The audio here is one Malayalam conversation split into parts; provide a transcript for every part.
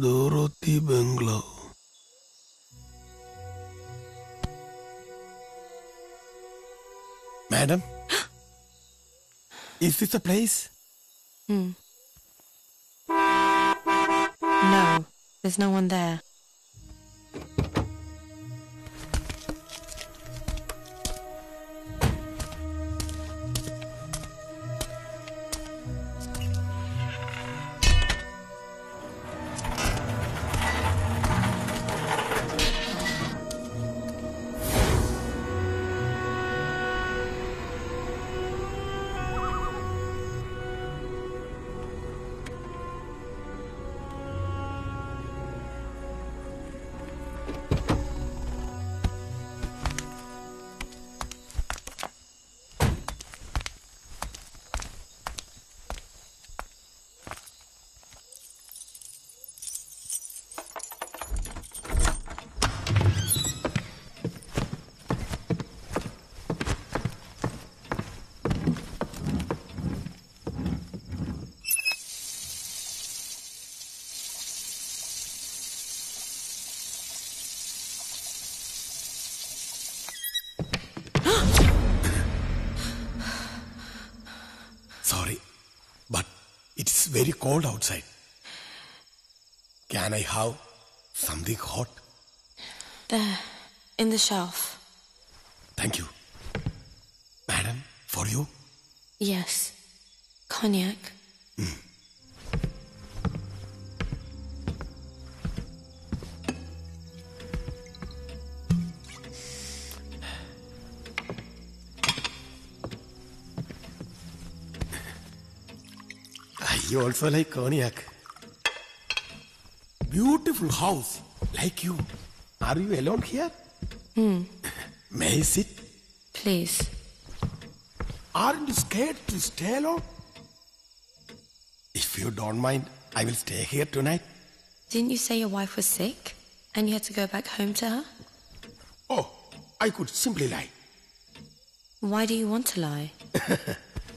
Dorothy Bungalow. Madam? Is this a place? No, there's no one there. Sorry, but it's very cold outside. Can I have something hot? There, in the shelf. Thank you. Madam, for you? Yes, cognac. I also like cognac. Beautiful house, like you. Are you alone here? May I sit? Please. Aren't you scared to stay alone? If you don't mind, I will stay here tonight. Didn't you say your wife was sick and you had to go back home to her? Oh, I could simply lie. Why do you want to lie?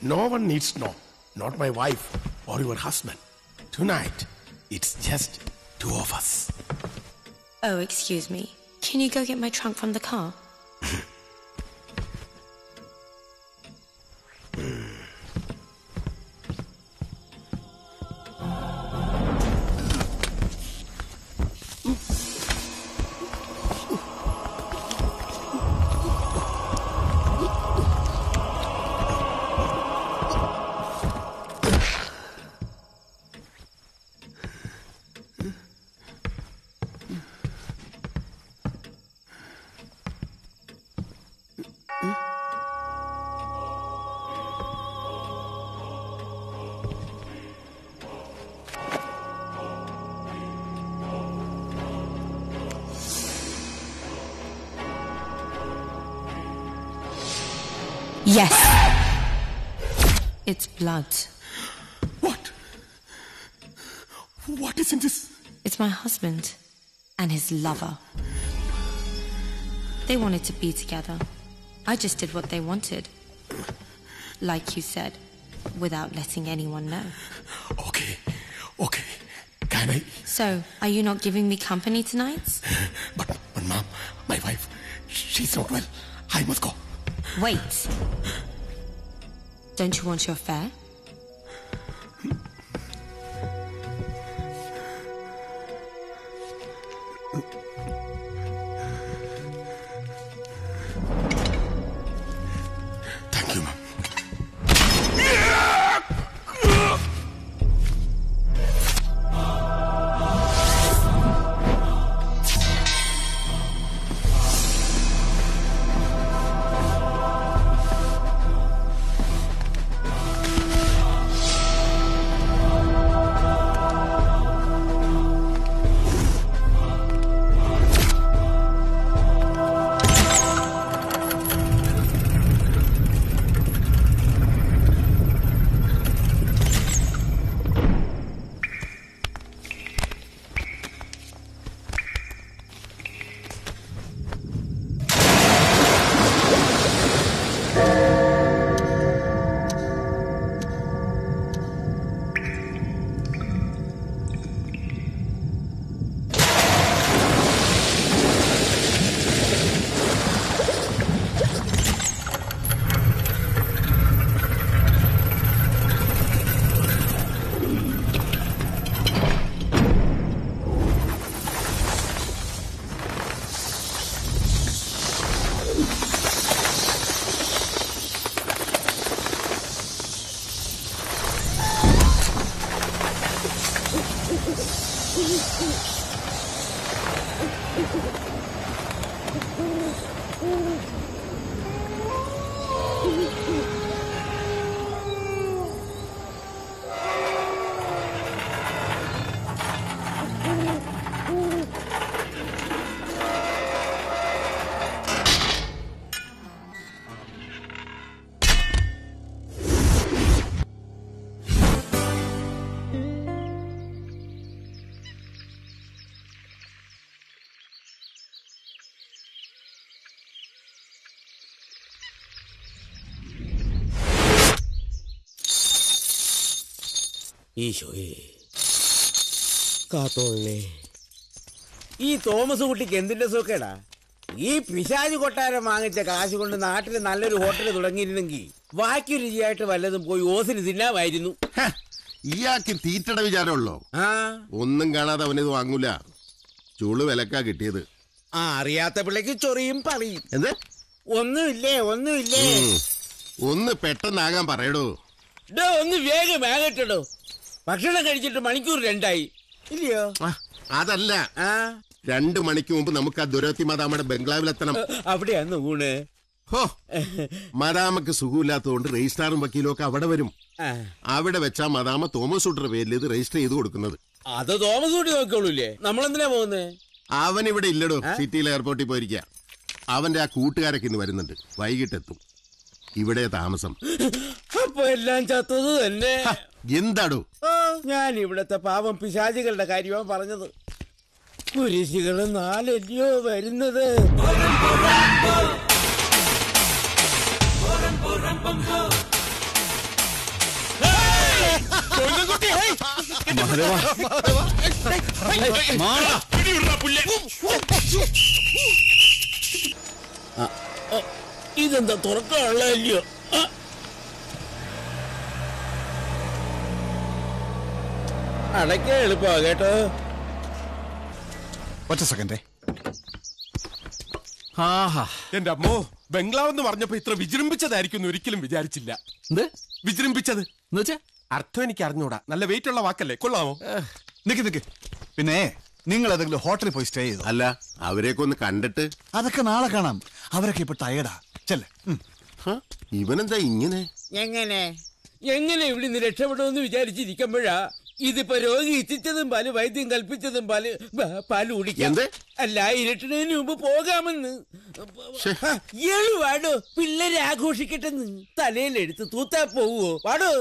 No one needs to know. Not my wife or your husband. Tonight, it's just two of us. Oh, excuse me. Can you go get my trunk from the car? Yes. It's blood. What? What is in this? It's my husband and his lover. They wanted to be together. I just did what they wanted. Like you said, without letting anyone know. Okay. Can I? So, are you not giving me company tonight? But Mom, my wife, she's not well. I must go. Wait. Don't you want your fare? Thank you, Mom. ഈശോയെ കാത്തോളേ. ഈ തോമസ് കുട്ടിക്ക് എന്തിന്റെ സുഖേടാ? ഈ പിശാച് കൊട്ടാരം വാങ്ങിച്ച കാശ് കൊണ്ട് നാട്ടിൽ നല്ലൊരു ഹോട്ടൽ തുടങ്ങിയിരുന്നെങ്കിൽ വാക്കി രുചിയായിട്ട് വല്ലതും പോയി ഓസിന് തിന്നാമായിരുന്നു. ഇയാൾക്ക് തീറ്റട വിചാരമുള്ളോ? ഒന്നും കാണാതെ അവനിത് വാങ്ങൂല. ചൂള് വിലക്കാ കിട്ടിയത്. അറിയാത്ത പിള്ളേക്ക് ചൊറിയും പറയും. എന്ത്? ഒന്നുമില്ലേ ഒന്നുമില്ലേ. ഒന്ന് പെട്ടെന്നാകാൻ പറയടോ. ഒന്ന് വേഗം ആകട്ടോ. ഭക്ഷണം കഴിച്ചിട്ട് മണിക്കൂർ 2 ആയി ഇല്ലയോ? അതല്ല, 2 മണിക്ക് മുമ്പ് നമുക്ക് ആ ദുരത്തി മദാമയുടെ ബംഗ്ലാവിലെത്തണം. അവിടെയാന്ന് ഊണ്. മദാമക്ക് സുഖമില്ലാത്തതുകൊണ്ട് രജിസ്ട്രാറും വക്കീലും ഒക്കെ അവിടെ വരും. അവിടെ വെച്ചാ മദാമ തോമസ് കുട്ടിയുടെ പേരിൽ ഇത് രജിസ്റ്റർ ചെയ്ത് കൊടുക്കുന്നത്. അത് തോമസ് കുട്ടി നോക്കിക്കോളൂല്ലേ? നമ്മളെന്തിനാ പോകുന്നത്? അവൻ ഇവിടെ ഇല്ലടോ, സിറ്റിയിൽ എയർപോർട്ടിൽ പോയിരിക്ക. അവന്റെ ആ കൂട്ടുകാരൊക്കെ ഇന്ന് വരുന്നുണ്ട്. വൈകിട്ടെത്തും. ഇവിടെ താമസം. അപ്പൊ എല്ലാം ചത്തത് തന്നെ. എന്താടോ? ഞാൻ ഇവിടത്തെ പാവം പിശാചികളുടെ കാര്യമാണ് പറഞ്ഞത്. കുരിശികള് 4 അല്ലയോ വരുന്നത്. ഇതെന്താ തുറക്കാനുള്ളതല്ലയോ? അടയ്ക്കാൻ എളുപ്പമാ കേട്ടോ. ഒറ്റ സെക്കൻഡേ. എന്റെ അമ്മോ, ബംഗ്ലാവ് എന്ന് പറഞ്ഞപ്പോ ഇത്ര വിജൃംഭിച്ചതായിരിക്കും ഒരിക്കലും വിചാരിച്ചില്ല. എന്ത് വിജൃംഭിച്ചത്? എന്നുവെച്ചാ അർത്ഥം എനിക്ക് അറിഞ്ഞൂടാ. നല്ല വെയിറ്റ് ഉള്ള വാക്കല്ലേ, കൊള്ളാമോ? നിക്ക്. പിന്നെ നിങ്ങൾ ഏതെങ്കിലും ഹോട്ടലിൽ പോയി സ്റ്റേ ചെയ്തു? അല്ല, അവരെയൊക്കെ ഒന്ന് കണ്ടിട്ട്. അതൊക്കെ നാളെ കാണാം. അവരൊക്കെ ഇപ്പൊ ടയർഡാ. ചെല്ലേ. ഇവനെന്താ ഇങ്ങനെ? എങ്ങനെ ഇവിടെ നിന്ന് രക്ഷപ്പെടുമെന്ന് വിചാരിച്ചിരിക്കുമ്പോഴാ ഇതിപ്പോ രോഗി ഇച്ഛിച്ചതും പാല്, വൈദ്യം കൽപ്പിച്ചതും പാല് കുടിക്കാം. അല്ല, ഇരുട്ടുന്നതിന് മുമ്പ് പോകാമെന്ന്. വാടോ, പിള്ളേരെ ആഘോഷിക്കട്ടെന്ന്. തലയിലെടുത്ത് തൂത്താ പോവോ? വാടോ.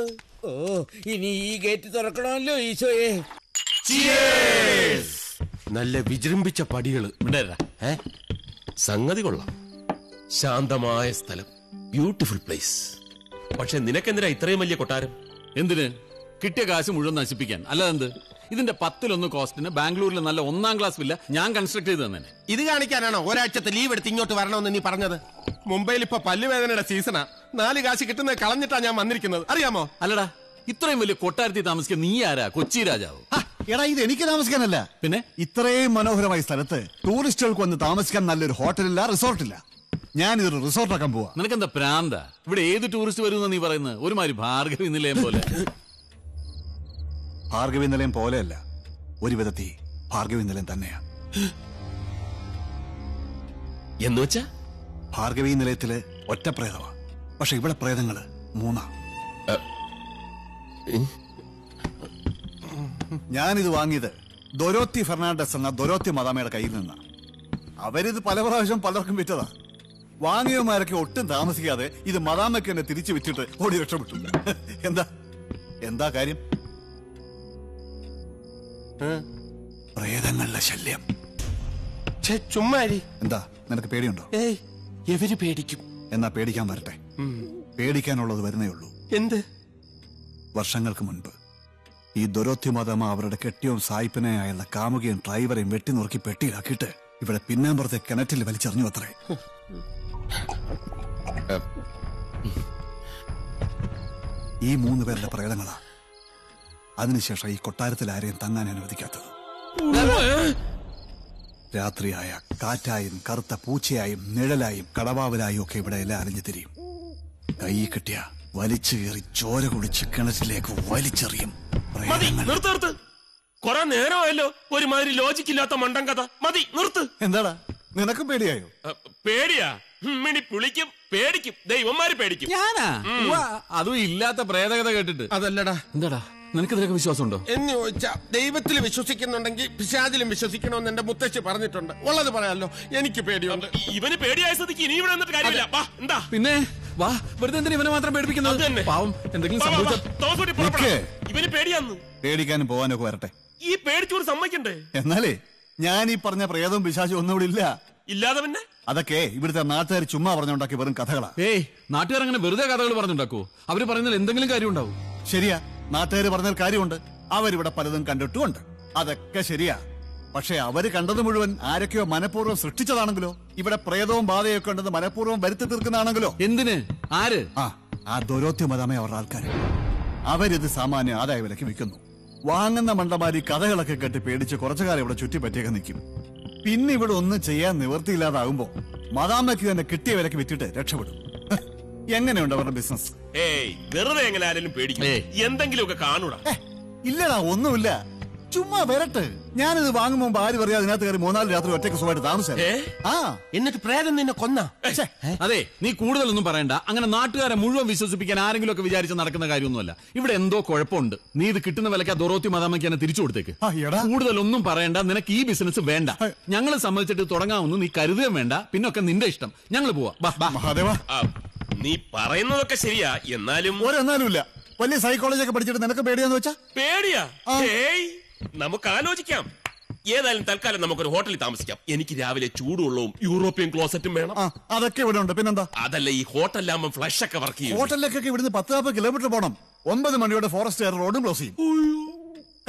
ഇനി ഈ ഗേറ്റ് തുറക്കണമല്ലോ ഈശോയെ. നല്ല വിജൃംഭിച്ച പടികള്. സംഗതി കൊള്ളാം. ശാന്തമായ സ്ഥലം, ബ്യൂട്ടിഫുൾ പ്ലേസ്. പക്ഷെ നിനക്കെന്തിനാ ഇത്രയും വലിയ കൊട്ടാരം? എന്തിന്? കിട്ടിയ കാശ് മുഴുവൻ നശിപ്പിക്കാൻ. അല്ലാതെന്ത്? ഇതിന്റെ 10-1 കോസ്റ്റിന് ബാംഗ്ലൂരിൽ നല്ല 1ാം ക്ലാസ് വില്ല ഞാൻ കൺസ്ട്രക്ട് ചെയ്ത് തന്നെ. ഇത് കാണിക്കാനാണോ ഒരാഴ്ചത്തെ ലീവ് എടുത്ത് ഇങ്ങോട്ട് വരണമെന്ന് നീ പറഞ്ഞത്? മുംബൈയിൽ ഇപ്പൊ പല്ലുവേദനയുടെ സീസണാ. 4 കാശ് കിട്ടുന്നത് കളഞ്ഞിട്ടാ ഞാൻ വന്നിരിക്കുന്നത്, അറിയാമോ? അല്ലടാ, ഇത്രയും വലിയ കൊട്ടാരത്തിൽ താമസിക്കാൻ നീ ആരാ? കൊച്ചി രാജാവോ? എടാ, ഇത് എനിക്ക് താമസിക്കാനല്ല. പിന്നെ ഇത്രയും മനോഹരമായ സ്ഥലത്ത് ടൂറിസ്റ്റുകൾക്ക് വന്ന് താമസിക്കാൻ നല്ലൊരു ഹോട്ടലില്ല, റിസോർട്ടില്ല. ഞാനിതൊരു റിസോർട്ടാക്കാൻ പോവാ. നിനക്കെന്താ പ്രാന്ത? ഇവിടെ ഏത് ടൂറിസ്റ്റ് വരുമെന്ന് നീ പറയുന്നത്? ഒരുമാതിരി ഭാർഗവി നിലയം പോലെ. ഭാർഗവി നിലയം പോലെയല്ല, ഒരു വിധത്തിൽ ഭാർഗവി നിലയം തന്നെയാ. എന്നുവെച്ചാ? ഭാർഗവി നിലയത്തില് ഒറ്റ പ്രേതമാ. പക്ഷെ ഇവിടെ പ്രേതങ്ങള് 3. ഞാനിത് വാങ്ങിയത് ദൊരോത്തി ഫെർണാണ്ടസ് എന്ന ദൊരോത്തി മദാമയുടെ കയ്യിൽ നിന്നാ. അവരിത് പല പ്രാവശ്യം പലർക്കും വിറ്റതാ. വാങ്ങിയവന്മാരൊക്കെ ഒട്ടും താമസിക്കാതെ ഇത് മദാമയ്ക്ക് തന്നെ തിരിച്ചു വിറ്റിട്ട് ഓടി രക്ഷപ്പെട്ടു. എന്താ കാര്യം? പ്രേതങ്ങളുടെ ശല്യം. ചുമ്മാരി. എന്താ, നിനക്ക് പേടിയുണ്ടോ? എവര് പേടിക്കും? എന്നാ പേടിക്കാൻ വരട്ടെ. പേടിക്കാനുള്ളത് വരുന്നേ ഉള്ളൂ. എന്ത്? വർഷങ്ങൾക്ക് മുൻപ് ഈ ദൊരോത്തി മദാമ അവരുടെ കെട്ടിയവും സായിപ്പനെയായുള്ള കാമുകയും ഡ്രൈവറെയും വെട്ടിനുറുക്കി പെട്ടിയിലാക്കിയിട്ട് ഇവിടെ പിന്നാമ്പുറത്തെ കിണറ്റിൽ വലിച്ചെറിഞ്ഞു അത്രേ. ഈ 3 പേരുടെ പ്രേതങ്ങളാ. അതിനുശേഷം ഈ കൊട്ടാരത്തിൽ ആരെയും തങ്ങാൻ അനുവദിക്കാത്തത്. രാത്രിയായ കാറ്റായും കറുത്ത പൂച്ചയായും നിഴലായും കടവാവലായും ഒക്കെ ഇവിടെ എല്ലാം അലിഞ്ഞു തിരിയും. കൈ കിട്ടിയ വലിച്ചു കയറി ചോര കുടിച്ച് കിണറ്റിലേക്ക് വലിച്ചെറിയും. കൊറേ നേരമായല്ലോ ഒരുമാതിരി ലോജിക്കില്ലാത്ത മണ്ടൻ കഥ. മതി, നിർത്ത്. എന്താടാ, നിനക്കും പേടിയായോ? പേടിയാ? മിണി പുളിക്കും പേടിക്കും, ദൈവന്മാര് പേടിക്കും. ഞാനാ അതും ഇല്ലാത്ത പ്രേതകഥ കേട്ടിട്ട്. അതല്ലടാ, എന്താടാ നിനക്ക് ഇതിലൊക്കെ വിശ്വാസമുണ്ടോ എന്ന് ചോദിച്ചാ ദൈവത്തിൽ വിശ്വസിക്കുന്നുണ്ടെങ്കിൽ പിശാചിലും വിശ്വസിക്കണമെന്ന് എന്റെ മുത്തശ്ശി പറഞ്ഞിട്ടുണ്ട്. ഉള്ളത് പറയാലോ, എനിക്ക് പേടിയുണ്ട്. ഇവന് പേടിയായ സ്ഥിതിക്ക് ഇനി ഇവിടെ നിന്നിട്ട് കാര്യമില്ല. വാ, എന്താ പിന്നെ വാ, വെറുതെ എന്തിനാ ഇവനെ മാത്രം പേടിപ്പിക്കുന്നത്? പാവം എന്തെങ്കിലും സംഭവിച്ച ഇവന് പേടിയാന്ന്. പേടിക്കാനും പോവാനൊക്കെ വരട്ടെ. ഈ പേടിച്ചോട് സമ്മതിക്കണ്ടേ? എന്നാലേ ഞാൻ ഈ പറഞ്ഞ പ്രേതവും പിശാചും ഒന്നും ഇവിടെ ഇല്ല. ഇല്ലാതെ പിന്നെ അതൊക്കെ ഇവിടുത്തെ നാട്ടുകാർ ചുമ്മാ പറഞ്ഞുണ്ടാക്കി വെറും കഥകളാ. ഏയ്, നാട്ടുകാർ അങ്ങനെ വെറുതെ കഥകൾ പറഞ്ഞുണ്ടാക്കുവോ? അവര് പറയുന്നതിൽ എന്തെങ്കിലും കാര്യം ഉണ്ടാവും. ശരിയാ, നാട്ടുകാർ പറഞ്ഞാൽ കാര്യമുണ്ട്. അവരിവിടെ പലതും കണ്ടിട്ടുമുണ്ട്, അതൊക്കെ ശരിയാ. പക്ഷെ അവര് കണ്ടത് മുഴുവൻ ആരൊക്കെയോ മനഃപൂർവ്വം സൃഷ്ടിച്ചതാണെങ്കിലോ, ഇവിടെ പ്രേതവും ബാധയൊക്കെ ഉണ്ടെന്ന് മനഃപൂർവ്വം വരുത്തി തീർക്കുന്നതാണെങ്കിലോ? എന്തിന്? ആര്? ആ ദൊരോത്തി മതമേ അവരുടെ ആൾക്കാർ. അവരിത് സാമാന്യ ആദായ വിലക്ക് വിൽക്കുന്നു. വാങ്ങുന്ന മണ്ടമാരി കഥകളൊക്കെ കേട്ട് പേടിച്ച് കുറച്ചു കാലം ഇവിടെ ചുറ്റിപ്പറ്റിയൊക്കെ നിൽക്കും. പിന്നെ ഇവിടെ ഒന്നും ചെയ്യാൻ നിവൃത്തിയില്ലാതാകുമ്പോ മദാമ്മയ്ക്ക് തന്നെ കിട്ടിയ വിലക്ക് വിറ്റിട്ട് രക്ഷപ്പെടും. എങ്ങനെയുണ്ട് അവരുടെ ബിസിനസ്? വെറുതെ എങ്ങനെ ആരെങ്കിലും പേടിക്കും? എന്തെങ്കിലുമൊക്കെ കാണൂടാ. ഇല്ലടാ, ഒന്നുമില്ല, ചുമ്മാ വരട്ടെ. ഞാനിത് വാങ്ങുമ്പോ ആര് പറയാ അതിനകത്ത് കയറി 3-4 രാത്രി ഒറ്റയ്ക്ക് സുഖമായിട്ട് താമസം. എന്നിട്ട് പ്രേതം നിന്നെ കൊന്ന? അതെ, നീ കൂടുതലൊന്നും പറയണ്ട. അങ്ങനെ നാട്ടുകാരെ മുഴുവൻ വിശ്വസിപ്പിക്കാൻ ആരെങ്കിലും ഒക്കെ വിചാരിച്ച് നടക്കുന്ന കാര്യമൊന്നുമല്ല. ഇവിടെ എന്തോ കുഴപ്പമുണ്ട്. നീ ഇത് കിട്ടുന്ന വിലക്ക് ദൊറോത്തി മദാമ്മയ്ക്ക് തന്നെ തിരിച്ചു കൊടുത്തേക്ക്. കൂടുതലൊന്നും പറയണ്ട. നിനക്ക് ഈ ബിസിനസ് വേണ്ട. ഞങ്ങൾ സമ്മതിച്ചിട്ട് തുടങ്ങാമെന്ന് നീ കരുതുകയും വേണ്ട. പിന്നൊക്കെ നിന്റെ ഇഷ്ടം. ഞങ്ങൾ പോവാ. നീ പറയുന്നതൊക്കെ ശരിയാ, എന്നാലും ഒരെന്നാലും വലിയ സൈക്കോളജി ഒക്കെ പഠിച്ചിട്ട് നിനക്ക് പേടിയാന്ന് വെച്ചാ? പേടിയാ? നമുക്ക് ആലോചിക്കാം. ഏതായാലും തൽക്കാലം നമുക്കൊരു ഹോട്ടലിൽ താമസിക്കാം. എനിക്ക് രാവിലെ ചൂടുവെള്ളവും യൂറോപ്യൻ ക്ലോസറ്റും വേണം. അതൊക്കെ ഇവിടെ ഉണ്ട്. പിന്നെന്താ? അതല്ല, ഈ ഹോട്ടലിലാകുമ്പോ ഫ്ലഷ് ഒക്കെ വർക്ക് ചെയ്യും. ഹോട്ടലിലേക്കൊക്കെ ഇവിടുന്ന് 10-40 കിലോമീറ്റർ പോകണം. 9 മണിയോടെ ഫോറസ്റ്റ് റോഡും ക്ലോസ് ചെയ്യും.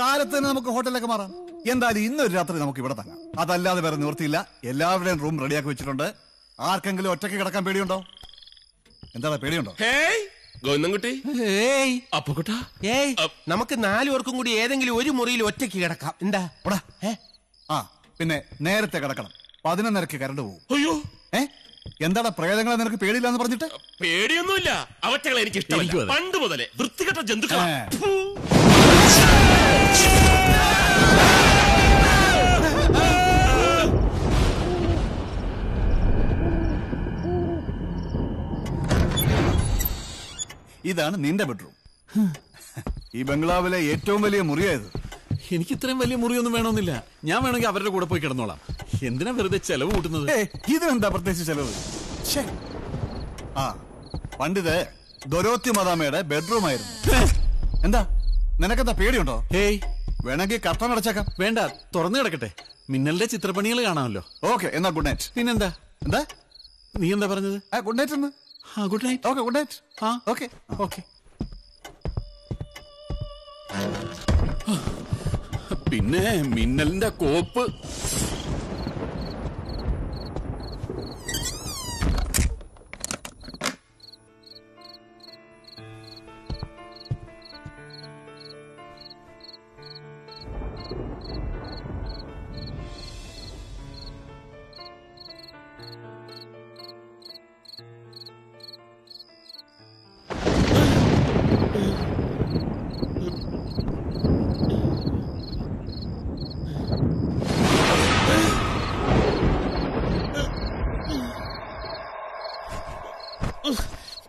കാലത്ത് തന്നെ നമുക്ക് ഹോട്ടലിലേക്ക് മാറാം. എന്തായാലും ഇന്നൊരു രാത്രി നമുക്ക് ഇവിടെ തങ്ങാം. അതല്ലാതെ വേറെ നിവൃത്തിയില്ല. എല്ലാവരുടെയും റൂം റെഡിയാക്കി വെച്ചിട്ടുണ്ട്. ആർക്കെങ്കിലും ഒറ്റയ്ക്ക് കിടക്കാൻ പേടിയുണ്ടോ? എന്താ പേടിയുണ്ടോ? നമുക്ക് 4 പേർക്കും കൂടി ഏതെങ്കിലും ഒരു മുറിയിൽ ഒറ്റയ്ക്ക് കിടക്കാം. എന്താ? പിന്നെ നേരത്തെ കിടക്കണം. 11:30 കരണ്ട് പോകും. അയ്യോ, എന്താടാ പ്രേതങ്ങളെ നിനക്ക് പേടിയില്ലാന്ന് പറഞ്ഞിട്ട്? പേടിയൊന്നുമില്ല. അവറ്റകളെ എനിക്ക് ഇഷ്ടമല്ല. പണ്ട് മുതലേ വൃത്തികെട്ട ജന്തുക്കളാ. ഇതാണ് നിന്റെ ബെഡ്റൂം. ഈ ബംഗ്ലാവിലെ ഏറ്റവും വലിയ മുറിയായത്. എനിക്ക് ഇത്രയും വലിയ മുറിയൊന്നും വേണമെന്നില്ല. ഞാൻ വേണമെങ്കിൽ അവരുടെ കൂടെ പോയി കിടന്നോളാം. എന്തിനാ വെറുതെ ചെലവ് കൂട്ടുന്നത്? ഇതിനെന്താ പ്രത്യേകിച്ച് ചെലവ്? പണ്ടിത് ദൊരോത്തി മദാമയുടെ ബെഡ്റൂം ആയിരുന്നു. എന്താ നിനക്കെന്താ പേടിയുണ്ടോ? വേണമെങ്കിൽ കർട്ടൻ അടച്ചേക്കാം. വേണ്ട, തുറന്നു കിടക്കട്ടെ. മിന്നലിന്റെ ചിത്രപ്പണികൾ കാണാമല്ലോ. ഓക്കെ, എന്നാ ഗുഡ് നൈറ്റ്. പിന്നെന്താ? എന്താ നീ എന്താ പറഞ്ഞത്? ഗുഡ് നൈറ്റ് എന്ന്. Good night. Okay, good night. Okay okay. പിന്നെ മിന്നലിന്റെ കോപ്പ്.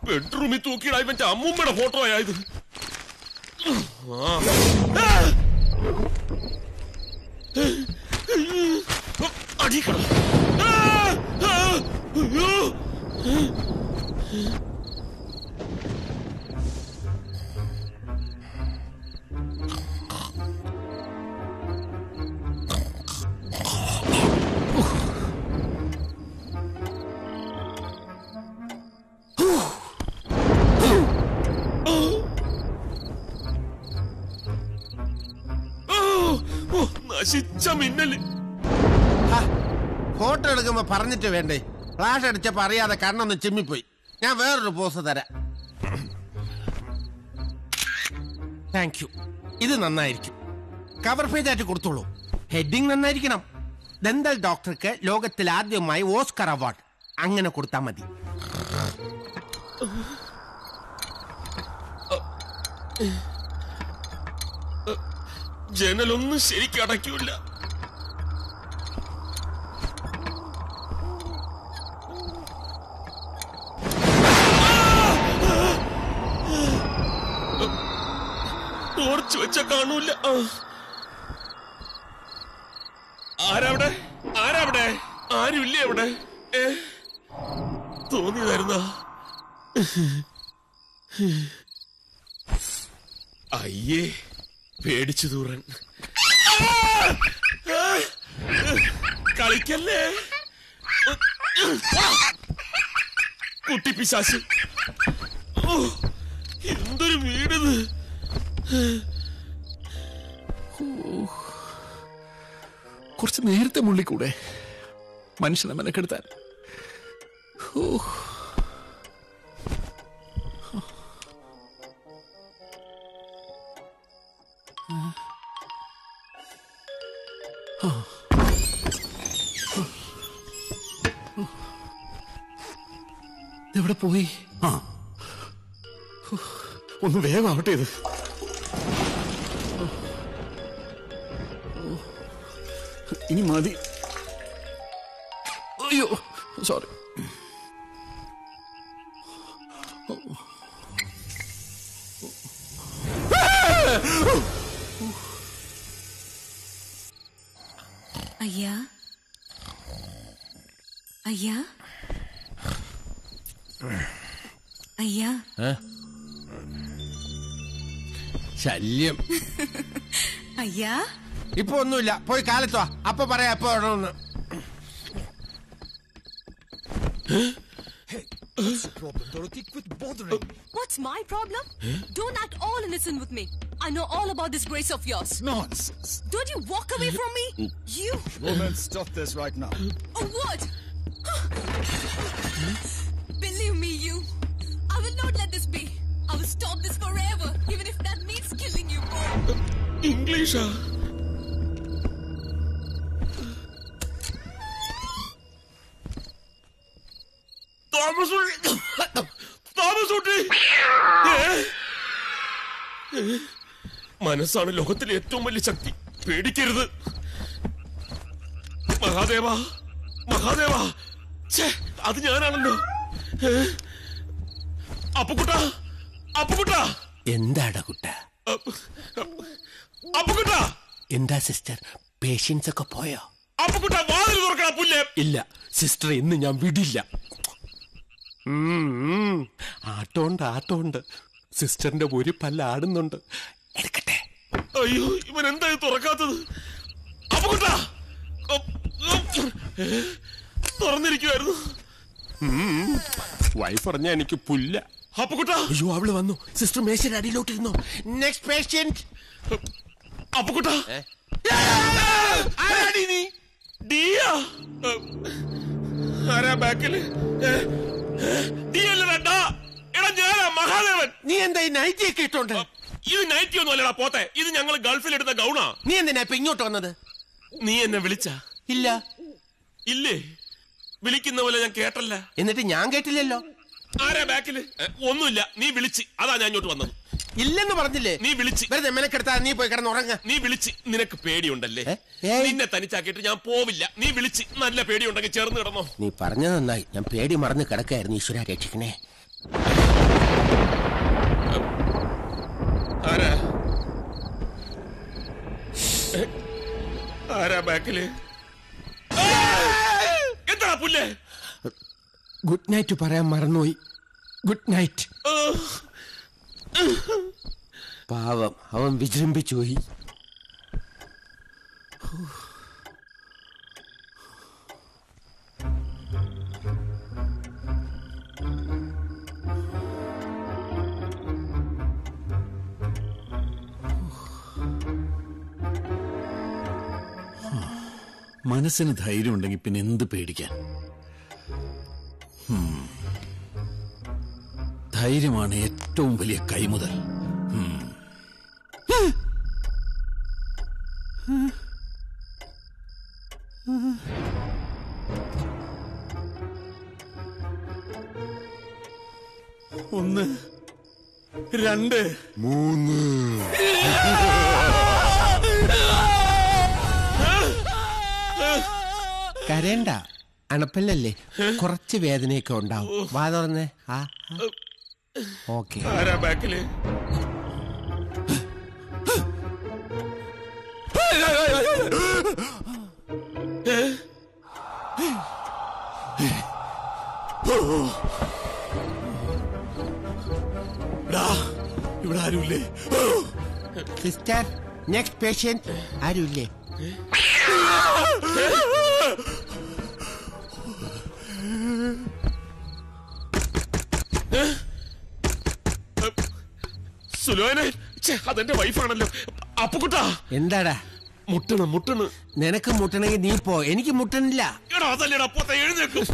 ബെഡ്റൂമിൽ തൂക്കിയിടാ ഇവന്റെ അമ്മൂമ്മയുടെ ഫോട്ടോ ആയത്. അടിക്കണം. മിന്നല്. ഫോട്ടോ എടുക്കുമ്പോ പറഞ്ഞിട്ട് വേണ്ടേ? ഫ്ലാഷ് അടിച്ചപ്പോ അറിയാതെ കണ്ണൊന്ന് ചിമ്മിപ്പോയി. ഞാൻ വേറൊരു പോസ് തരാം. Thank you. ഇത് നന്നായിരിക്കും. കവർ പേജ് ആയിട്ട് കൊടുത്തോളൂ. ഹെഡിങ് നന്നായിരിക്കണം. ദന്തൽ ഡോക്ടർക്ക് ലോകത്തിൽ ആദ്യമായി ഓസ്കർ അവാർഡ്. അങ്ങനെ കൊടുത്താൽ മതി. ജനലൊന്നും ശരിക്കും അടയ്ക്കൂല. ടോർച്ച് വെച്ച കാണൂല. ആരവിടെ? ആരവിടെ? ആരുമില്ലേ അവിടെ? തോന്നിയതായിരുന്ന? അയ്യേ, പേടിച്ചു തൂറൻ. കളിക്കല്ലേ കുട്ടി പിശാച്. എന്തൊരു വീടിത്. കുറച്ച് നേരത്തെ മുള്ളിക്കൂടെ മനുഷ്യനെ മെനക്കെടുത്താൻ. എവിടെ പോയി? ഒന്ന് വേഗമാവട്ടെ ഇത്. ഇനി മതി. അയ്യോ, സോറി. അയ്യാ, അയ്യാ, അയ്യാ. ശല്യം. അയ്യാ, ഇപ്പൊ ഒന്നുമില്ല, പോയി കാലത്തോ. അപ്പൊ പറയാ എപ്പോ വേണമെന്ന്. What's my problem? Don't act all innocent with me. I know all about this grace of yours. Nonsense. Don't you walk away from me? You. Woman, stop this right now. A what? Believe me, you. I will not let this be. I will stop this forever, even if that means killing you both. ഇംഗ്ലീഷാ? മനസ്സാണ് ലോകത്തിലെ ഏറ്റവും വലിയ ശക്തി. പേടിക്കരുത്. മഹാദേവ, മഹാദേവ. അത് ഞാനാണല്ലോ. അപ്പുകുട്ട, അപ്പുകുട്ട. എന്താടാ കുട്ട? അപ്പുകുട്ട. എന്താ സിസ്റ്റർ, പേഷ്യൻസ് ഒക്കെ പോയോ? അപ്പുകുട്ട, വാതിൽ തുറക്കണ പുല്ലേ. ഇല്ല സിസ്റ്റർ, ഇന്ന് ഞാൻ വിടില്ല. ആട്ടോണ്ട് സിസ്റ്ററിന്റെ ഒരു പല്ല് ആടുന്നുണ്ട്. എടുക്കട്ടെ. അയ്യോ, ഇവൻ എന്താ തുറക്കാത്തത്? അപ്പുകുട്ട, തുറന്നിരിക്കുവായിരുന്നു. വൈഫ് പറഞ്ഞ എനിക്ക് പുല്ല. അപ്പുകുട്ട. അയ്യോ, അവള് വന്നു. സിസ്റ്റർ മേശയുടെ അടിയിലോട്ടിരുന്നു. Next patient. അപ്പുകുട്ട. ആരാടി നീ? ഡിയാ? ആരാ ബാക്കില്? ഡിയല്ലടാ. എടാ, ഞാനാ മഹാദേവൻ. നീ എന്താ ഈ നൈറ്റി ഒക്കെ ഇട്ടോണ്ട്? ഇത് നൈറ്റി ഒന്നും അല്ലടാ പോത്തെ. ഇത് ഞങ്ങൾ ഗൾഫിൽ എടുത്ത ഗൗണാ. നീ എന്തിനാ ഇപ്പൊ ഇങ്ങോട്ട് വന്നത്? നീ എന്നെ വിളിച്ച? ഇല്ല. ഇല്ലേ? വിളിക്കുന്ന പോലെ ഞാൻ കേട്ടല്ല. എന്നിട്ട് ഞാൻ കേട്ടില്ലല്ലോ. ആരാ ബാക്കില്? ഒന്നുമില്ല, നീ വിളിച്ച്. അതാ ഞാൻ ഇങ്ങോട്ട് വന്നത്. ഇല്ലെന്ന് പറഞ്ഞില്ലേ? നീ വിളിച്ച്. വെറുതെ മെനക്കെടുത്താ നീ പോയി കിടന്ന് ഉറങ്ങ. നീ വിളിച്ച്. നിനക്ക് പേടിയുണ്ടല്ലേ? നിന്നെ തനിച്ചാക്കിയിട്ട് ഞാൻ പോവില്ല. നീ വിളിച്ച്. നല്ല പേടിയുണ്ടെങ്കിൽ ചേർന്ന് കിടന്നോ. നീ പറഞ്ഞത് നന്നായി. ഞാൻ പേടി മറന്ന് കിടക്കായിരുന്നു. ഈശ്വര രക്ഷിക്കണേ. ആരാ? ആരാ ബാക്കില്? എന്താ പുല്ലേ? ഗുഡ് നൈറ്റ് പറയാൻ മറന്നുപോയി. Good night. പാവം, അവൻ വിജൃംഭിച്ചു പോയി. മനസ്സിന് ധൈര്യം ഉണ്ടെങ്കിൽ പിന്നെ എന്ത് പേടിക്കാൻ? ധൈര്യമാണ് ഏറ്റവും വലിയ കൈമുതൽ. ഒന്ന്, രണ്ട്, മൂന്ന്. കരയണ്ട, അണപ്പല്ലല്ലേ, കുറച്ച് വേദനയൊക്കെ ഉണ്ടാവും. വാ തുറന്നേ. ഓക്കെ. ആരാ ബാക്കില്? ഇവിടെ ആരുമില്ലേ? സിസ്റ്റർ, നെക്സ്റ്റ് പേഷ്യന്റ് ആരുമില്ലേ? സുലോനെ, അതെന്റെ വൈഫാണല്ലോ. അപ്പുക്കുട്ടാ, എന്താടാ? മുട്ടണ്. നിനക്ക് മുട്ടണമെങ്കിൽ നീ പോ, എനിക്ക് മുട്ടണില്ല. എടാ അതല്ലേടാ, അപ്പത്തെ എഴുന്നേക്കും.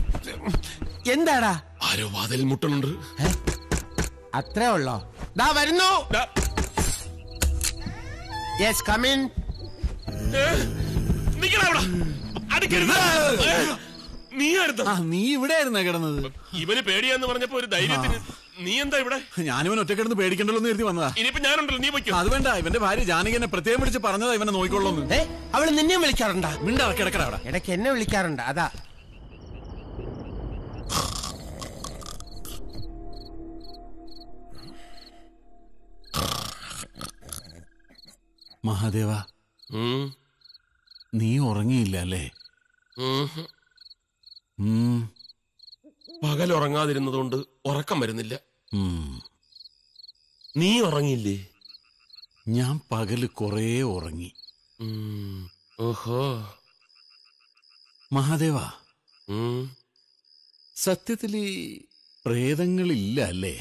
എന്താടാ? ആരോ വാതിൽ മുട്ടണുണ്ട്. അത്രേ ഉള്ളോ? ദാ വരുന്നു. Yes, come in. നീ ഇവിടെ ആയിരുന്നാ കിടന്നത്? ഇവന് പേടിയാന്ന് പറഞ്ഞപ്പോ ഒരു ധൈര്യത്തിന്. നീ എന്താ ഇവിടെ? ഞാനിവൻ ഒറ്റ കിടന്ന് പേടിക്കണ്ടല്ലോ എന്ന് കരുതി വന്നതാ. ഇനിയിപ്പോ ഞാനുണ്ടല്ലോ, നീ വയ്ക്കും. അത് വേണ്ട, ഇവന്റെ ഭാര്യ ജാനകി എന്നെ പ്രത്യേകം വിളിച്ച് പറഞ്ഞതാ ഇവനെ നോക്കിക്കൊള്ളൂന്ന്. അവള് നിന്നെ വിളിക്കാറുണ്ടാ? മിണ്ടാ, കിടക്കട അവിടെ. ഇടയ്ക്ക് എന്നെ വിളിക്കാറുണ്ട്, അതാ. മഹാദേവ, നീ ഉറങ്ങിയില്ല അല്ലേ? പകൽ ഉറങ്ങാതിരുന്നതുകൊണ്ട് ഉറക്കം വരുന്നില്ല. നീ ഉറങ്ങിയില്ലേ? ഞാൻ പകല് കുറേ ഉറങ്ങി. ഓഹോ. മഹാദേവ, സത്യത്തില് പ്രേതങ്ങളില്ല അല്ലേ?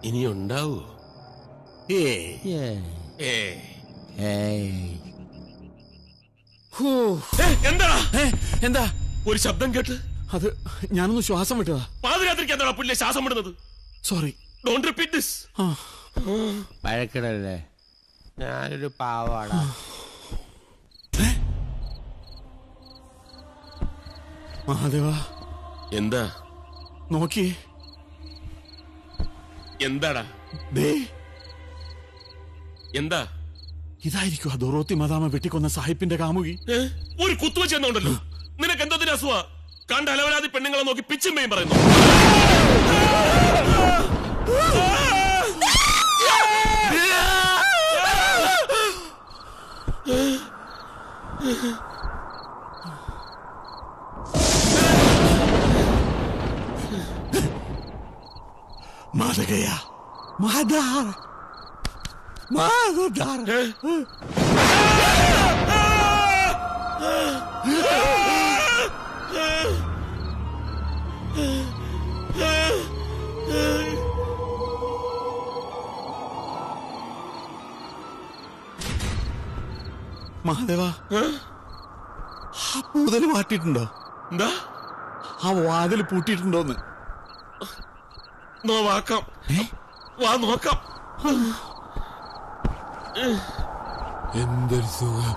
ഇനി ഉണ്ടാവൂ? എന്താ ഒരു ശബ്ദം കേട്ട്? അത് ഞാനൊന്ന് ശ്വാസം വിട്ടതാ. പാതിരാത്രിക്ക് എന്താ പുല്ലെ ശ്വാസം വിടുന്നത്? Sorry, don't repeat this. വഴക്കിടല്ലേ, ഞാനൊരു പാവാടാ. മഹാദേവ, എന്താ നോക്കിയേ. എന്താടാ? എന്താ? ഇതായിരിക്കും ആ ദൊറോത്തി മദാമ വെട്ടിക്കൊന്ന സാഹിബിന്റെ കാമുകി. ഒരു കുത്തുവെച്ച് എന്നുണ്ടല്ലോ. നിനക്ക് എന്തോത്തിന് അസുഖ? കണ്ട അലവരാതി പെണ്ണുങ്ങളെ നോക്കി പിച്ചുമ്പയും പറയുന്നു. മാതകയാ, മാതാർ, മാതാർ. മഹാദേവ, ആ പൂതൽ മാറ്റിയിട്ടുണ്ടോ? എന്താ? ആ വാതിൽ പൂട്ടിയിട്ടുണ്ടോന്ന് നോക്കാം. വാ നോക്കാം. എന്തൊരു സുഖം.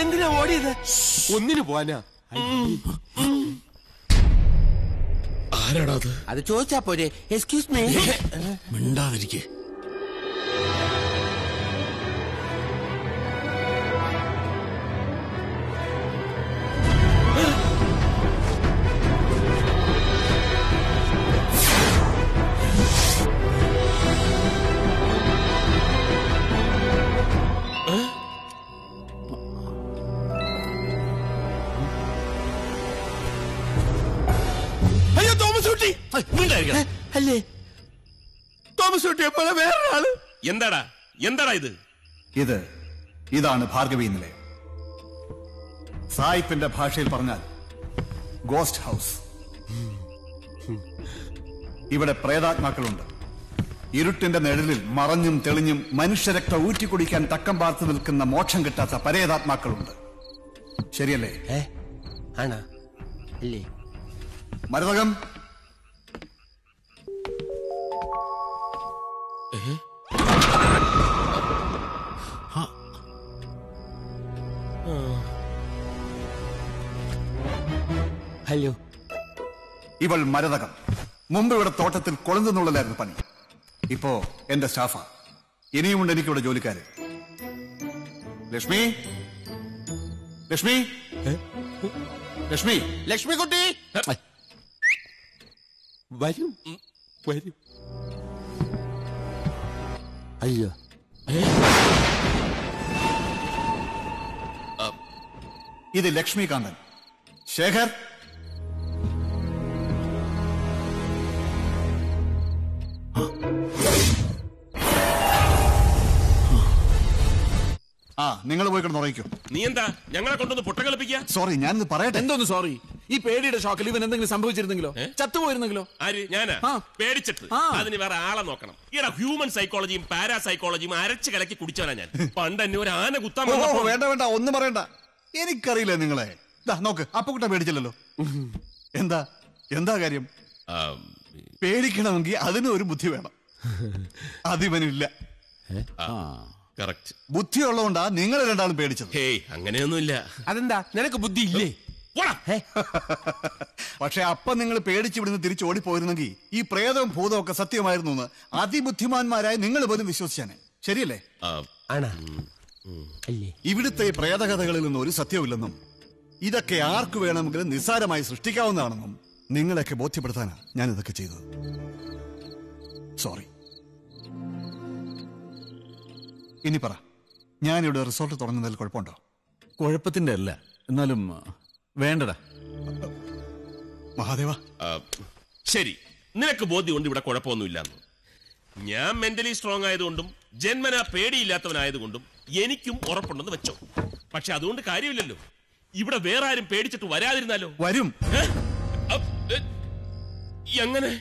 എന്തിനാ ഓടിയത്? ഒന്നിനു പോവാനാ. ആരാടാ അത്? അത് ചോദിച്ചാ പോരെ. Excuse me. മിണ്ടാതിരിക്കേ. അയ്യോ, തോമസ് കുട്ടി അല്ലേ? തോമസ് കുട്ടിയെ പോലെ വേറൊരാള്. എന്താടാ ഇത്? ഇതാണ് ഭാർഗവി നിലയം. സായിപ്പിന്റെ ഭാഷയിൽ പറഞ്ഞാൽ ഗോസ്റ്റ് ഹൗസ്. ഇവിടെ പ്രേതാത്മാക്കളുണ്ട്. ഇരുട്ടിന്റെ നിഴലിൽ മറഞ്ഞും തെളിഞ്ഞും മനുഷ്യരക്തം ഊറ്റിക്കുടിക്കാൻ തക്കം പാർത്ത് നിൽക്കുന്ന മോക്ഷം കിട്ടാത്ത പരേതാത്മാക്കളുണ്ട്. ശരിയല്ലേ? ആണോ അല്ലേ? മരതകം, ഹലോ. ഇവൾ മരതകം. മുമ്പ് ഇവിടെ തോട്ടത്തിൽ കൊളുന്തുന്നുള്ളലായിരുന്നു പണി. ഇപ്പോ എന്റെ സ്റ്റാഫാ. ഇനിയുമുണ്ട് എനിക്കിവിടെ ജോലിക്കാര്. ലക്ഷ്മി, ലക്ഷ്മി, ലക്ഷ്മി, ലക്ഷ്മിക്കുട്ടി വരും വരും. അയ്യോ, ഇത് ലക്ഷ്മികാന്തൻ. ശേഖർ, നിങ്ങൾ പോയി കിടന്ന് ഉറങ്ങിക്കോ. നീ എന്താ ഞങ്ങളെ കൊണ്ടൊന്ന് പൊട്ട കളിപ്പിക്കുക? സോറി, ഞാനിത് പറയട്ടെ. എന്തോന്ന് സോറി? ഈ പേടിയുടെ ഷോക്കിൽ ഇവൻ എന്തെങ്കിലും സംഭവിച്ചിരുന്നെങ്കിലോ? ചത്തുപോയിരുന്നെങ്കിലോ? ആര്? ഞാനാ? പേടിച്ചിട്ട് അതിന് വേറെ ആളെ നോക്കണം. ഈടാ ഹ്യൂമൻ സൈക്കോളജിയും പാരാസൈക്കോളജിയും അരച്ച് കലക്കി കുടിച്ചവനാ ഞാൻ. പണ്ട് എന്നെ ഒരു ആന കുത്താൻ വേണ്ട വേണ്ട, ഒന്നും പറയണ്ട. എനിക്കറിയില്ല നിങ്ങളെ. നോക്ക്, അപ്പുക്കുട്ട പേടിച്ചില്ലല്ലോ. എന്താ എന്താ കാര്യം? പേടിക്കണമെങ്കിൽ അതിന് ഒരു ബുദ്ധി വേണം. അതിവനില്ല. കറക്റ്റ്. ബുദ്ധിയുള്ളതുകൊണ്ടാ നിങ്ങൾ രണ്ടാളും പേടിച്ചത്. ഹേയ്, അങ്ങനെയൊന്നുമില്ല. അതെന്താ നിനക്ക് ബുദ്ധി ഇല്ലേ? പക്ഷെ അപ്പൊ നിങ്ങൾ പേടിച്ച് ഇവിടുന്ന് തിരിച്ചു ഓടിപ്പോയിരുന്നെങ്കിൽ ഈ പ്രേതവും ഭൂതവും ഒക്കെ സത്യമായിരുന്നു എന്ന് അതിബുദ്ധിമാന്മാരായി നിങ്ങൾ പോലും വിശ്വസിച്ചാനെ. ശരിയല്ലേ? ഇവിടുത്തെ പ്രേതകഥകളിൽ നിന്നും ഒരു സത്യമില്ലെന്നും ഇതൊക്കെ ആർക്ക് വേണമെങ്കിലും നിസ്സാരമായി സൃഷ്ടിക്കാവുന്നതാണെന്നും നിങ്ങളെയൊക്കെ ബോധ്യപ്പെടുത്താനാണ് ഞാൻ ഇതൊക്കെ ചെയ്തത്. സോറി. ഇനി പറ, ഞാനിവിടെ റിസോർട്ട് തുടങ്ങുന്നതിൽ കുഴപ്പമുണ്ടോ? കുഴപ്പത്തിന്റെ അല്ല, എന്നാലും വേണ്ടടാ. മഹാദേവ, ശരി, നിനക്ക് ബോധ്യമുണ്ട് ഇവിടെ കുഴപ്പമൊന്നുമില്ലെന്ന്. ഞാൻ മെന്റലി സ്ട്രോങ് ആയതുകൊണ്ടും ജന്മനാ പേടിയില്ലാത്തവനായതുകൊണ്ടും എനിക്കും ഉറപ്പുണ്ടെന്ന് വെച്ചോ. പക്ഷെ അതുകൊണ്ട് കാര്യമില്ലല്ലോ. ഇവിടെ വേറെ ആരും പേടിച്ചിട്ട് വരാതിരുന്നാലോ? വരും. എങ്ങനെ?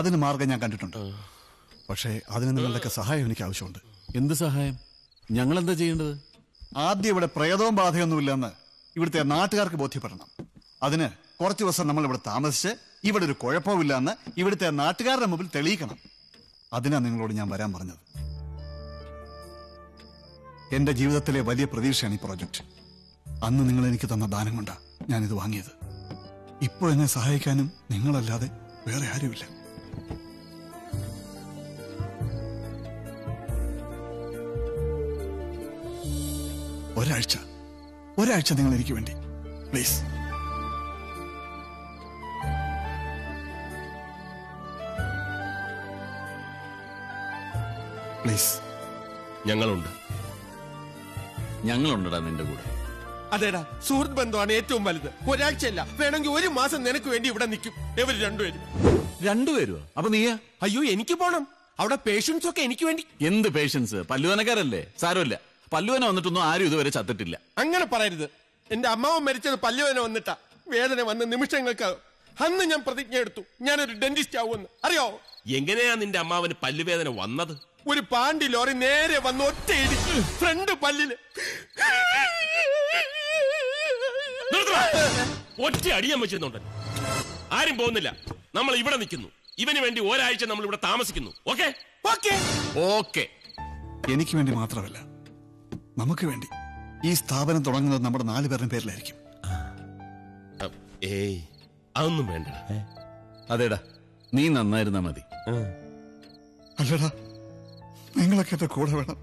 അതിന് മാർഗം ഞാൻ കണ്ടിട്ടുണ്ട്. പക്ഷേ അതിന് നിങ്ങളുടെയൊക്കെ സഹായം എനിക്ക് ആവശ്യമുണ്ട്. എന്ത് സഹായം? ഞങ്ങൾ എന്താ ചെയ്യേണ്ടത്? ആദ്യം ഇവിടെ പ്രേതവും ബാധയൊന്നുമില്ലെന്ന് ഇവിടുത്തെ നാട്ടുകാർക്ക് ബോധ്യപ്പെടണം. അതിന് കുറച്ചു ദിവസം നമ്മൾ ഇവിടെ താമസിച്ച് ഇവിടെ ഒരു കുഴപ്പമില്ലെന്ന് ഇവിടുത്തെ നാട്ടുകാരുടെ മുമ്പിൽ തെളിയിക്കണം. അതിനാ നിങ്ങളോട് ഞാൻ വരാൻ പറഞ്ഞത്. എന്റെ ജീവിതത്തിലെ വലിയ പ്രതീക്ഷയാണ് ഈ പ്രോജക്റ്റ്. അന്ന് നിങ്ങൾ എനിക്ക് തന്ന ദാനം കൊണ്ടാ ഞാനിത് വാങ്ങിയത്. ഇപ്പോഴെന്നെ സഹായിക്കാനും നിങ്ങളല്ലാതെ വേറെ ആരുമില്ല. ഒരാഴ്ച നിങ്ങൾ എനിക്ക് വേണ്ടി പ്ലീസ്. പ്ലീസ്. ഞങ്ങളുണ്ടടാ നിന്റെ കൂടെ. അതേടാ, സുഹൃത്ത് ബന്ധമാണ് ഏറ്റവും വലുത്. ഒരാഴ്ചയല്ല, വേണമെങ്കിൽ ഒരു മാസം നിനക്ക് വേണ്ടി ഇവിടെ നിൽക്കും. ഇവര് രണ്ടുപേരും. രണ്ടുപേരുവോ? അപ്പൊ നീയാ? അയ്യോ, എനിക്ക് പോണം. അവിടെ പേഷ്യൻസ് ഒക്കെ എനിക്ക് വേണ്ടി. എന്ത് പേഷ്യൻസ്? പല്ലുവനക്കാരല്ലേ? സാരമില്ല, പല്ലുവന വന്നിട്ടൊന്നും ആരും ഇതുവരെ ചത്തിട്ടില്ല. അങ്ങനെ പറയരുത്. എന്റെ അമ്മാവൻ മരിച്ചത് പല്ലുവേന വന്നിട്ടാ. വേദന വന്ന നിമിഷങ്ങൾക്ക് അന്ന് ഞാൻ പ്രതിജ്ഞ എടുത്തു, ഞാനൊരു ഡെന്റിസ്റ്റ് ആവുമെന്ന്. അറിയോ? എങ്ങനെയാ നിന്റെ അമ്മാവന് പല്ലുവേദന വന്നത്? ഒരു പാണ്ടി ലോറി നേരെ വന്ന് ഒറ്റ ഇടിച്ചു ഫ്രണ്ട് പല്ലില്. ഒറ്റ അടിയാൻ വെച്ചിരുന്നുണ്ട്. ആരും പോകുന്നില്ല, നമ്മൾ ഇവിടെ നിൽക്കുന്നു. ഇവന് വേണ്ടി ഒരാഴ്ച നമ്മൾ ഇവിടെ താമസിക്കുന്നു. Okay okay okay. എനിക്ക് വേണ്ടി മാത്രമല്ല, നമുക്ക് വേണ്ടി. ഈ സ്ഥാപനം തുടങ്ങുന്നത് നമ്മുടെ 4 പേരുടെ പേരിലായിരിക്കും. ഏയ്, അതൊന്നും വേണ്ട. അതേടാ, നീ നന്നായിരുന്നാ മതി. അല്ലടാ, നിങ്ങളൊക്കെ എന്റെ കൂടെ വേണം.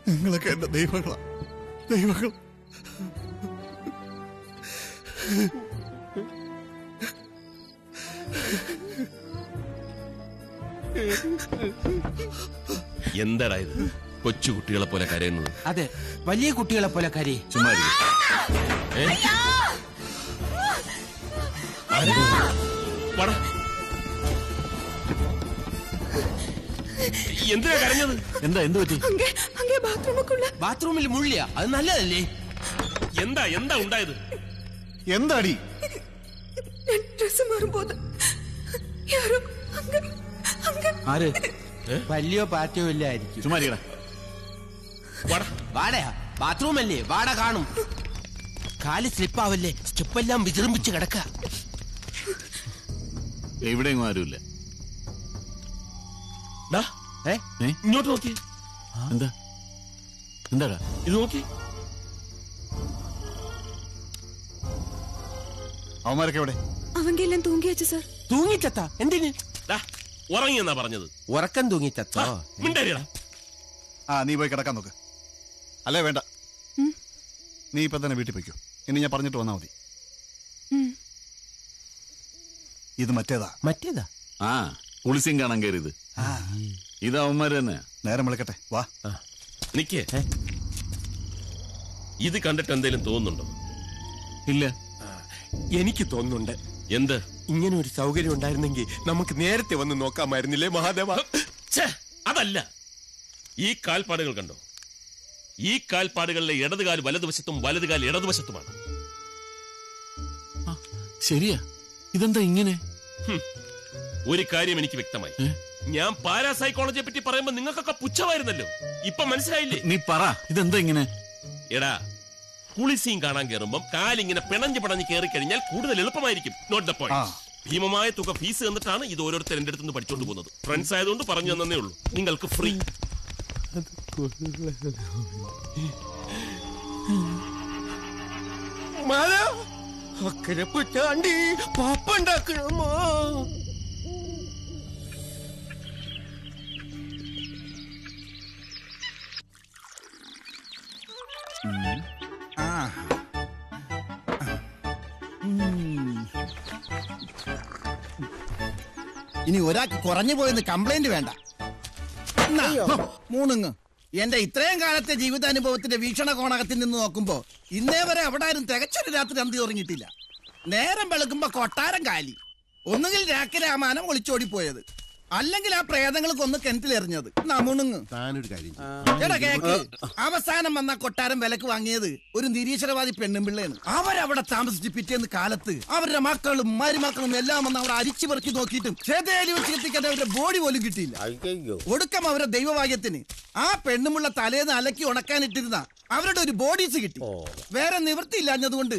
നിങ്ങളൊക്കെ എന്റെ ദൈവങ്ങളാ. ദൈവങ്ങൾ. എന്താടാ ഇത്? കൊച്ചു കുട്ടികളെ പോലെ കരയുന്നത്? അതെ, വലിയ കുട്ടികളെ പോലെ കരയും. ചുമ്മാ എന്തിനാ കരഞ്ഞത്? എന്താ? എന്ത് പറ്റി? ബാത്റൂമിൽ മുള്ളിയ. അത് നല്ലതല്ലേ? എന്താ എന്താ ഉണ്ടായത്? എന്താടി? ഡ്രസ് മാറുമ്പോൾ ആര്? വലിയോ പാറ്റയോ ഇല്ലായിരിക്കും. ചുമ്മാ വാടയാ? ബാത്റൂം അല്ലേ, വാട കാണും. കാല് സ്ലിപ്പാവല്ലേ, സ്റ്റെപ്പെല്ലാം വിജൃംഭിച്ച് കിടക്ക. എവിടെയെങ്കിലും ആരുമില്ല. ഇങ്ങോട്ട് നോക്കി. എന്താ എന്താടാ ഇത് നോക്കി. അവന്മാരൊക്കെ എവിടെ? അവന്റെ എല്ലാം തൂങ്ങിയച്ച സർ. തൂങ്ങിച്ചത്ത എന്തിന്? ഉറങ്ങിയെന്നാ പറഞ്ഞത്. ഉറക്കം തൂങ്ങിച്ചത്തോ? മിണ്ടരിടാ. നീ പോയി കിടക്കാൻ നോക്ക്. അല്ലേ വേണ്ട, നീ ഇപ്പൊ തന്നെ വീട്ടിൽ പോയിക്കോ. ഇനി ഞാൻ പറഞ്ഞിട്ട് വന്നാ മതി. ഇത് മറ്റേതാ. മറ്റേതാ? പുളിസിയും കാണാൻ കയറിയത് ഇത് അവന്മാര് തന്നെ. നേരം വിളിക്കട്ടെ, വാ. നിക്കേ, ഇത് കണ്ടിട്ട് എന്തേലും തോന്നുന്നുണ്ടോ? ഇല്ല. എനിക്ക് തോന്നുന്നുണ്ട്. എന്ത്? ഇങ്ങനെ ഒരു സൗകര്യം ഉണ്ടായിരുന്നെങ്കിൽ നമുക്ക് നേരത്തെ വന്ന് നോക്കാമായിരുന്നില്ലേ മഹാദേവ? അതല്ല, ഈ കാൽപ്പാടുകൾ കണ്ടോ? ഈ കാൽപ്പാടുകളിലെ ഇടതുകാൽ വലതുവശത്തും വലതുകാൽ ഇടതുവശത്തുമാണ്. ശരിയാ, ഇതെന്താ ഇങ്ങനെ? ഒരു കാര്യം എനിക്ക് വ്യക്തമായി. ഞാൻ പാരാസൈക്കോളജിയെ പറ്റി പറയുമ്പോ നിങ്ങൾക്കൊക്കെ പുച്ഛമായിരുന്നല്ലോ. ഇപ്പൊ മനസ്സിലായില്ലേ? നീ പറ, ഇതെന്താ ഇങ്ങനെ? എടാ, കുളിസീൻ കാണാൻ കയറുമ്പം കാലിങ്ങനെ പിണഞ്ഞ് കയറി കഴിഞ്ഞാൽ കൂടുതൽ എളുപ്പമായിരിക്കും. Note the point. ഭീമമായ തുക ഫീസ് തന്നിട്ടാണ് ഇത് ഓരോരുത്തർ എന്റെ അടുത്ത് നിന്ന് പഠിച്ചോണ്ട് പോകുന്നത്. ഫ്രണ്ട്സ് ആയതുകൊണ്ട് പറഞ്ഞു തന്നേ ഉള്ളൂ. നിങ്ങൾക്ക് ഫ്രീ. അക്കരെ പുറ്റാണ്ടി പാപ്പുണ്ടാക്കണമോ? ഇനി ഒരാൾക്ക് കുറഞ്ഞു പോയെന്ന് കംപ്ലൈന്റ് വേണ്ട. മൂന്നുങ്ങ് എന്റെ ഇത്രയും കാലത്തെ ജീവിതാനുഭവത്തിന്റെ വീക്ഷണകോണകത്തിൽ നിന്ന് നോക്കുമ്പോ ഇന്നേ വരെ അവിടെ ആരും തികച്ചൊരു രാത്രി അന്തി ഉറങ്ങിയിട്ടില്ല. നേരം വെളുക്കുമ്പോ കൊട്ടാരം കാലി. ഒന്നുകിൽ രാക്കിരാമാനം ഒളിച്ചോടിപ്പോയത്, അല്ലെങ്കിൽ ആ പ്രേതങ്ങൾ കൊന്ന് കിണറ്റിലെറിഞ്ഞത്. മുണുങ്ങ് എടാ കേക്ക്. അവസാനം വന്ന കൊട്ടാരം വിലക്ക് വാങ്ങിയത് ഒരു നിരീശ്വരവാദി പെണ്ണുമ്പിള്ളയാണ്. അവരവിടെ താമസിച്ച് പിറ്റേന്ന് കാലത്ത് അവരുടെ മക്കളും മരുമക്കളും എല്ലാം വന്ന് അവിടെ അരിച്ചു പെറുക്കി നോക്കിയിട്ടും ചേതേലി വെച്ച് എത്തിക്കാൻ അവരുടെ ബോഡി പോലും കിട്ടിയില്ല. ഒടുക്കം അവരുടെ ദൈവഭാഗ്യത്തിന് ആ പെണ്ണുമുള്ള തലേന്ന് അലക്കി ഉണക്കാനിട്ടിരുന്ന അവരുടെ ഒരു ബോഡീസ് കിട്ടി. വേറെ നിവൃത്തിയില്ലാഞ്ഞതുകൊണ്ട്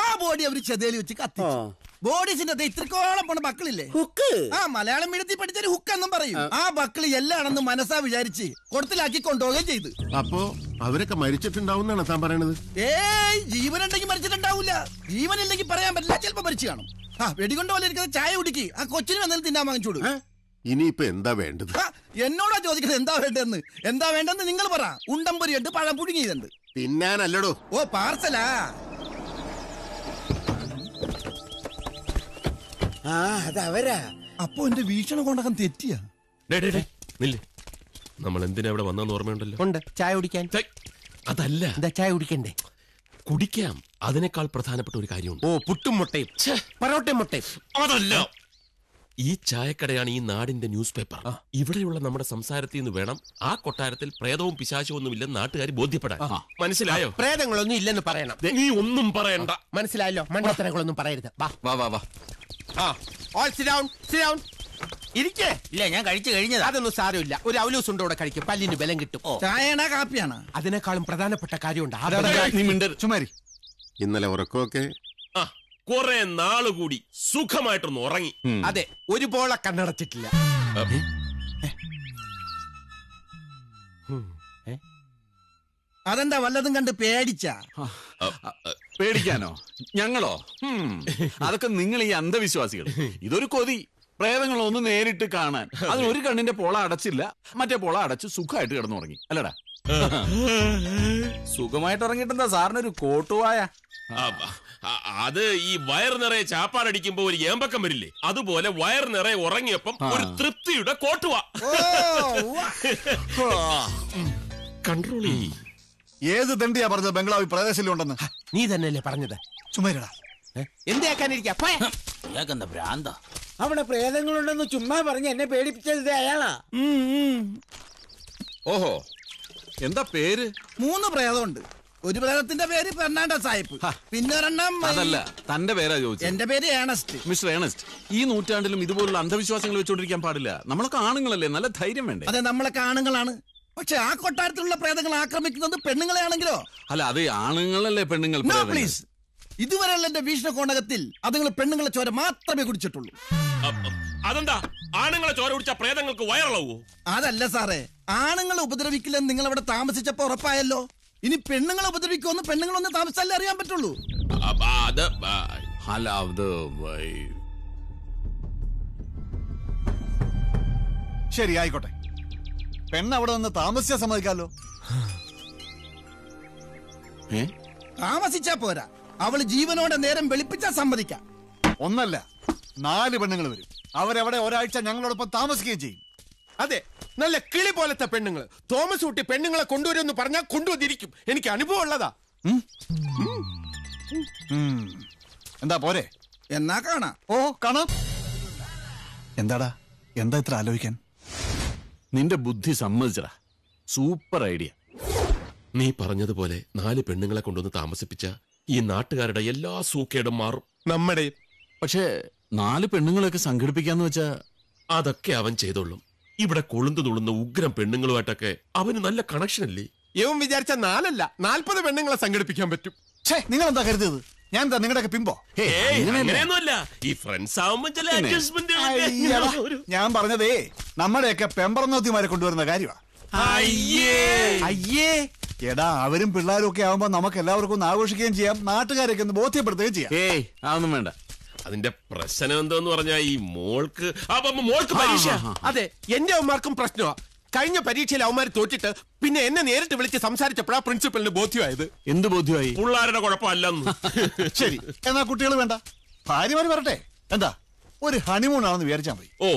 ആ ബോഡി അവർ ചെതേലി വെച്ച് കത്തിച്ചു. ബോഡീസിന്റെ ഇത്രക്കോളം പോണ ബക്കിളില്ലേ, ഹുക്ക്. മലയാളം മീഡിയത്തിൽ പഠിച്ചൊരു ഹുക്ക് എന്നും പറയും. ആ ബക്കിളി എല്ലാണെന്ന് മനസ്സാ വിചാരിച്ച് കൊടുത്തിലാക്കി കൊണ്ടുപോവുകയും ചെയ്തു. അപ്പോ അവരൊക്കെ മരിച്ചിട്ടുണ്ടാവുന്നാണ് താൻ പറയണത്? ഏയ്, ജീവനുണ്ടെങ്കിൽ മരിച്ചിട്ടുണ്ടാവൂല. ജീവനില്ലെങ്കിൽ പറയാൻ പറ്റില്ല, ചിലപ്പോ മരിച്ചു കാണും. വെടികൊണ്ട് പോലെ ഇരിക്കുന്ന ചായ കുടിക്ക്. ആ കൊച്ചിന് വന്നാലും തിന്നാൻ വാങ്ങിച്ചോളൂ. ഇനിയിപ്പോ എന്താ വേണ്ടത്? എന്നോടാ ചോദിക്കുന്നത് എന്താ വേണ്ടെന്ന്. എന്താ വേണ്ടെന്ന് നിങ്ങൾ പറ. ഉണ്ടംപൊരിയുണ്ട്, പഴം പുഴുങ്ങിയതുണ്ട്. തിന്നാനല്ലടോ. ഓ, പാർസലാ. അതവരാ. അപ്പൊ എന്റെ വീക്ഷണകോണകം തെറ്റിയാ. നമ്മൾ എന്തിനാ ഇവിടെ വന്നെന്ന് ഓർമ്മയുണ്ടല്ലോ? ഉണ്ട്, ചായ കുടിക്കാൻ. അതല്ല. എന്താ ചായ കുടിക്കണ്ടേ? കുടിക്കാം. അതിനേക്കാൾ പ്രധാനപ്പെട്ട ഒരു കാര്യമുണ്ട്. ഓ, പുട്ടും മുട്ടയും പൊറോട്ടയും മുട്ടയും. അതല്ല, ഈ ചായക്കടയാണ് ഈ നാടിന്റെ ന്യൂസ് പേപ്പർ. ഇവിടെയുള്ള നമ്മുടെ സംസാരത്തിൽ നിന്ന് വേണം ആ കൊട്ടാരത്തിൽ പ്രേതവും പിശാചവും ഒന്നുമില്ലെന്ന് നാട്ടുകാർ ബോധ്യപ്പെടാൻ. മനസ്സിലായോ? പ്രേതങ്ങളൊന്നും ഇല്ലെന്ന് പറയണം. നീ ഒന്നും പറയണ്ട. മനസ്സിലായല്ലോ? മണ്ടത്തരങ്ങളൊന്നും പറയരുത്. ഇരിക്കേ. ഇല്ല, ഞാൻ കഴിച്ചു കഴിഞ്ഞത്. അതൊന്നും സാരമില്ല. ഒരു അവലൂസ് ഉണ്ട് ഇവിടെ കഴിക്കും, പല്ലിന് ബലം കിട്ടും. ചായയാണോ കാപ്പിയാണോ? അതിനേക്കാളും പ്രധാനപ്പെട്ട കാര്യമുണ്ട്. ചുമാരി. ഇന്നലെ ഉറക്കമൊക്കെ കുറെ നാളുകൂടി സുഖമായിട്ടൊന്ന് ഉറങ്ങി. അതെ, ഒരു പോളെ കണ്ണടച്ചിട്ടില്ല. അതെന്താ, വല്ലതും കണ്ട് പേടിച്ചാ? പേടിക്കാനോ? ഞങ്ങളോ? അതൊക്കെ നിങ്ങൾ ഈ അന്ധവിശ്വാസികൾ. ഇതൊരു കൊതി. പ്രേതങ്ങളൊന്ന് നേരിട്ട് കാണാൻ. അതിനൊരു കണ്ണിന്റെ പോള അടച്ചില്ല, മറ്റേ പോള അടച്ച് സുഖമായിട്ട് കിടന്നുറങ്ങി. അല്ലടാ, സുഖമായിട്ട് ഉറങ്ങിട്ടെന്താ സാറിനൊരു കോട്ടുവായ? അത് ഈ വയർ നിറയെ ചാപ്പാടടിക്കുമ്പോ ഒരു ഏമ്പക്കം വരില്ലേ, അതുപോലെ വയർ നിറയെ ഉറങ്ങിയപ്പം ഒരു തൃപ്തിയുടെ കോട്ടുവാ. കൺട്രോൾ ചെയ്യ്. ഏത് തണ്ടിയാ പറഞ്ഞത് ബംഗ്ലാവിൽ പ്രദേശിലുണ്ടെന്ന്? നീ തന്നെയല്ലേ പറഞ്ഞത്? ചുമ്മാ എന്താ ഭ്രാന്ത? അവിടെ പ്രേതങ്ങളുണ്ടെന്ന് ചുമ്മാ പറഞ്ഞ് എന്നെ പേടിപ്പിച്ചത് അയാളാ. ഓഹോ, എന്താ പേര്? 3 പ്രേതമുണ്ട്. ഒരു പ്രേതത്തിന്റെ പേര് ഫെർണാണ്ടോ സാഹിബ്, പിന്നെ ഒരെണ്ണം. അതല്ല, തന്റെ പേരാ ചോദിച്ചത്. എന്റെ പേര് ഏണസ്റ്റ്. മിസ്റ്റർ ഏണസ്റ്റ്, ഈ നൂറ്റാണ്ടിലും ഇതുപോലുള്ള അന്ധവിശ്വാസങ്ങൾ വെച്ചോണ്ടിരിക്കാൻ പാടില്ല. നമ്മളൊക്കെ ആണുങ്ങളല്ലേ, നല്ല ധൈര്യം വേണ്ടേ? അതെ, നമ്മളൊക്കെ ആണുങ്ങളാണ്. പക്ഷെ ആ കൊട്ടാരത്തിലുള്ള പ്രേതങ്ങൾ ആക്രമിക്കുന്നത് പെണ്ണുങ്ങളെ ആണെങ്കിലോ? അല്ല, അത് ആണുങ്ങളല്ലേ പെണ്ണുങ്ങൾ? പ്ലീസ്, ഇതുവരെയുള്ള എന്റെ വീക്ഷണകോണകത്തിൽ അതുങ്ങൾ പെണ്ണുങ്ങളെ ചോര മാത്രമേ കുടിച്ചിട്ടുള്ളൂ. അതെന്താ ആണുങ്ങളെ ചോര കുടിച്ച പ്രേതങ്ങൾക്ക് വയറിളവോ? അതല്ല സാറേ, ആണുങ്ങളെ ഉപദ്രവിക്കില്ലെന്ന് നിങ്ങൾ അവിടെ താമസിച്ചപ്പോ ഉറപ്പായല്ലോ. ഇനി പെണ്ണുങ്ങളെ ഉപദ്രവിക്കുമെന്ന് പെണ്ണുങ്ങളൊന്ന് താമസിച്ചാലേ അറിയാൻ പറ്റുള്ളൂ. ശരി, ആയിക്കോട്ടെ. പെണ്ണ് അവിടെ നിന്ന് താമസിച്ചാൽ സമ്മതിക്കാലോ. താമസിച്ചാ പോരാ, അവള് ജീവനോടെ നേരം വെളുപ്പിച്ചാ സമ്മതിക്കാം. ഒന്നല്ല 4 പെണ്ണുങ്ങൾ വരും. അവരവിടെ ഒരാഴ്ച ഞങ്ങളോടൊപ്പം താമസിക്കുകയും ചെയ്യും. അതെ, നല്ല കിളി പോലത്തെ പെണ്ണുങ്ങൾ. തോമസ് കുട്ടി പെണ്ണുങ്ങളെ കൊണ്ടുവരുമെന്ന് പറഞ്ഞാൽ കൊണ്ടുവന്നിരിക്കും. എനിക്ക് അനുഭവം ഉള്ളതാ. എന്താ പോരെ? എന്നാ കാണാം. ഓ കാണാം. എന്താടാ, എന്താ ഇത്ര ആലോചിക്കാൻ? നിന്റെ ബുദ്ധി സമ്മതിച്ചടാ. Super idea. നീ പറഞ്ഞതുപോലെ 4 പെണ്ണുങ്ങളെ കൊണ്ടുവന്ന് താമസിപ്പിച്ച ഈ നാട്ടുകാരുടെ എല്ലാ സൂക്കേടും മാറും. നമ്മുടെ പക്ഷേ 4 പെണ്ണുങ്ങളെയൊക്കെ സംഘടിപ്പിക്കാന്ന് വെച്ചാ അതൊക്കെ അവൻ ചെയ്തോളും. ഇവിടെ കൊളുന്തു തുള്ളുന്ന ഉഗ്രം പെണ്ണുങ്ങളുമായിട്ടൊക്കെ അവന് നല്ല കണക്ഷൻ അല്ലേ? ഇവൻ വിചാരിച്ച 4 അല്ല 40 പെണ്ണുങ്ങളെ സംഘടിപ്പിക്കാൻ പറ്റും. നിങ്ങൾ എന്താ കരുതിയത്? ഞാൻ എന്താ നിങ്ങളുടെയൊക്കെ പിമ്പോ? അങ്ങനെയൊന്നുമല്ല. ഈ ഫ്രണ്ട്സ് ആവുമ്പോ ചില അഡ്ജസ്റ്റ്മെന്റ്. ഞാൻ പറഞ്ഞതേ നമ്മുടെയൊക്കെ പെമ്പറന്നോത്തിമാരെ കൊണ്ടുവരുന്ന കാര്യമാണ്. അയ്യേ, എടാ, അവരും പിള്ളേരും ഒക്കെ ആവുമ്പോ നമുക്ക് എല്ലാവർക്കും ഒന്ന് ആഘോഷിക്കുകയും ചെയ്യാം, നാട്ടുകാരൊക്കെ ഒന്ന് ബോധ്യപ്പെടുത്തുകയും ചെയ്യാം. അതൊന്നും വേണ്ട. അതിന്റെ പ്രശ്നം എന്തോന്ന് പറഞ്ഞാ ഈ മോൾക്ക് പരീക്ഷ. അതെ, എന്റെ അവന്മാർക്കും പ്രശ്നമാ. കഴിഞ്ഞ പരീക്ഷയിൽ അവന്മാർ തോറ്റിട്ട് പിന്നെ എന്നെ നേരിട്ട് വിളിച്ച് സംസാരിച്ചപ്പോഴാ പ്രിൻസിപ്പലിന് ബോധ്യമായത്. എന്ത് ബോധ്യമായി? പിള്ളേരുടെ കുഴപ്പമല്ലെന്ന്. ശരി, എന്നാ കുട്ടികൾ വേണ്ട, ഭാര്യമാര് വരട്ടെ. എന്താ, ഒരു ഹണിമൂൺ ആണെന്ന് വിചാരിച്ചാ മതി. ഓ,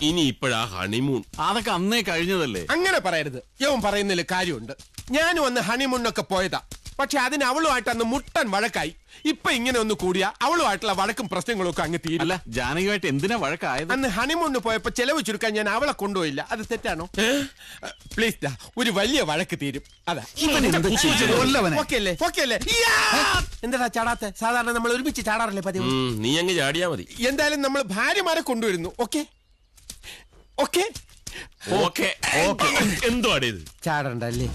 ഇനി ഇപ്പോഴാ ഹണിമൂൺ? അതൊക്കെ അന്നേ കഴിഞ്ഞതല്ലേ. അങ്ങനെ പറയരുത്. യവൻ പറയുന്നതിൽ കാര്യമുണ്ട്. ഞാനും അന്ന് ഹണിമൂണിനൊക്കെ പോയതാ. പക്ഷെ അതിന് അവളുമായിട്ട് അന്ന് മുട്ടൻ വഴക്കായി. ഇപ്പൊ ഇങ്ങനെ ഒന്ന് കൂടിയാ അവളുമായിട്ടുള്ള വഴക്കും പ്രശ്നങ്ങളും ഒക്കെ അങ്ങ് തീരില്ല. ജാനകിയായിട്ട് എന്തിനാ വഴക്കായത്? അന്ന് ഹണിമൂണിന് പോയപ്പോ ചെലവ് ചുരുക്കാൻ ഞാൻ അവളെ കൊണ്ടുപോയില്ല. അത് തെറ്റാണോ? പ്ലീസ് ദാ, ഒരു വലിയ വഴക്ക് തീരും. അതാ എന്താ ചാടാത്തെ? സാധാരണ നമ്മൾ ഒരുമിച്ച് ചാടാറില്ലേ പതിവ്? നീ അങ്ങ് ചാടിയാ മതി. എന്തായാലും നമ്മൾ ഭാര്യമാരെ കൊണ്ടുവരുന്നു. Okay okay okay. എന്തോ ആടേത്? ചാടണ്ടല്ലേ?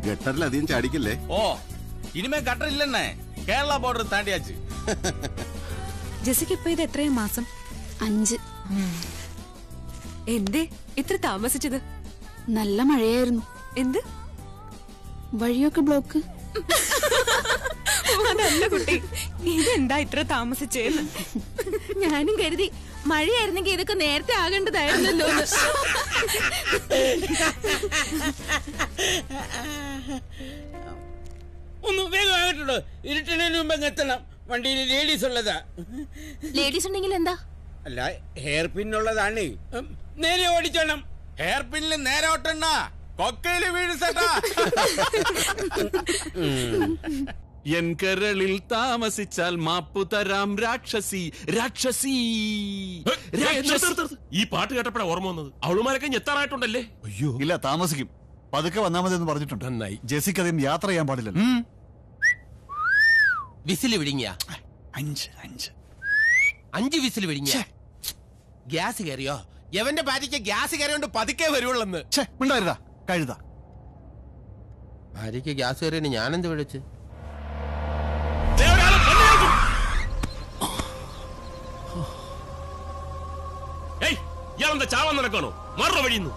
ഗട്ടറിൽ അധികം ചാടിക്കല്ലേ. ഓ, ഇനിമേ ഗട്ടറില്ലെന്നേ. കേരള ബോർഡർ താണ്ടിയാച്ച്. ജെസിക്ക് ഇപ്പൊ ഇത് എത്രയും മാസം? 5. എന്തേ ഇത്ര താമസിച്ചത്? നല്ല മഴയായിരുന്നു. എന്ത്? വഴിയൊക്കെ ബ്ലോക്ക്. അതല്ല കുട്ടി, ഇതെന്താ ഇത്ര താമസിച്ചേന്ന്? ഞാനും കരുതി മഴയായിരുന്നെങ്കിൽ ഇതൊക്കെ നേരത്തെ ആകേണ്ടതായിരുന്നല്ലോ. ഒന്ന് വേഗം ആകട്ടോ, ഇരുട്ടിനു മുമ്പ് എത്തണം. വണ്ടിയിൽ ലേഡീസ് ഉള്ളതാ. ലേഡീസ് ഉണ്ടെങ്കിൽ എന്താ? അല്ല, ഹെയർ പിന്നുള്ളതാണ്. നേരെ ഓടിച്ചോണം. ഹെയർ പിന്നിൽ നേരെ ഓട്ടണ്ട, കൊക്കയില് വീഴ്സട്ടാ. എൻ കരളിൽ താമസിച്ചാൽ മാപ്പു തരാം രാക്ഷസി രാക്ഷസി. ഈ പാട്ട് കേട്ടപ്പോഴാ ഓർമ്മ വന്നത്. അവളുമാരൊക്കെ എത്താറായിട്ടുണ്ടല്ലേ? അയ്യോ ഇല്ല, താമസിക്കും. പതുക്കെ വന്നാൽ മതി എന്ന് പറഞ്ഞിട്ടുണ്ട്. നന്നായി. ജെസിക്ക് അധികം യാത്ര ചെയ്യാൻ പാടില്ലല്ലോ. വിസിൽ വിഴുങ്ങിയ 5 വിസിൽ വിഴുങ്ങിയ ഗ്യാസ് കയറിയോ? എവന്റെ ഭാര്യയ്ക്ക് ഗ്യാസ് കയറിയോണ്ട് പതുക്കെ വരുവുള്ളെന്ന്. മിണ്ടായിരുതാ കഴുത. ഭാര്യയ്ക്ക് ഗ്യാസ് കയറിയ ഞാനെന്ത് വിളിച്ച്? ഇയാളെന്താ ചാവാൻ നടക്കണോ? മറു വഴിയുന്നു.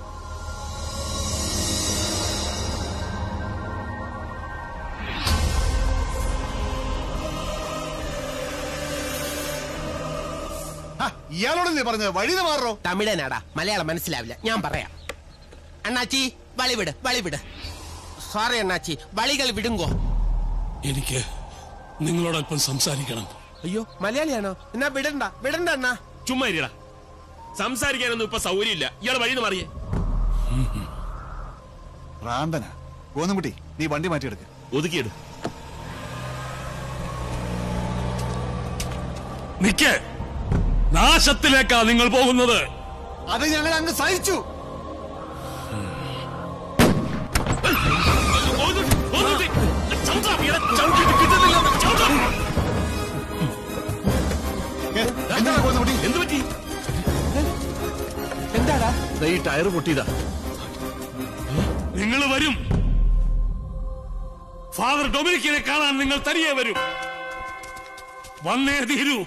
ഇയാളോടല്ലേ പറഞ്ഞത് വഴി മാറോ? തമിഴനാടാ, മലയാളം മനസ്സിലാവില്ല. ഞാൻ പറയാം. അണ്ണാച്ചി വളിവിട് വളിവിട്. സോറി അണ്ണാച്ചി, വളികൾ വിടുങ്കോ. എനിക്ക് നിങ്ങളോടൊപ്പം സംസാരിക്കണം. അയ്യോ, മലയാളിയാണോ? എന്നാ വിടണ്ട വിടണ്ട അണ്ണാ. ചുമ്മാ ഇരിടാ, സംസാരിക്കാനൊന്നും ഇപ്പൊ സൗകര്യമില്ല. ഇയാൾ വഴിന്ന് മാറിയേ. ഭ്രാന്തന. ഗോന്നുകുട്ടി, നീ വണ്ടി മാറ്റിയെടുക്ക. ഒതുക്കിയെടു. നിക്ക്, നാശത്തിലേക്കാ നിങ്ങൾ പോകുന്നത്. അത് ഞങ്ങൾ അങ്ങ് സഹിച്ചു. എന്താടാ? ഈ ടയർ പൊട്ടിയതാ. നിങ്ങൾ വരും. ഫാദർ ഡൊമിനിക്കിനെ കാണാൻ നിങ്ങൾ തനിയെ വരും. വന്നേ തീരൂ.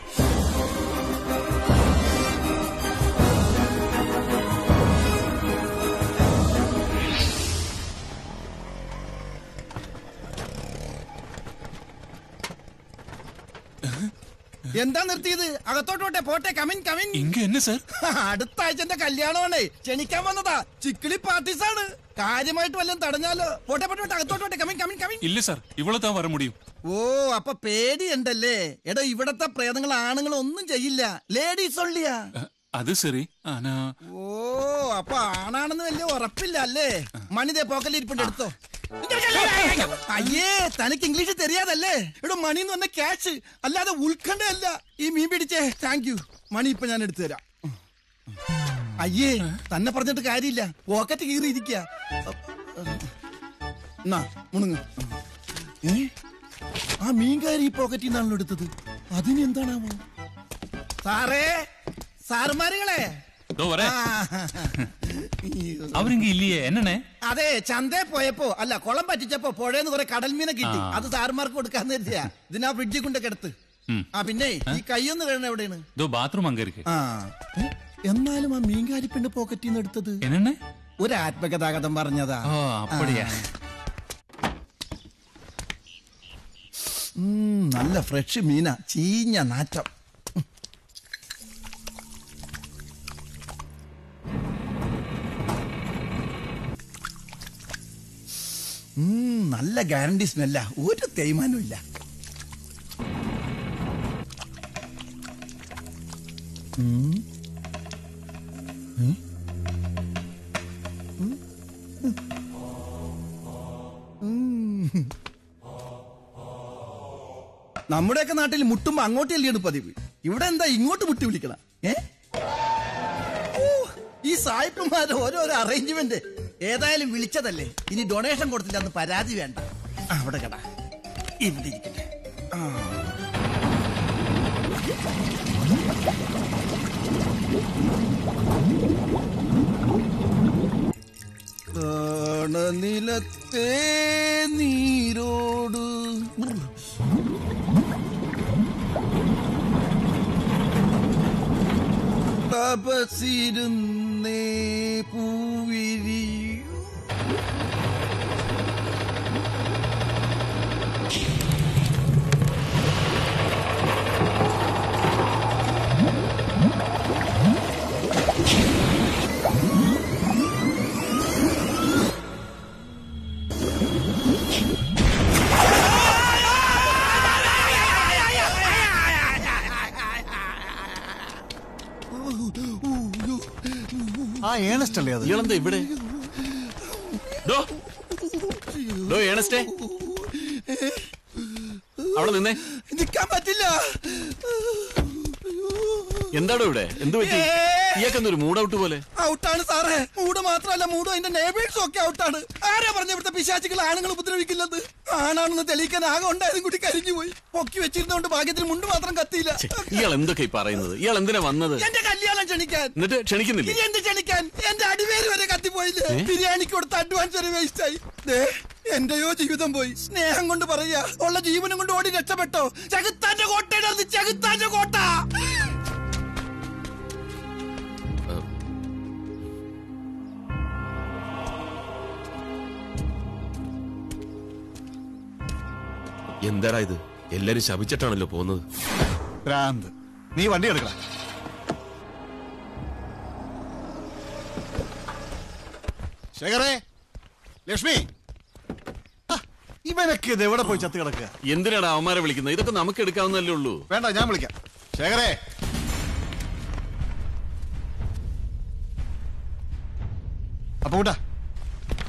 എന്താ നിർത്തിയത്? അകത്തോട്ടോട്ടെ പോട്ടെ. Come in come in. ഇങ്ങ എന്നെ സർ? അടുത്ത ആഴ്ച എന്റെ കല്യാണമാണേ, ക്ഷണിക്കാൻ വന്നതാ. ചിക്കിളി പാർട്ടീസാണ്. കാര്യമായിട്ട് വല്ലതും തടഞ്ഞാലോ? പോട്ടെ പോട്ടെ, അകത്തോട്ടോട്ടെ. Come in come in come in. ഇല്ല സർ, ഇവിടെ താൻ വര മുടിയും. ഓ, അപ്പൊ പേടിയുണ്ടല്ലേ? എടോ, ഇവിടത്തെ പ്രേതങ്ങൾ ആണുങ്ങൾ ഒന്നും ചെയ്യില്ല. ലേഡീസ് ഒള്ളിയാ. അത് ശരി. ഓ, അപ്പൊ ആണാണെന്ന് വലിയ ഉറപ്പില്ല അല്ലേ? മണിതേ പോക്കലിരിപ്പുണ്ട്, എടുത്തോ. അയ്യേ, തനിക്ക് ഇംഗ്ലീഷ് தெரியாதല്ലേ? എടോ, മണി എന്ന് പറഞ്ഞ ക്യാഷ് അല്ലാതെ ഉൾക്കണ്ടല്ല. ഈ മീൻ പിടിച്ചേ. Thank you. മണി ഇപ്പൊ ഞാൻ എടുത്തു തരാം. അയ്യേ, തന്നെ പറഞ്ഞിട്ട് കാര്യമില്ല. പോക്കറ്റ് കീറിയിരിക്കുക. മുണുങ്ങ്. ആ മീൻകാരി ഈ പോക്കറ്റിൽ നിന്നാണല്ലോ എടുത്തത്. അതിന് എന്താണാവോ? സാറേ, സാറുമാരുകളെ, അവരിങ്ങ ഇല്ലയേ? എന്നെ അതെ, ചന്തയിൽ പോയപ്പോ അല്ല, കുളം പറ്റിച്ചപ്പോ പുഴയെന്ന് കുറെ കടൽ മീനെ കിട്ടി. അത് സാറുമാർക്ക് കൊടുക്കാന്ന് കരുതിയാ. ഇതിനാ ഫ്രിഡ്ജിൽ കൊണ്ടൊക്കെ എടുത്ത്. പിന്നെ ഈ കൈയൊന്ന് കഴിയണ എവിടെയാണ്? ബാത്റൂം എന്നാലും ആ മീൻകാരി പെണ്ണ് പോക്കറ്റിൽ നിന്ന് എടുത്തത് ഒരു ആത്മകഥാഗതം പറഞ്ഞതാ. നല്ല ഫ്രഷ് മീന, ചീഞ്ഞ നാറ്റം. നല്ല ഗ്യാരണ്ടി സ്മെല്ല, ഒരു തേയ്മാനും ഇല്ല. നമ്മുടെയൊക്കെ നാട്ടിൽ മുട്ടുമ്പോ അങ്ങോട്ട് അല്ലിയാണ് പതിവ്. ഇവിടെ എന്താ ഇങ്ങോട്ട് മുട്ടി വിളിക്കണം? ഈ സായിപ്പന്മാരുടെ ഓരോരോ അറേഞ്ച്മെന്റ്. ഏതായാലും വിളിച്ചതല്ലേ, ഇനി ഡൊണേഷൻ കൊടുത്തില്ല അന്ന് പരാതി വേണ്ട. അവിടെ കട ഇവിടെ ഇരിക്കട്ടെ. നിലത്തെ നീരോട് തപസിരുന്നേ പൂവിരി. ആ ഏണസ്റ്റ് അല്ലേ അത്? ഇയാളെന്താ ഇവിടെ? ഏണസ്റ്റേ, അവിടെ നിന്നേ. നിൽക്കാൻ പറ്റില്ല. എന്താടോ ഇവിടെ? എന്ത് പറ്റി? ഇയാൾക്കെന്തൊരു മൂഡ് ഔട്ട് പോലെ? ഔട്ടാണ് സാറേ. മൂഡ് മാത്രമല്ല, മൂഡും അതിന്റെ നെയ്ബേഴ്സും ഒക്കെ ഔട്ടാണ്. ആരാ പറഞ്ഞ ഇവിടുത്തെ പിശാചികൾ ആണുങ്ങൾ ഉപദ്രവിക്കില്ലെന്ന്? ആണാണെന്ന് തെളിയിക്കാൻ ആകെ ഉണ്ടായതും കൂടി കരിഞ്ഞു പോയി. പൊക്കി വെച്ചിരുന്നോണ്ട് ഭാഗ്യത്തിന് മുണ്ട് മാത്രം കത്തിയില്ല. ഇയാൾ എന്തൊക്കെ പറയുന്നത്? ഇയാൾ എന്തിനാ വന്നത്? എന്റെ കല്യാണം ക്ഷണിക്കാൻ. എന്നിട്ട് ക്ഷണിക്കുന്നില്ല? എന്ത് ക്ഷണിക്കാൻ? എന്റെ അടിവേര് വരെ കത്തിപ്പോയില്ലേ? ബിരിയാണിക്ക് കൊടുത്ത അഡ്വാൻസ് വരെ വേസ്റ്റ് ആയി. എന്റെയോ ജീവിതം പോയി. സ്നേഹം കൊണ്ട് പറയാ, ഉള്ള ജീവനും കൊണ്ട് ഓടി രക്ഷപ്പെട്ടോ. ചെകുത്താന്റെ കോട്ടയുടെ ചെകുത്താന്റെ കോട്ട. എന്താടാ ഇത്? എല്ലാരും ശപിച്ചിട്ടാണല്ലോ പോകുന്നത്. ഭ്രാന്ത്. നീ വണ്ടി എടുക്കണ. ശേഖരേ, ലക്ഷ്മി, ഇവനൊക്കെ ഇത് എവിടെ പോയി ചത്ത് കിടക്കുക? എന്തിനാണ് അവന്മാരെ വിളിക്കുന്നത്? ഇതൊക്കെ നമുക്ക് എടുക്കാവുന്നല്ലേ ഉള്ളൂ. വേണ്ട, ഞാൻ വിളിക്കാം. ശേഖരേ, അപ്പൊ കൂട്ടാ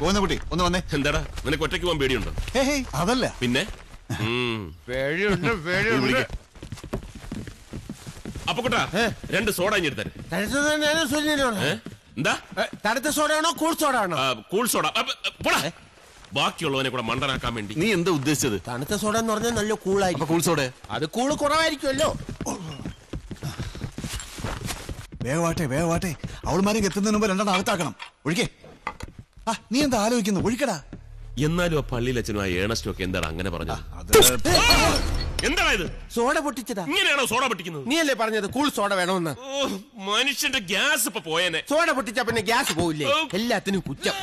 പോകുന്ന കുട്ടി ഒന്ന് വന്നേ. എന്താടാ, നിനക്ക് ഒറ്റയ്ക്ക് പോകാൻ പേടിയുണ്ടോ? അതല്ല പിന്നെ അപ്പൊ കൂട്ടാ, 2 സോഡ ഇഞ്ഞെടുത്തേ. എന്താ? തണുത്ത സോഡയാണോ കൂൾ സോഡ ആണോ? Cool soda. ബാക്കിയുള്ളവനെ കൂടെ മണ്ടനാക്കാൻ വേണ്ടി. നീ എന്താ ഉദ്ദേശിച്ചത്? തണുത്ത സോഡ എന്ന് പറഞ്ഞാൽ നല്ല കൂളായിരിക്കും. കൂൾ സോഡ അത് കൂള് കുറവായിരിക്കുമല്ലോ. വേഗമാട്ടെ വേഗമാട്ടെ, അവൾമാരെ എത്തുന്നതിന് മുമ്പ് 2 അകത്താക്കണം. ഒഴിക്കേ. നീ എന്താ ആലോചിക്കുന്നു? ഒഴിക്കടാ. എന്നാലും ആ പള്ളിയിൽ അച്ഛനും ആ ഏണസ്റ്റും ഒക്കെ എന്താണ് അങ്ങനെ പറഞ്ഞത്? എന്താണ് ഇത്? സോഡ പൊട്ടിച്ചതാ. ഇങ്ങനെയാണോ സോഡ പൊട്ടിക്കുന്നത്? നീ അല്ലേ പറഞ്ഞത് കൂൾ സോഡ വേണമെന്ന്? മനുഷ്യന്റെ ഗ്യാസ് ഇപ്പൊ പോയേനെ. സോഡ പൊട്ടിച്ച പിന്നെ ഗ്യാസ് പോവില്ലേ? എല്ലാത്തിനും കുറ്റം.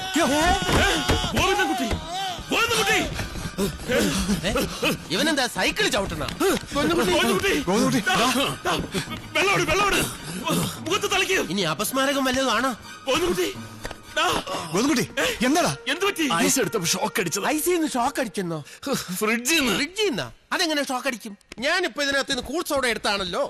ഗോവിന്ദൻകുട്ടി, ഗോവിന്ദൻകുട്ടി, ഇവനെന്താ സൈക്കിൾ ചവിട്ടണ? വെള്ളോട് വെള്ളോട് മുഖത്ത് തളിക്കൂ. ഇനി അപസ്മാരകം വല്ലതും ആണോ? എന്താടാ? എന്ത് പറ്റി? ഐസ് എടുത്തപ്പോ ഷോക്ക് അടിച്ചത്. ഐസിന്ന് ഷോക്ക് അടിച്ചെന്നോ? ഫ്രിഡ്ജിന്ന്. അതെങ്ങനെ ഷോക്ക് അടിക്കും? ഞാനിപ്പോ ഇതിനകത്ത് നിന്ന് കൂൾ സോഡ എടുത്താണല്ലോ.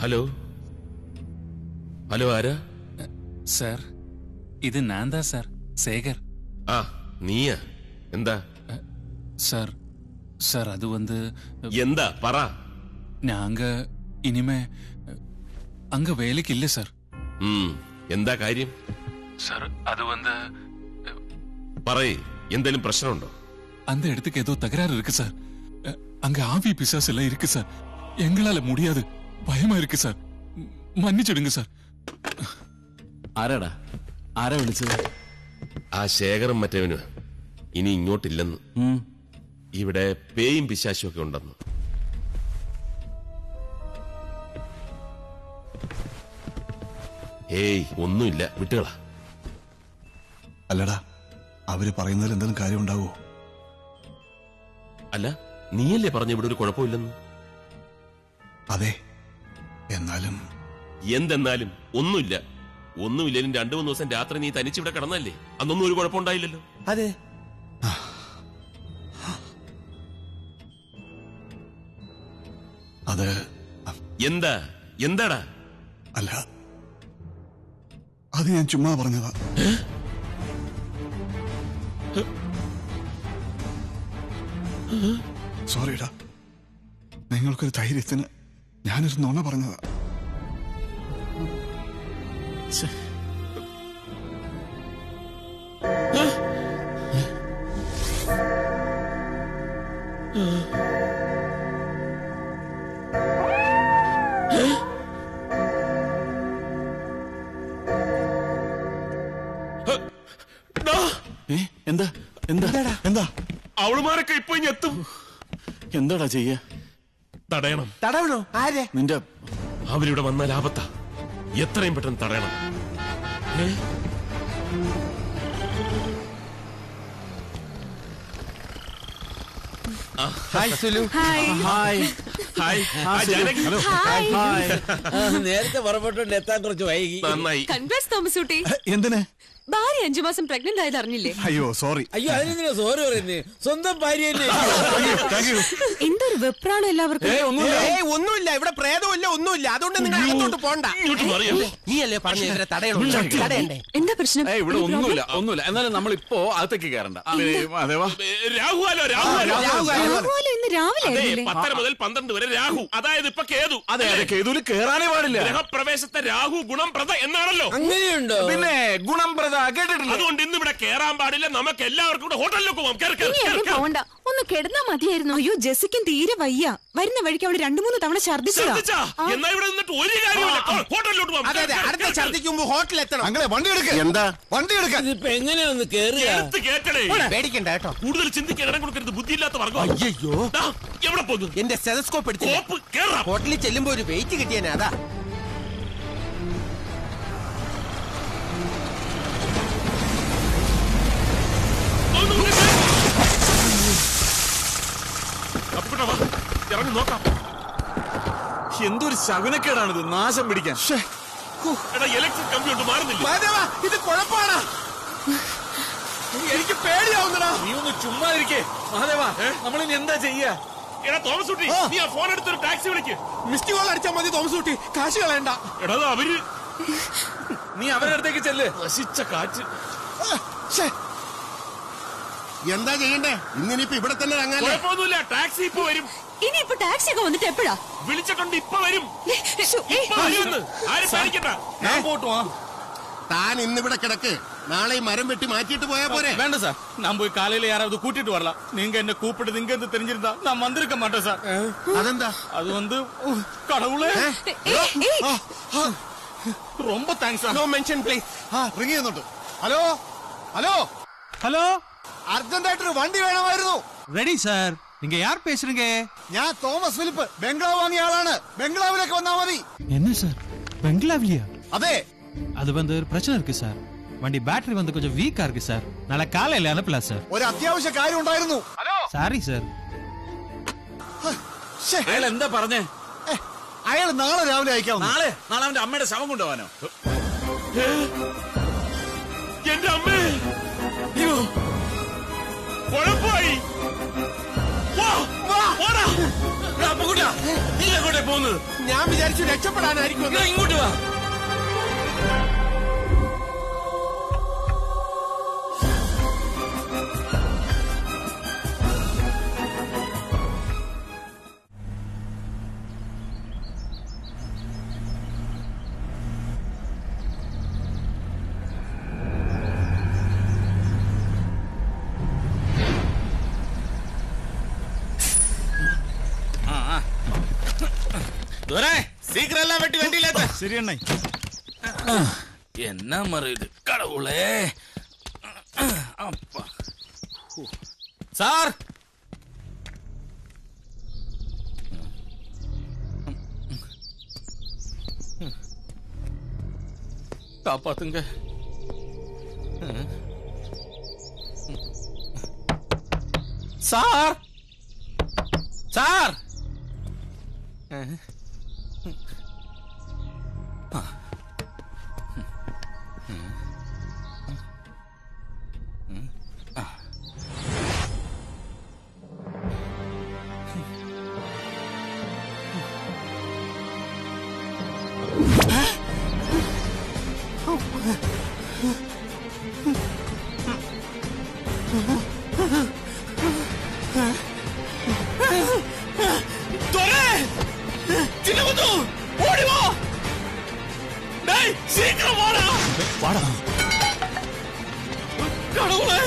ഹലോ ഹലോ, ആരാ? സാർ, ഇത് നാന്താ സാർ, ശേഖർ. ആ, നീയാ? എന്താ സാർ? സാർ അത് வந்து എന്താ പറ. நாங்க இனிமே அங்க வேலைக்கு இல்ல சார். എന്താ കാര്യം? சார் அது வந்து പറയ്, എന്തെങ്കിലും പ്രശ്നമുണ്ടോ? அந்த இடத்துக்கு ஏதோ தகராறு இருக்கு சார். அங்க ஆவி பிசாசு எல்லாம் இருக்கு சார். எங்களால முடியாது, பயமா இருக்கு சார். മன்னிച്ചിടുங்க സാർ. ആരാടാ? ആരാ വിളിച്ചത്? ആ ശേഖരം മറ്റവനും ഇനി ഇങ്ങോട്ടില്ലെന്ന്. ഇവിടെ പേയും പിശാശും ഒക്കെ ഉണ്ടെന്ന്. ഏയ് ഒന്നുമില്ല, വിട്ടുകളാ. അല്ലടാ, അവര് പറയുന്നതിൽ എന്തെങ്കിലും കാര്യം ഉണ്ടാവോ? അല്ല, നീയല്ലേ പറഞ്ഞ ഇവിടെ ഒരു കുഴപ്പമില്ലെന്ന്? അതെ, എന്നാലും എന്തെന്നാലും ഒന്നുമില്ല. ഒന്നുമില്ലേലും 2-3 ദിവസം രാത്രി നീ തനിച്ചിവിടെ കിടന്നല്ലേ? അന്നൊന്നും ഒരു കുഴപ്പമുണ്ടായില്ലല്ലോ. അതെ, അത് എന്താ? എന്താടാ? അല്ല, അത് ഞാൻ ചുമ്മാ പറഞ്ഞതാ. സോറിടാ, നിങ്ങൾക്കൊരു ധൈര്യത്തിന് ഞാനൊരു നുണ പറഞ്ഞതാ. എന്താ എന്താ എന്താ? അവളുമാരൊക്കെ ഇപ്പൊ ഇനി എത്തും. എന്താടാ ചെയ്യ? തടയണം. തടവണോ? ആരെ? നിന്റെ അവരിവിടെ വന്നാൽ ആപത്താ. എത്രയും പെട്ടെന്ന് തടയണം. ഹായ് സുലു. ഹായ്. നേരത്തെ പുറപ്പെട്ടോണ്ട് എത്താൻ കുറച്ച് വൈകി. നന്നായി. കൺഗ്രാറ്റ്സ് തോമസ് കുട്ടി. എന്തിന്? ഭാര്യ 5 മാസം പ്രഗ്നന്റ് ആയത് അറിഞ്ഞില്ലേ? അയ്യോ സോറി. അയ്യോ, അതിനെന്തിനാ സോറി പറയുന്നത്? സ്വന്തം ഭാര്യ തന്നെ. എന്തൊരു വെപ്രാണോ എല്ലാവർക്കും. ഒന്നുമില്ല, ഇവിടെ പ്രേതമില്ല, ഒന്നുമില്ല. അതുകൊണ്ട് നിങ്ങൾ അങ്ങോട്ട് പോണ്ട. നീ അല്ലേ പറഞ്ഞ ഇവരെ തടയണ്ടേ? എന്താ പ്രശ്നം? ഇവിടെ ഒന്നുമില്ല, ഒന്നുമില്ല. എന്നാലും നമ്മളിപ്പോ അകത്തേക്ക് കയറണ്ട. രാഹുലോ ഇന്ന് രാവിലെ 10 മുതൽ 12 വരെ രാഹു, അതായത് ഇപ്പൊ കേതു. അതെ, കേതുവിൽ കേറാനേ പാടില്ല. ഗ്രഹപ്രവേശത്തെ രാഹു ഗുണംപ്രദ എന്നാണല്ലോ. അങ്ങനെയുണ്ടോ? പിന്നെ ഗുണംപ്രദ കേട്ടിട്ടില്ല. അതുകൊണ്ട് ഇന്ന് ഇവിടെ കേറാൻ പാടില്ല. നമുക്ക് എല്ലാവർക്കും കൂടെ ഹോട്ടലിലേക്ക് പോവാം. പോവണ്ട, ഒന്ന് കിടന്നാ മതിയായിരുന്നു. അയ്യോ, ജെസിക്കും തീരെ വയ്യ. വരുന്ന വഴിക്ക് അവള് 2-3 തവണ ഛർദിച്ചതാ. എന്നാ ഇവിടെ നിന്നിട്ട് ഒരു കാര്യമില്ല. ഹോട്ടലിലോട്ട് പോവാം. അതെ, അടുത്ത ഛർദിക്കുമ്പോ ഹോട്ടലിൽ എത്തണം. അങ്ങനെ വണ്ടി എടുക്ക. എന്താ? വണ്ടി എടുക്കാൻ ഇതിപ്പോ എങ്ങനെയൊന്ന് കേറുക? കേൾക്കണേ, പേടിക്കണ്ട കേട്ടോ. കൂടുതൽ ചിന്തിക്കാൻ ഇടം കൊടുക്കരുത്. ബുദ്ധിയില്ലാത്ത വർഗം. അയ്യോ, എവിടെ പോകുന്നു? എന്റെ സ്റ്റെതസ്കോപ്പ് എടുത്ത് കേറാം. ഹോട്ടലിൽ ചെല്ലുമ്പോ ഒരു വെയിറ്റ് കിട്ടിയേനെ. അതാ ഇറങ്ങി നോക്കാം. എന്തൊരു ശകുനക്കേടാണിത്, നാശം പിടിക്കാൻ. ഇലക്ട്രിക് കമ്പ്യൂട്ടർ മാറുന്നില്ല. ഇത് കുഴപ്പമാണ്. എനിക്ക് പേടിയാവുന്നടാ. നീ ഒന്ന് ചുമ്മാ ഇരിക്കേ മഹാദേവ. നമ്മളിനി എന്താ ചെയ്യാ? എടാ തോമസ് കുട്ടി, നീ ആ ഫോൺ എടുത്തൊരു ടാക്സി വിളിക്ക്. മിസ്ഡ് കോൾ അടിച്ചാൽ മതി തോമസ് കുട്ടി, കാശ് കളയണ്ട. എടാ അവര്, നീ അവരുടെ അടുത്തേക്ക് ചെല്ല്. നശിച്ച കാറ്റ്. എന്താ ചെയ്യണ്ടേ? ഇന്നിനിപ്പോ ഇവിടെ തന്നെ തങ്ങാല്ലേ? കുഴപ്പമൊന്നുമില്ല, ടാക്സി ഇപ്പൊ വരും. ഇനിയിപ്പോ ടാക്സി ഒക്കെ വന്നിട്ട് എപ്പോഴാ? വിളിച്ചിട്ടുണ്ട്, ഇപ്പൊ വരും. ആരും പേടിക്കണ്ട. ഞാൻ പോട്ടുവാ. താൻ ഇന്നിവിടെ കിടക്ക്, നാളെ ഈ മരം വെട്ടി മാറ്റിയിട്ട് പോയാ പോരെ? വേണ്ട സാർ, ഞാൻ പോയി കാലയില് யாராவது கூட்டிட்டு வரலாம். நீங்க என்ன கூப்பிட்டு நீங்க இருந்து தெரிஞ்சிருந்தா நான் வந்திருக்க மாட்டேன் சார். അതെന്താ? அது வந்து கடவுளே, ரொம்ப thanks sir. No mention please. Ring ചെയ്യുന്നുണ്ട്. ഹലോ ഹലോ ஹலோ, അർജന്റായിട്ടൊരു വണ്ടി വേണമായിരുന്നു. Ready sir. நீங்க யார் பேசுறீங்க? ഞാൻ തോമസ് ഫിലിപ്പ്, ബംഗ്ലാവ് വാങ്ങിയ ആളാണ്. ബംഗ്ലാവിലേക്ക് വന്നാ മതി. என்ன சார், பெங்களாவிலியா? അതെ, அது வந்து ஒரு பிரச்சனை இருக்கு சார். வண்டி பேட்டரி வந்து கொஞ்சம் வீக்கா இருக்கு சார். நாளை காலையில அனுப்பலாம் சார். ഒരു അത്യാവശ്യ കാര്യം ഉണ്ടായിരുന്നു. Sorry sir. അയാൾ എന്താ പറഞ്ഞേ? അയാൾ നാളെ രാവിലെ അയക്കാം. നാളെ അവന്റെ അമ്മയുടെ ശവം കൊണ്ടുപോകാനോ? എന്റെ അമ്മേ, കുഴപ്പമായി. നീ എങ്ങോട്ടേ പോകുന്നത്? ഞാൻ വിചാരിച്ചു രക്ഷപ്പെടാനായിരിക്കും. ഇങ്ങോട്ട് വാ. சீக்கிரம் எல்லாம் வெட்டி வண்டியில ஏத்து. சரி அண்ணா. என்ன மறுது கடவுளே. அப்பா சார், காப்பாத்துங்க. சார் சார், சீக்கிரம் வாடா. வாடா. கடவுளே.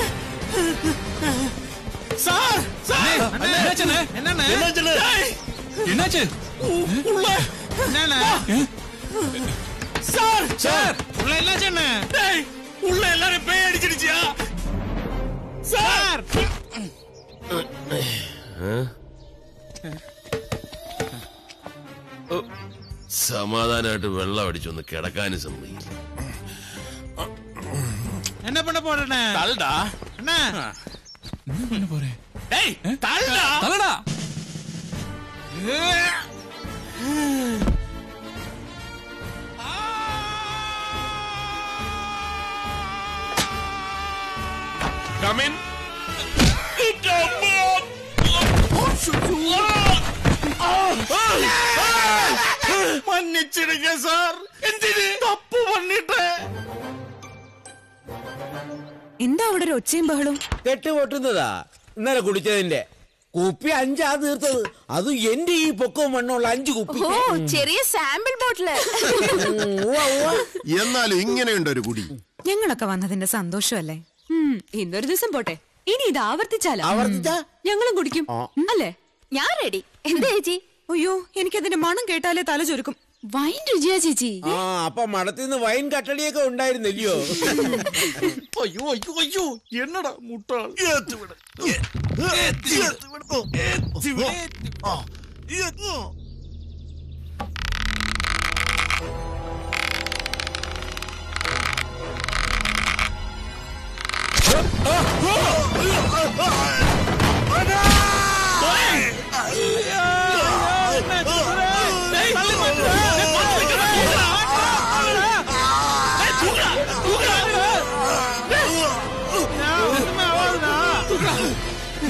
சார் சார், என்னாச்சு? என்னாச்சு? உள்ள என்னண்ணா? சார் சார், உள்ள என்னாச்சு? என்ன உள்ள எல்லாரும் பேய் அடிச்சிடுச்சியா சார்? സമാധാനമായിട്ട് വെള്ളം അടിച്ചൊന്ന് കിടക്കാനും സമ്മതിക്കില്ല. என்ன பண்ண போறேண்ணே? தள்ளுடா. அண்ணா, என்ன பண்ண போறேன்? டேய் தள்ளுடா. தள்ளடா. Come in. മன்னிச்சிடுங்க സാർ, എന്തിന് തപ്പ് പണിട്ട്. എന്താ അവിടെ ഒരു ഒച്ചയും ബഹളും? കെട്ട് പൊട്ടുന്നതാ. ഇന്നലെ കുടിച്ചതിന്റെ കുപ്പി 5 തീർത്തത്. അതും എന്റെ ഈ പൊക്കവും മണ്ണുള്ള 5 കുപ്പി. ഓ, ചെറിയ സാമ്പിൾ ബോട്ടില്. എന്നാലും ഇങ്ങനെയുണ്ട് ഒരു കുടി. ഞങ്ങളൊക്കെ വന്നതിന്റെ സന്തോഷമല്ലേ? ഇന്നൊരു ദിവസം പോട്ടെ, ഇനി ഇത് ആവർത്തിച്ചാലോ? ആവർത്തിച്ചാ ഞങ്ങളും കുടിക്കും അല്ലേ? ഞാൻ റെഡി. എന്താ ചേച്ചി? അയ്യോ, എനിക്കതിന്റെ മണം കേട്ടാലേ തല ചുരുക്കും. വൈൻ രുചിയാ ചേച്ചി. ആ, അപ്പൊ മടത്തിന്ന് വൈൻ കട്ടടിയൊക്കെ ഉണ്ടായിരുന്നില്ലയോ? അയ്യോ അയ്യോ അയ്യോ, എന്നടാ മുട്ടാൾ.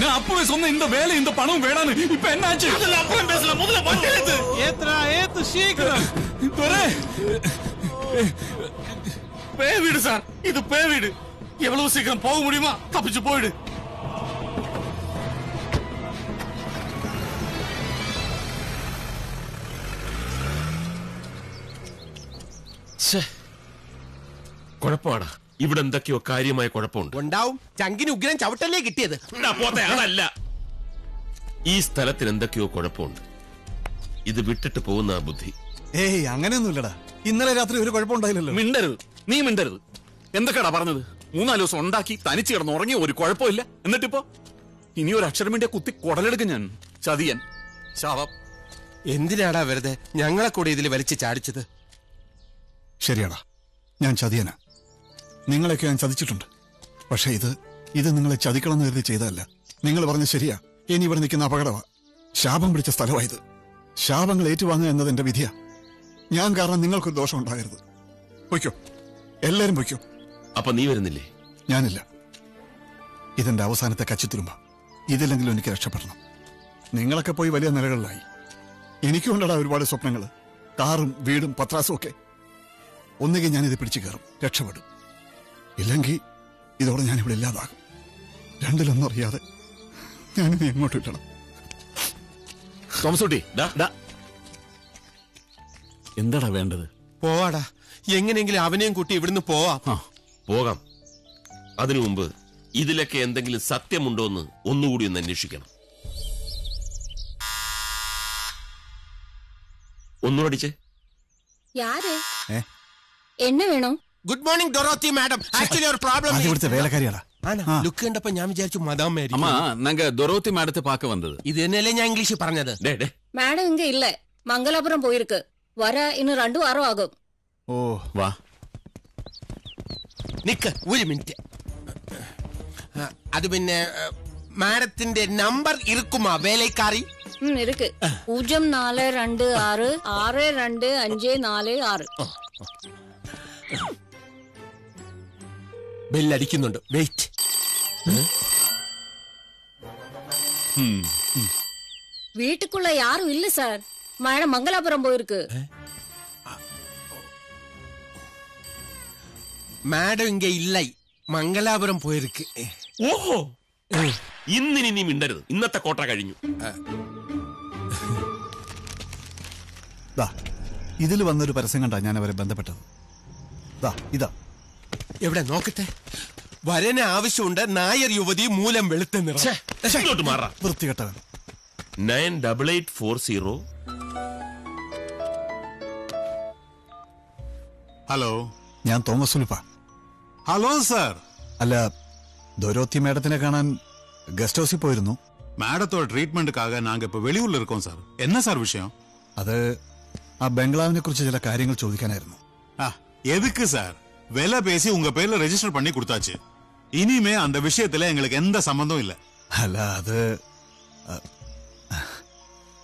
நான் அப்பவே சொன்ன இந்த வேலை இந்த பணம் வேணான்னு. இப்ப என்னாச்சு? அதெல்லாம் அப்புறம் பேசலாம், முதல்ல வண்டி ஏத்து. ஏத்துறா, ஏத்து சீக்கிரம். பேய் வீடு சார், இது பேய் வீடு. எவ்வளவு சீக்கிரம் போக முடியுமா? தப்பிச்சு போயிடு. കുഴപ്പമാടാ, ഇവിടെ എന്തൊക്കെയോ കാര്യമായ കുഴപ്പമുണ്ട്. ഉണ്ടാവും. ചങ്കിന് ഉഗ്രം ചവിട്ടല്ലേ കിട്ടിയത്. പോത്തെ, അതല്ല. ഈ സ്ഥലത്തിന് എന്തൊക്കെയോ കുഴപ്പമുണ്ട്. ഇത് വിട്ടിട്ട് പോകുന്ന ബുദ്ധി. ഏയ് അങ്ങനെയൊന്നുമില്ലടാ. ഇന്നലെ രാത്രി ഒരു കുഴപ്പമുണ്ടായില്ലല്ലോ. മിണ്ടരുത്, നീ മിണ്ടരുത്. എന്തൊക്കെയാടാ പറഞ്ഞത്? 3-4 ദിവസം ഉണ്ടാക്കി തനിച്ച് കിടന്ന് ഉറങ്ങി ഒരു കുഴപ്പമില്ല. എന്നിട്ടിപ്പോ ഇനി ഒരു അക്ഷരം വേണ്ടിയ കുത്തി കുടലെടുക്കും ഞാൻ. ചതിയൻ, ശാപം. എന്തിനാടാ വെറുതെ ഞങ്ങളെ കൂടെ ഇതിൽ വലിച്ചു ചാടിച്ചത്? ശരിയാടാ, ഞാൻ ചതിയനാ. നിങ്ങളെയൊക്കെ ഞാൻ ചതിച്ചിട്ടുണ്ട്. പക്ഷെ ഇത് നിങ്ങളെ ചതിക്കണമെന്ന് കരുതി ചെയ്തതല്ല. നിങ്ങൾ പറഞ്ഞ ശരിയാ. ഇനി ഇവിടെ നിൽക്കുന്ന അപകടമാ. ശാപം പിടിച്ച സ്ഥലമായത്. ശാപങ്ങൾ ഏറ്റുവാങ്ങുക എന്നത് എന്റെ വിധിയാ. ഞാൻ കാരണം നിങ്ങൾക്കൊരു ദോഷം ഉണ്ടാകരുത്. പൊയ്ക്കോ, എല്ലാരും പൊയ്ക്കോ. അപ്പൊ നീ വരുന്നില്ലേ? ഞാനില്ല. ഇതെന്റെ അവസാനത്തെ കച്ചിത്തുരുമ്പ. ഇതില്ലെങ്കിലും എനിക്ക് രക്ഷപ്പെടണം. നിങ്ങളൊക്കെ പോയി വലിയ നിലകളിലായി. എനിക്കുണ്ടടാ ഒരുപാട് സ്വപ്നങ്ങൾ. കാറും വീടും പത്രാസും ഒക്കെ. ഒന്നുകിൽ ഞാനിത് പിടിച്ചു കയറും, രക്ഷപ്പെടും. ഇല്ലെങ്കിൽ ഇതോടെ ഞാനിവിടെ ഇല്ലാതാകും. രണ്ടിലൊന്നും അറിയാതെ ഞാനിനി എങ്ങോട്ട് വിട്ടണം? തോമസ് കുട്ടി, എന്താടാ വേണ്ടത്? പോവാടാ, എങ്ങനെയെങ്കിലും അവനെയും കൂട്ടി ഇവിടുന്ന് പോവാം. പോകാം. അതിനു മുമ്പ് ഇതിലൊക്കെ എന്തെങ്കിലും സത്യമുണ്ടോ എന്ന് ഒന്നുകൂടി ഒന്ന് അന്വേഷിക്കണം. ഒന്നുകൂടിച്ചേ. യാര് എണ്ണ വേണോ? Good morning Dorothy madam. Actually ഒരു പ്രോബ്ലം. ഇവിടുത്തെ വേലക്കാരിയാടാ. ലുക്ക് കണ്ടപ്പോ ഞാൻ വിചാരിച്ചു മദാം മേരി. അമ്മ, ഞങ്ങ ഡൊറോത്തി മാഡത്തെ പാക്ക വന്നത്. ഇത് തന്നെയല്ലേ ഞാൻ ഇംഗ്ലീഷിൽ പറഞ്ഞത്. மேடம் இங்க இல்ல, மங்களாபுரம் போயிருக்கு. வர இன்னும் 2 வாரம் ஆகும். ഓ വാ. നിക്ക് ഒരു മിനിറ്റ്. അത് പിന്നെ മാഡത്തിന്റെ നമ്പർ ഇരിക്കുമാ വേലക്കാരി? இருக்கு. 0426 625546. ബെല്ലടിക്കുന്നുണ്ട്. വെയിറ്റ്. வீட்டுக்குள்ள யாரும் இல்ல சார். மேடம் மங்களாபுரம் போயிருக்கு. മാഡം ഇങ്ങ ഇല്ല, മംഗലാപുരം പോയിருக்கு. ഓഹോ, ഇന്നിനി നീ മിണ്ടരുത്. ഇന്നത്തെ കോട്ട കഴിഞ്ഞു. ഇതിൽ വന്നൊരു പരസ്യം കണ്ടാ ഞാൻ അവരെ ബന്ധപ്പെട്ടത്. ഇതാ എവിടെ നോക്കട്ടെ. വരന് ആവശ്യമുണ്ട്. നായർ യുവതി മൂലം വെളുത്ത നിറം. വൃത്തികെട്ടവൻ. 98840. ഹലോ, ഞാൻ തോമസ് ഉലുപ്പ. Hello sir. അല്ല, ദൊരോത്തി മേഡത്തിനെ കാണാൻ ഗസ്റ്റ് ഹൗസിൽ പോയിരുന്നു. மேடத்தோட ட்ரீட்மெண்ட்டுக்காக நாங்க இப்ப வெளியூர்ல இருக்கோம் சார். என்ன சார் விஷயம்? അത് ആ ബംഗ്ലാവിനെ കുറിച്ച് ചില കാര്യങ്ങൾ ചോദിക്കാനായിരുന്നു. எதுக்கு சார்? விலை பேசி உங்க பேர்ல ரெஜிஸ்டர் பண்ணி கொடுத்தாச்சு. இனிமே அந்த விஷயத்துல எங்களுக்கு எந்த சம்பந்தம் இல்ல. അല്ല, അത്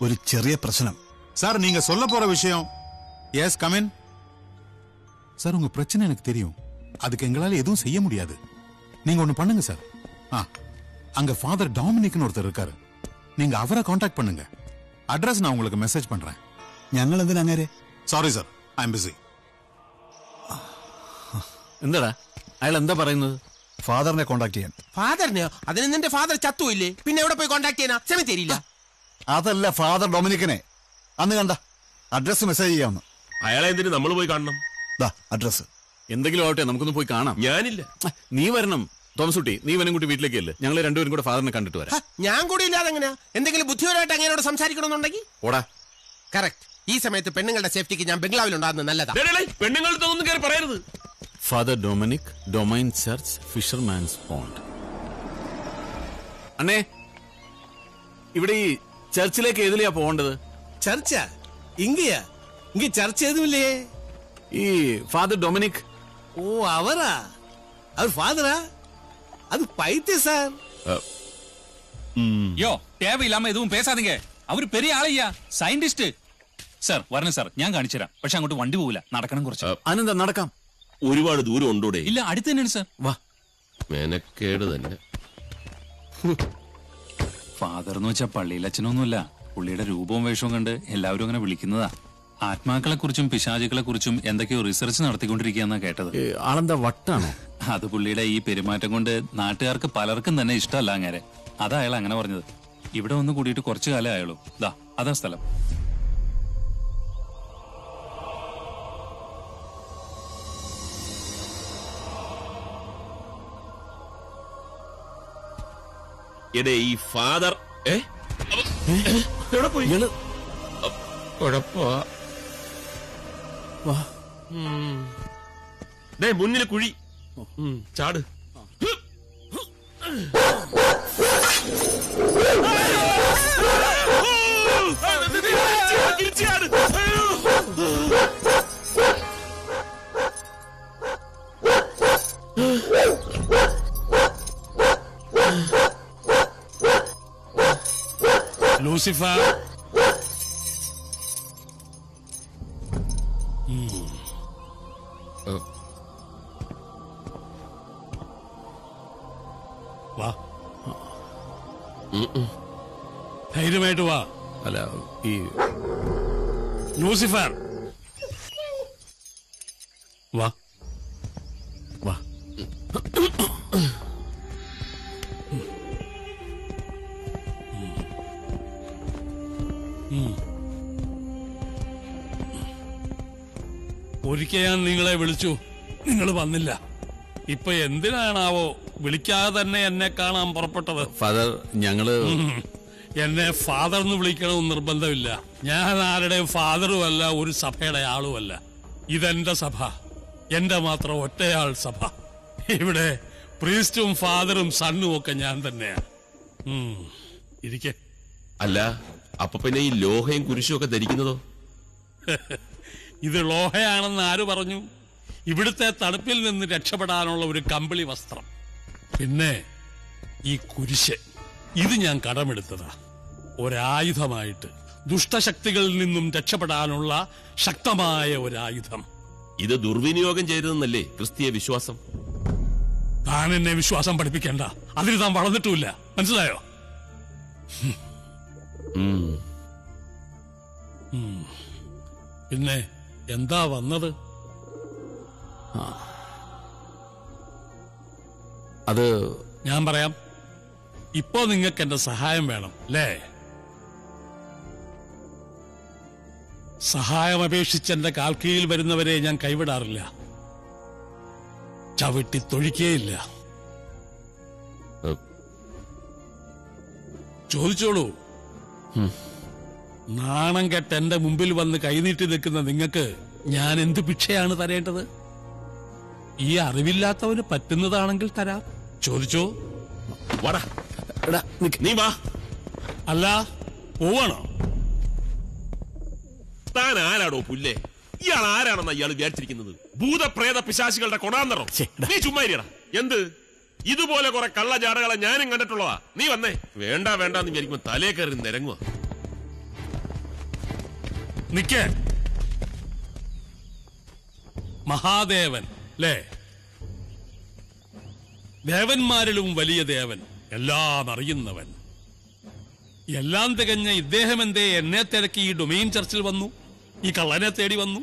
ഒരു ചെറിയ പ്രശ്നം. சார், நீங்க சொல்ல போற விஷயம். S, come in. சார், உங்க பிரச்சனை எனக்கு தெரியும். அதுக்கு எங்களால எதுவும் செய்ய முடியாது. நீங்க ஒண்ணு பண்ணுங்க சார். அங்க ஃபாதர் டாமினிக்னு ஒருத்தர் இருக்காரு. நீங்க அவரை காண்டாக்ட் பண்ணுங்க. அட்ரஸ் நான் உங்களுக்கு மெசேஜ் பண்றேன். ഞങ്ങൾ എന്തിനാ അങ്ങനെ? Sorry sir, I am busy. എന്താടാ അയാൾ എന്താ പറയുന്നത്? ഫാദറിനെ കോണ്ടാക്ട് ചെയ്യാൻ. ഫാദറിനെയോ? അതിന് നിന്റെ ഫാദർ ചത്തുമില്ലേ? പിന്നെ എവിടെ പോയി കോണ്ടാക്ട് ചെയ്യാനാ? ക്ഷമ തരില്ല. അതല്ല, ഫാദർ ഡൊമിനിക്കിനെ അന്ന് കണ്ട അഡ്രസ് മെസ്സേജ് ചെയ്യാമെന്ന്. അയാളെ എന്തിനു നമ്മൾ പോയി കാണണം? അഡ്രസ് എന്തെങ്കിലും ആവട്ടെ, നമുക്കൊന്ന് പോയി കാണാം. ഞാനില്ല. നീ വരണം തോമസ് കുട്ടി. നീ ഇവനും കൂട്ടി വീട്ടിലേക്ക് അല്ലേ? ഞങ്ങൾ രണ്ടുപേരും കൂടെ ഫാദറിനെ കണ്ടിട്ട് വരാം. ഞാൻ കൂടി ഇല്ലാതെ എങ്ങനെയാ? എന്തെങ്കിലും ബുദ്ധിപരമായിട്ട് അങ്ങനോട് സംസാരിക്കണമെന്നുണ്ടെങ്കിൽ ഓടാ. കറക്റ്റ്. ഈ സമയത്ത് പെണ്ണുങ്ങളുടെ സേഫ്റ്റിക്ക് ഞാൻ ബംഗ്ലാവിൽ ഉണ്ടാകുന്നത് നല്ലതാ. പെണ്ണുങ്ങളുടെ ഒന്നും കയറി പറയരുത്. Father Dominic, domain church, fishermen's pond. അണ്ണേ, ഇവിടെ ഈ ചർച്ചിലേക്ക് ഏതിലെയാ പോകേണ്ടത്? ചർച്ചാ? ഇങ്ങയാ? ഇങ്ങ ചർച്ച ഏതുമില്ലേ? ഈ ഫാദർ ഡൊമിനിക്. ഓ, അവരാ? அவர் ஃபாதரா? அது பைத்தியம் சார். யோ, தேவையில்லாம எதுவும் பேசாதீங்க. அவரு பெரிய ஆளையா, സയന്റിസ്റ്റ്. സാർ വരണം സാർ, ഞാൻ കാണിച്ചു തരാം. പക്ഷെ അങ്ങോട്ട് വണ്ടി പോവില്ല, നടക്കണം കുറച്ച്. അനന്ത നടക്കാം. ഒരുപാട് ദൂരം ഉണ്ടോടെ? ഇല്ല, അടുത്ത് തന്നെയാണ് സാർ. വാ. മെനക്കേട് തന്നെ. ഫാദർ എന്ന് വെച്ചാൽ പള്ളിയിൽ അച്ഛനൊന്നുമില്ല. പുള്ളിയുടെ രൂപവും വേഷവും കണ്ട് എല്ലാവരും അങ്ങനെ വിളിക്കുന്നതാ. ആത്മാക്കളെ കുറിച്ചും പിശാചുക്കളെ കുറിച്ചും എന്തൊക്കെയോ റിസർച്ച് നടത്തിക്കൊണ്ടിരിക്കുകയെന്നാ കേട്ടത്. ആളെന്താ വട്ടാണോ? അത് പുള്ളിയുടെ ഈ പെരുമാറ്റം കൊണ്ട് നാട്ടുകാർക്ക് പലർക്കും തന്നെ ഇഷ്ടമല്ല അങ്ങനെ. അതാ അയാൾ അങ്ങനെ പറഞ്ഞത്. ഇവിടെ ഒന്ന് കൂടിയിട്ട് കുറച്ചു കാലം ആയുള്ളൂ. അതാ സ്ഥലം. എടേ ഈ ഫാദർ എവിടെ പോയി? മുന്നിൽ കുഴി, ചാട്. ലൂസിഫർ, വാ, ധൈര്യമായിട്ട് വാ. അല്ല, ഈ ലൂസിഫർ വാ വാ. ഒരിക്കൽ ഞാൻ നിങ്ങളെ വിളിച്ചു, നിങ്ങൾ വന്നില്ല. ഇപ്പൊ എന്തിനാണാവോ വിളിക്കാതെ തന്നെ എന്നെ കാണാൻ പുറപ്പെട്ടത്? ഫാദർ, ഞങ്ങള് എന്നെ ഫാദർ എന്ന് വിളിക്കണമെന്ന് നിർബന്ധമില്ല. ഞാൻ ആരുടെയും ഫാദറുമല്ല, ഒരു സഭയുടെ ആളുമല്ല. ഇതെന്റെ സഭ, എന്റെ മാത്രം ഒറ്റയാൾ സഭ. ഇവിടെ പ്രീസ്റ്റും ഫാദറും സണ്ണും ഒക്കെ ഞാൻ തന്നെയാണ്. ഇരിക്കെ. അല്ല, അപ്പൊ പിന്നെ ഈ ലോഹയും കുരിശും ഒക്കെ ധരിക്കുന്നതോ? ഇത് ലോഹയാണെന്ന് ആര് പറഞ്ഞു? ഇവിടുത്തെ തണുപ്പിൽ നിന്ന് രക്ഷപ്പെടാനുള്ള ഒരു കമ്പിളി വസ്ത്രം. പിന്നെ ഈ കുരിശ്, ഇത് ഞാൻ കടമെടുത്തതാ ഒരായുധമായിട്ട്. ദുഷ്ടശക്തികളിൽ നിന്നും രക്ഷപ്പെടാനുള്ള ശക്തമായ ഒരായുധം. ഇത് ദുർവിനിയോഗം ചെയ്തതെന്നല്ലേ ക്രിസ്തീയ വിശ്വാസം? താൻ എന്നെ വിശ്വാസം പഠിപ്പിക്കണ്ട, അതിന് താൻ വളർന്നിട്ടുമില്ല, മനസ്സിലായോ? പിന്നെ എന്താ വന്നത്? അത് ഞാൻ പറയാം. ഇപ്പോ നിങ്ങൾക്ക് എന്റെ സഹായം വേണം അല്ലേ? സഹായം അപേക്ഷിച്ച് എന്റെ കാൽക്കീഴിൽ വരുന്നവരെ ഞാൻ കൈവിടാറില്ല, ചവിട്ടി തൊഴിക്കേയില്ല. ചോദിച്ചോളൂ. നാണം കെട്ട് എന്റെ മുമ്പിൽ വന്ന് കൈനീട്ടി നിൽക്കുന്ന നിങ്ങൾക്ക് ഞാൻ എന്ത് ഭിക്ഷയാണ് തരേണ്ടത്? ഈ അറിവില്ലാത്തവന് പറ്റുന്നതാണെങ്കിൽ തരാം. ചോദിച്ചോ. നീ വാ. അല്ല, പോവാണോ? താൻ ആരാടോ പുല്ലേ? ഇയാൾ ആരാണെന്നാ ഇയാൾ വിചാരിച്ചിരിക്കുന്നത്? ഭൂതപ്രേത പിശാചികളുടെ കൊണാന്തറോ? നീ ചുമ്മാ ഇരിയടാ. എന്ത് ഇതുപോലെ കുറെ കള്ളജാടകളെ ഞാനും കണ്ടിട്ടുള്ളതാ. നീ വന്നേ. വേണ്ട വേണ്ടെന്ന് വിചാരിക്കുമ്പോ തലേ കയറി നിരങ്ങുക. നിക്കേ. മഹാദേവൻ അല്ലേ? ദേവന്മാരിലും വലിയ ദേവൻ, എല്ലാം അറിയുന്നവൻ. എല്ലാം തികഞ്ഞ ഇദ്ദേഹം എന്തേ എന്നെ തിരക്കി ഈ ഡൊമെയിൻ ചർച്ചിൽ വന്നു, ഈ കള്ളനെ തേടി വന്നു?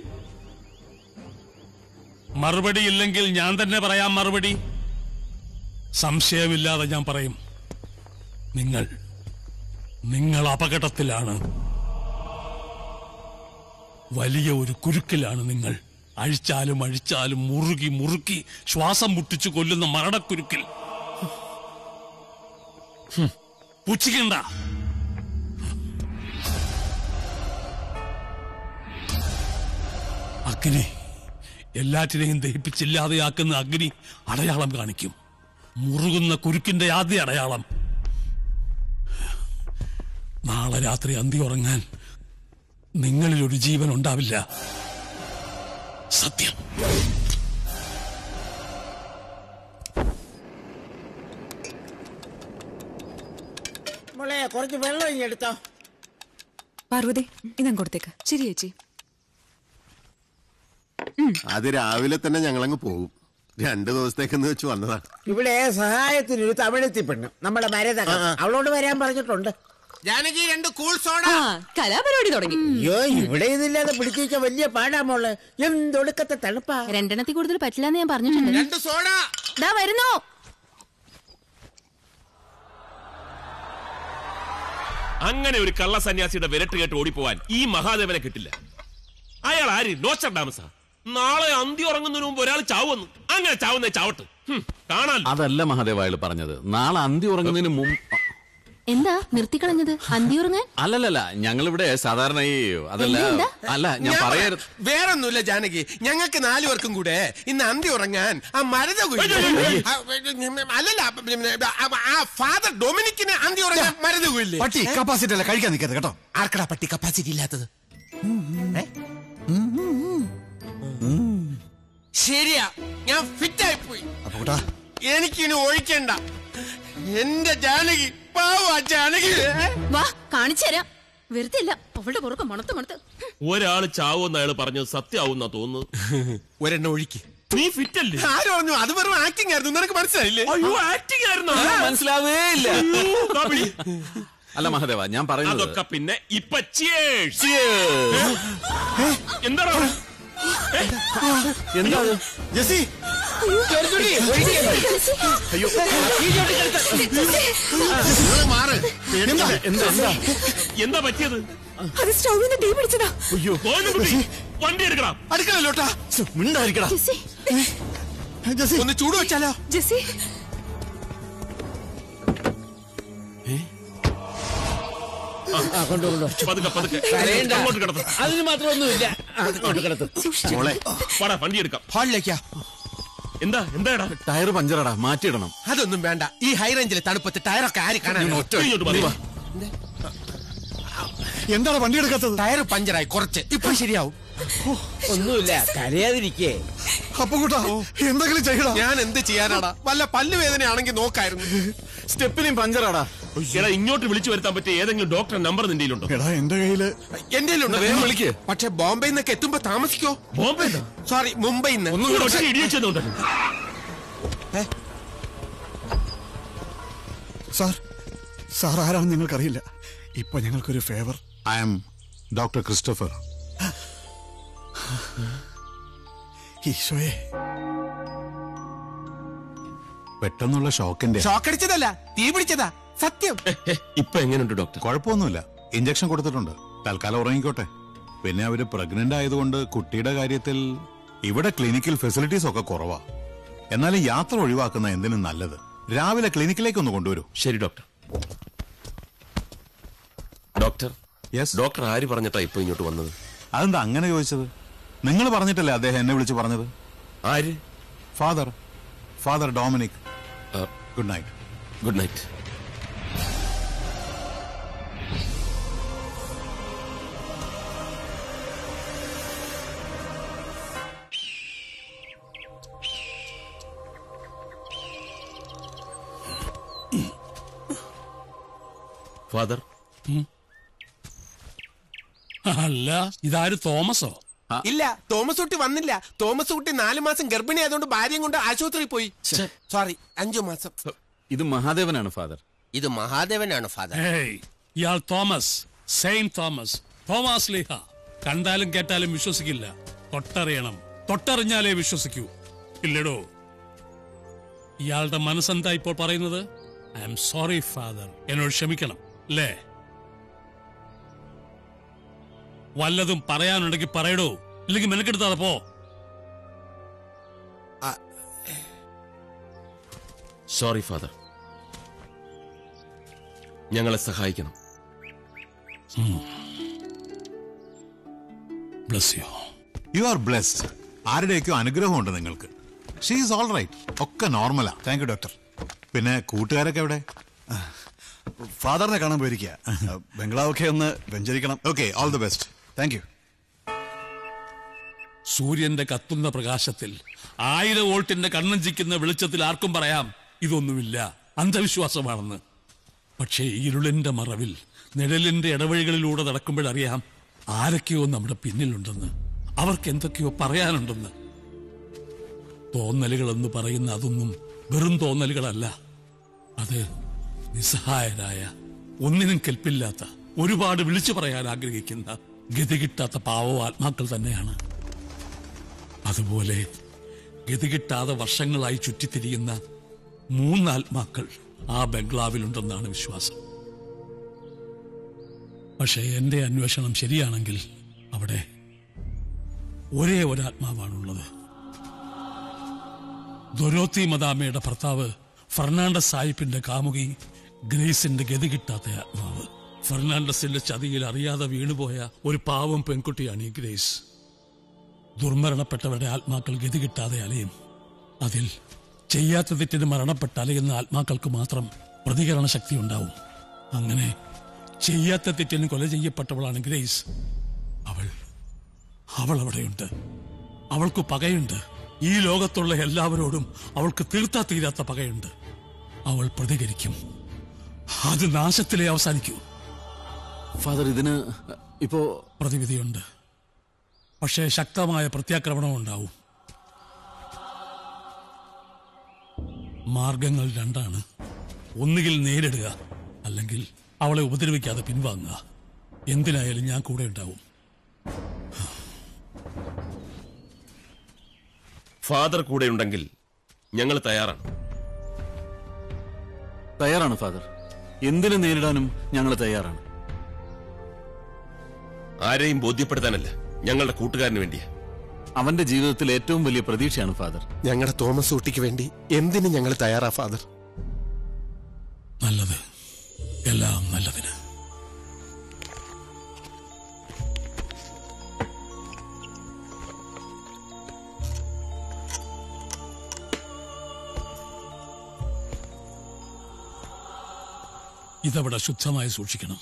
മറുപടി ഇല്ലെങ്കിൽ ഞാൻ തന്നെ പറയാം മറുപടി. സംശയമില്ലാതെ ഞാൻ പറയും. നിങ്ങൾ അപകടത്തിലാണ്. വലിയ ഒരു കുരുക്കിലാണ് നിങ്ങൾ. അഴിച്ചാലും അഴിച്ചാലും മുറുകി മുറുക്കി ശ്വാസം മുട്ടിച്ചു കൊല്ലുന്ന മരണക്കുരുക്കിൽ. പുച്ഛിക്കണ്ട. അഗ്നി എല്ലാറ്റിനെയും ദഹിപ്പിച്ചില്ലാതെയാക്കുന്ന അഗ്നി അടയാളം കാണിക്കും. മുറുകുന്ന കുരുക്കിന്റെ ആദ്യ അടയാളം. നാളെ രാത്രി അന്തി ഉറങ്ങാൻ നിങ്ങളിൽ ഒരു ജീവൻ ഉണ്ടാവില്ല. സത്യം. മോളെ കുറച്ച് വെള്ളം ഇനി എടുത്തോ. പാർവതി, ഇതങ്ങ് കൊടുത്തേക്ക്. ശരി ചേച്ചി. അത് രാവിലെ തന്നെ ഞങ്ങളങ്ങ് പോകും. 2 ദിവസത്തേക്കെന്ന് വെച്ച് വന്നതാണ്. ഇവിടെ സഹായത്തിനൊരു തമിഴെത്തി പെണ്ണ്, നമ്മുടെ മരതക, അവളോട് വരാൻ പറഞ്ഞിട്ടുണ്ട്. Janaki 2 cool soda. കലാപരിപാടി തുടങ്ങി. അയ്യോ, ഇവിടെ ഇതില്ലാതെ പിടിച്ചു വെച്ചാൽ വലിയ പാടാ മോള്. എന്തൊടുക്കത്തെ തണുപ്പാ. 2 കൂടുതൽ പറ്റില്ലെന്ന് ഞാൻ പറഞ്ഞിട്ടുണ്ട്. 2 സോഡ. ദാ വരുന്നു. അങ്ങനെ ഒരു കള്ള സന്യാസിയുടെ വിരട്ട് കേട്ട് ഓടിപ്പോവാൻ ഈ മഹാദേവനെ കിട്ടില്ല. അയാൾ ആര്? നോസ്ട്രഡാമസാ? നാളെ അന്തി ഉറങ്ങുന്നതിന് മുമ്പ് ഒരാൾ ചാവുന്നു. അങ്ങനെ ചാവുന്നേ ചാവട്ട്, കാണാൻ. അതല്ല മഹാദേവ അയാൾ പറഞ്ഞത്. നാളെ അന്തി ഉറങ്ങുന്നതിന് മുമ്പ് എന്താ നിർത്തിക്കളഞ്ഞത്? അന്തിയുറങ്ങാൻ? അല്ലല്ല ഞങ്ങളിവിടെ സാധാരണ ഈ അതല്ല അല്ല ഞാൻ പറയാറ് വേറൊന്നുമില്ല ജാനകി, ഞങ്ങൾക്ക് 4 പേർക്കും കൂടെ ഇന്ന് അന്തി ഉറങ്ങാൻ ആ മരുത അല്ലല്ല ആ ഫാദർ ഡൊമിനിക്കിന് അന്തി ഉറങ്ങാൻ മരുത കുയില്ലേ? പട്ടി കപ്പാസിറ്റി അല്ല, കഴിക്കാൻ നിൽക്കരുത് കേട്ടോ. ആർക്കടാ പട്ടി കപ്പാസിറ്റി ഇല്ലാത്തത്? ശരിയാ, ഞാൻ ഫിറ്റായി പോയി. എനിക്കിനി ഒഴിക്കണ്ട. എന്റെ ജാനകി, പാവാ ജാനകി. വാ കാണിച്ചു തരാം. വെറുതെ ഇല്ല, അവളുടെ പുറകെ മണത്ത് ഒരാള് ചാവൂന്ന് അയാൾ പറഞ്ഞത് സത്യമാവുന്നാ തോന്നുന്നു. ഒരെണ്ണം ഒഴിക്ക്. നീ ഫിറ്റ് അല്ലേ? ആര് പറഞ്ഞു? അത് വെറും ആക്ടിംഗ് ആയിരുന്നു. നിനക്ക് മനസ്സിലായില്ലേ? അയ്യോ, ആക്ടിംഗ് ആയിരുന്നു. മനസ്സിലാവേ ഇല്ല. അല്ല മഹാദേവ, ഞാൻ പറയുന്നത് അതൊക്കെ പിന്നെ ഇപ്പൊ എന്താണ് എന്താ ജെസി? എന്താ പറ്റിയത്? അത് സ്റ്റൗവിന് തീ പിടിച്ചതാ. വണ്ടി എടുക്കണം. അടുക്കളല്ലോട്ടാ, മിണ്ടായിരിക്കടാ. ഒന്ന് ചൂട് വെച്ചാലോ? ജെസി അതിന് മാത്രമൊന്നുമില്ല. വണ്ടി എടുക്കാം. ഹാളിലേക്കാ. എന്താ ടയർ പഞ്ചറാടാ, മാറ്റിയിടണം. അതൊന്നും വേണ്ട. ഈ ഹൈ റേഞ്ചിലെ തണുപ്പത്ത് ടയറൊക്കെ ആര് കാണാൻ? എന്താണ് വണ്ടി എടുക്കാത്തത്? ടയർ പഞ്ചറായി കുറച്ച്, ഇപ്പൊ ശരിയാവും. ഒന്നുമില്ല, കരയാതിരിക്കേ. അപ്പൊ കൂട്ടാ എന്തെങ്കിലും ചെയ്യണം. ഞാൻ എന്ത് ചെയ്യാനാടാ? വല്ല പല്ലുവേദനയാണെങ്കിൽ നോക്കായിരുന്നു. സ്റ്റെപ്പിനും പഞ്ചറാടാ. എടാ, ഇങ്ങോട്ട് വിളിച്ചു വരുത്താൻ പറ്റിയ ഏതെങ്കിലും ഡോക്ടർ നമ്പർ നിന്റെ ഉണ്ടോ? എടാ എന്റെ കയ്യില് എന്റെ വേഗം വിളിക്ക്. പക്ഷെ ബോംബെയിൽ നിന്നൊക്കെ എത്തുമ്പോ താമസിക്കോ? ബോംബെ സോറി, മുംബൈയിൽ നിന്ന്. ഇടിയിച്ചതുണ്ട്. സാർ ആരാണെന്ന് നിങ്ങൾക്കറിയില്ല. ഇപ്പൊ ഞങ്ങൾക്കൊരു favour. I am doctor Christopher. ഈശോയെ, പെട്ടെന്നുള്ള ഷോക്കിന്റെ. ഷോക്കടിച്ചതല്ല, തീ പിടിച്ചതാ. സത്യം. ഇപ്പൊ എങ്ങനെയുണ്ട് ഡോക്ടർ? കുഴപ്പമൊന്നുമില്ല. ഇഞ്ചക്ഷൻ കൊടുത്തിട്ടുണ്ട്. തൽക്കാലം ഉറങ്ങിക്കോട്ടെ. പിന്നെ അവര് പ്രഗ്നന്റ് ആയതുകൊണ്ട് കുട്ടിയുടെ കാര്യത്തിൽ ഇവിടെ ക്ലിനിക്കൽ ഫെസിലിറ്റീസ് ഒക്കെ കുറവാ. എന്നാലും യാത്ര ഒഴിവാക്കുന്ന എന്തിനും നല്ലത്. രാവിലെ ക്ലിനിക്കിലേക്ക് ഒന്ന് കൊണ്ടുവരൂ. ശരി ഡോക്ടർ. ഡോക്ടർ, ഡോക്ടർ ആര് പറഞ്ഞിട്ടാ ഇപ്പൊ ഇങ്ങോട്ട് വന്നത്? അതെന്താ അങ്ങനെ ചോദിച്ചത്? നിങ്ങൾ പറഞ്ഞിട്ടല്ലേ അദ്ദേഹം എന്നെ വിളിച്ച് പറഞ്ഞത്? ആര്? Father Dominic. Good night. Good night. Father, അല്ല ഇതാര് തോമസോ? ഇല്ല, തോമസ് കുട്ടി വന്നില്ല. തോമസ് കുട്ടി 4 മാസം ഗർഭിണി ആയതുകൊണ്ട് ഭാര്യയും കൊണ്ട് ആശുപത്രിയിൽ പോയി. സോറി, 5 മാസം. ഇത് മഹാദേവനാണ് ഫാദർ. ഇത് മഹാദേവനാണ് ഫാദർ. ഇയാൾ തോമസ്, സെയിന്റ് തോമസ്, തോമസ് ലീഹ. കണ്ടാലും കേട്ടാലും വിശ്വസിക്കില്ല. തൊട്ടറിയണം, തൊട്ടറിഞ്ഞാലേ വിശ്വസിക്കൂ. ഇല്ലടോ, ഇയാളുടെ മനസ്സെന്താ ഇപ്പോൾ പറയുന്നത്? ഐ എം സോറി ഫാദർ, എന്നോട് ക്ഷമിക്കണം അല്ലേ? വല്ലതും പറയാനുണ്ടെങ്കിൽ പറയടോ, ഇല്ലെങ്കിൽ മെനക്കെടുത്താതെ പോ. സോറി ഫാദർ, ഞങ്ങളെ സഹായിക്കണം. Bless you. You are blessed. ആരുടെയൊക്കെ അനുഗ്രഹമുണ്ട് നിങ്ങൾക്ക്. She is all right. ഒക്കെ നോർമലാ. Thank you doctor. പിന്നെ കൂട്ടുകാരൊക്കെ എവിടെ? ഫാദറിനെ കാണാൻ പോയിരിക്കുക. ബംഗ്ലാവൊക്കെ ഒന്ന് വെഞ്ചരിക്കണം. Okay, all the best. Thank you. സൂര്യന്റെ കത്തുന്ന പ്രകാശത്തിൽ 1000 വോൾട്ടിന്റെ കണ്ണഞ്ചിക്കുന്ന വെളിച്ചത്തിൽ ആർക്കും പറയാം ഇതൊന്നുമില്ല, അന്ധവിശ്വാസമാണെന്ന്. പക്ഷേ ഇരുളിന്റെ മറവിൽ നിഴലിന്റെ ഇടവഴികളിലൂടെ നടക്കുമ്പോഴറിയാം ആരൊക്കെയോ നമ്മുടെ പിന്നിലുണ്ടെന്ന്, അവർക്ക് എന്തൊക്കെയോ പറയാനുണ്ടെന്ന്. തോന്നലുകളെന്ന് പറയുന്ന അതൊന്നും വെറും തോന്നലുകളല്ല. അത് നിസ്സഹായരായ, ഒന്നിനും കെൽപ്പില്ലാത്ത, ഒരുപാട് വിളിച്ചു പറയാൻ ആഗ്രഹിക്കുന്ന, ഗതി കിട്ടാത്ത പാവ ആത്മാക്കൾ തന്നെയാണ്. അതുപോലെ ഗതി കിട്ടാതെ വർഷങ്ങളായി ചുറ്റിത്തിരിയുന്ന 3 ആത്മാക്കൾ ആ ബംഗ്ലാവിലുണ്ടെന്നാണ് വിശ്വാസം. പക്ഷേ എന്റെ അന്വേഷണം ശരിയാണെങ്കിൽ അവിടെ ഒരേ ഒരാത്മാവാണുള്ളത്. ദൊരോത്തി മദാമയുടെ ഭർത്താവ് ഫെർണാണ്ടസ് സാഹിബിന്റെ കാമുകി ഗ്രേസിന്റെ ഗതി കിട്ടാത്ത ആത്മാവ്. ഫെർണാണ്ടസിന്റെ ചതിയിൽ അറിയാതെ വീണുപോയ ഒരു പാവം പെൺകുട്ടിയാണ് ഈ ഗ്രേസ്. ദുർമരണപ്പെട്ടവരുടെ ആത്മാക്കൾ ഗതി കിട്ടാതെ അലയും. അതിൽ ചെയ്യാത്ത തെറ്റിന് മരണപ്പെട്ട അലയുന്ന ആത്മാക്കൾക്ക് മാത്രം പ്രതികരണ ശക്തി ഉണ്ടാവും. അങ്ങനെ ചെയ്യാത്ത തെറ്റിന് കൊല ചെയ്യപ്പെട്ടവളാണ് ഗ്രേസ്. അവൾ അവിടെയുണ്ട്. അവൾക്ക് പകയുണ്ട്. ഈ ലോകത്തുള്ള എല്ലാവരോടും അവൾക്ക് തീർത്താ തീരാത്ത പകയുണ്ട്. അവൾ പ്രതികരിക്കും. അത് നാശത്തിലേ അവസാനിക്കൂ. ഫാദർ, ഇതിന് ഇപ്പോ പ്രതിവിധിയുണ്ട്. പക്ഷേ ശക്തമായ പ്രത്യാക്രമണം ഉണ്ടാവും. മാർഗങ്ങൾ രണ്ടാണ്. ഒന്നുകിൽ നേരിടുക, അല്ലെങ്കിൽ അവളെ ഉപദ്രവിക്കാതെ പിൻവാങ്ങുക. എന്തിനായാലും ഞാൻ കൂടെ ഉണ്ടാവും. ഫാദർ കൂടെ ഉണ്ടെങ്കിൽ ഞങ്ങൾ തയ്യാറാണ്. തയ്യാറാണ് ഫാദർ. എന്തിനു നേരിടാനും ഞങ്ങൾ തയ്യാറാണ്. ആരെയും ബോധ്യപ്പെടുത്താനല്ല, ഞങ്ങളുടെ കൂട്ടുകാരന് വേണ്ടിയാ. അവന്റെ ജീവിതത്തിൽ ഏറ്റവും വലിയ പ്രതീക്ഷയാണ് ഫാദർ. ഞങ്ങളുടെ തോമസ് കുട്ടിക്ക് വേണ്ടി എന്തിന് ഞങ്ങൾ തയ്യാറാ ഫാദർ. നല്ലത്, എല്ലാം നല്ലതിന്. ഇതവിടെ ശുദ്ധമായി സൂക്ഷിക്കണം.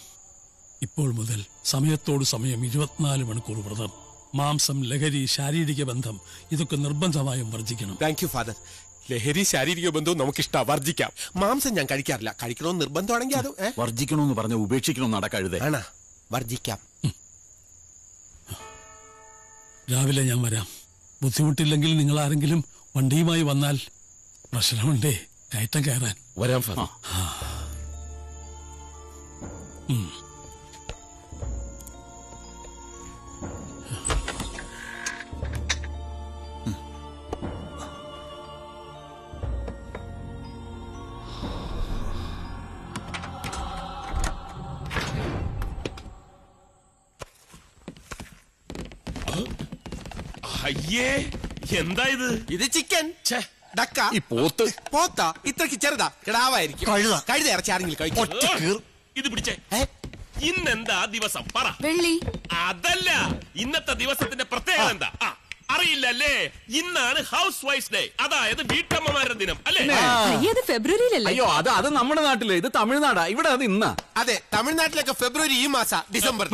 ഇപ്പോൾ മുതൽ സമയത്തോട് സമയം 24 മണിക്കൂർ വ്രതം. മാംസം, ലഹരി, ശാരീരിക ബന്ധം ഇതൊക്കെ നിർബന്ധമായും വർജിക്കണം. Thank you father. ലഹരി, ശാരീരിക ബന്ധവും നമുക്കിഷ്ട, വർജിക്കാം. മാംസം ഞാൻ കഴിക്കാറില്ല. കഴിക്കണമെന്ന് നിർബന്ധമാണെങ്കിൽ അത് വർജിക്കണമെന്ന് പറഞ്ഞ ഉപേക്ഷിക്കണമെന്ന് നടക്കരുത്. ആണാ, വർജിക്കാം. രാവിലെ ഞാൻ വരാം. ബുദ്ധിമുട്ടില്ലെങ്കിൽ നിങ്ങൾ ആരെങ്കിലും വണ്ടിയുമായി വന്നാൽ പ്രശ്നമുണ്ടേ കയറ്റം കയറാൻ. വരാം ഫാദർ. അയ്യേ, എന്താ ഇത്? ഇത് ചിക്കൻ, ഡക്ക, ഈ പോത്ത്. പോത്താ? ഇത്രക്ക് ചെറുതാ, കിടാവായിരിക്കും. കഴുത ഇറച്ചി ആരെങ്കിലും കഴിക്കും? ഇത് പിടിച്ചേ. ഇന്നെന്താ ദിവസം പറ. വെള്ളി. അതല്ല, ഇന്നത്തെ ദിവസത്തിന്റെ പ്രത്യേകത എന്താ? അറിയില്ലല്ലേ? ഇന്നാണ് ഹൗസ് വൈഫ് ഡേ, അതായത് വീട്ടമ്മമാരുടെ ദിനം അല്ലേ? ഫെബ്രുവരിയിലല്ലേ? അയ്യോ, അത് നമ്മുടെ നാട്ടില്, ഇത് തമിഴ്നാടാ. ഇവിടെ അത് ഇന്നാ. അതെ, തമിഴ്നാട്ടിലൊക്കെ ഫെബ്രുവരി ഈ മാസം, ഡിസംബർ.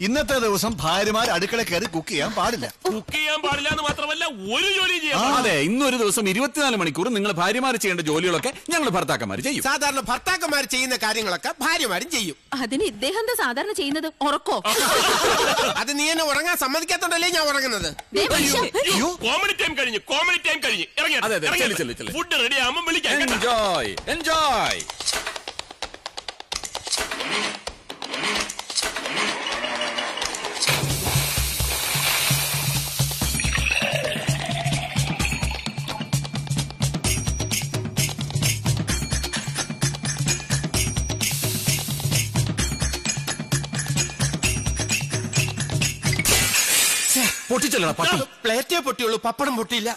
ഇന്നത്തെ ദിവസം ഭാര്യമാർ അടുക്കള കയറി കുക്ക് ചെയ്യാൻ പാടില്ല. കുക്ക് ചെയ്യാൻ പാടില്ല എന്ന് മാത്രമല്ല, ഒരു ജോലി ചെയ്യാൻ. അതെ, ഇന്നൊരു ദിവസം 24 മണിക്കൂർ നിങ്ങൾ ഭാര്യമാർ ചെയ്യേണ്ട ജോലികളൊക്കെ ഞങ്ങൾ ഭർത്താക്കന്മാർ ചെയ്യും. സാധാരണ ഭർത്താക്കന്മാർ ചെയ്യുന്ന കാര്യങ്ങളൊക്കെ ഭാര്യമാരും ചെയ്യും. അതിന് ഇദ്ദേഹം എന്താ സാധാരണ ചെയ്യുന്നത്? ഉറക്കോ? അത് നീ എന്നെ ഉറങ്ങാൻ സമ്മതിക്കാത്തോണ്ടല്ലേ ഞാൻ ഉറങ്ങുന്നത്. കോമഡി ടൈം കഴിഞ്ഞു, കോമഡി ടൈം കഴിഞ്ഞു. ഇറങ്ങി, ഫുഡ് റെഡി ആവുമ്പോൾ വിളിക്കാം. Enjoy, enjoy. പൊട്ടിച്ചല്ലടാ പട്ടി. പ്ലേറ്റേ പൊട്ടിയുള്ളൂ, പപ്പടം പൊട്ടിയില്ല.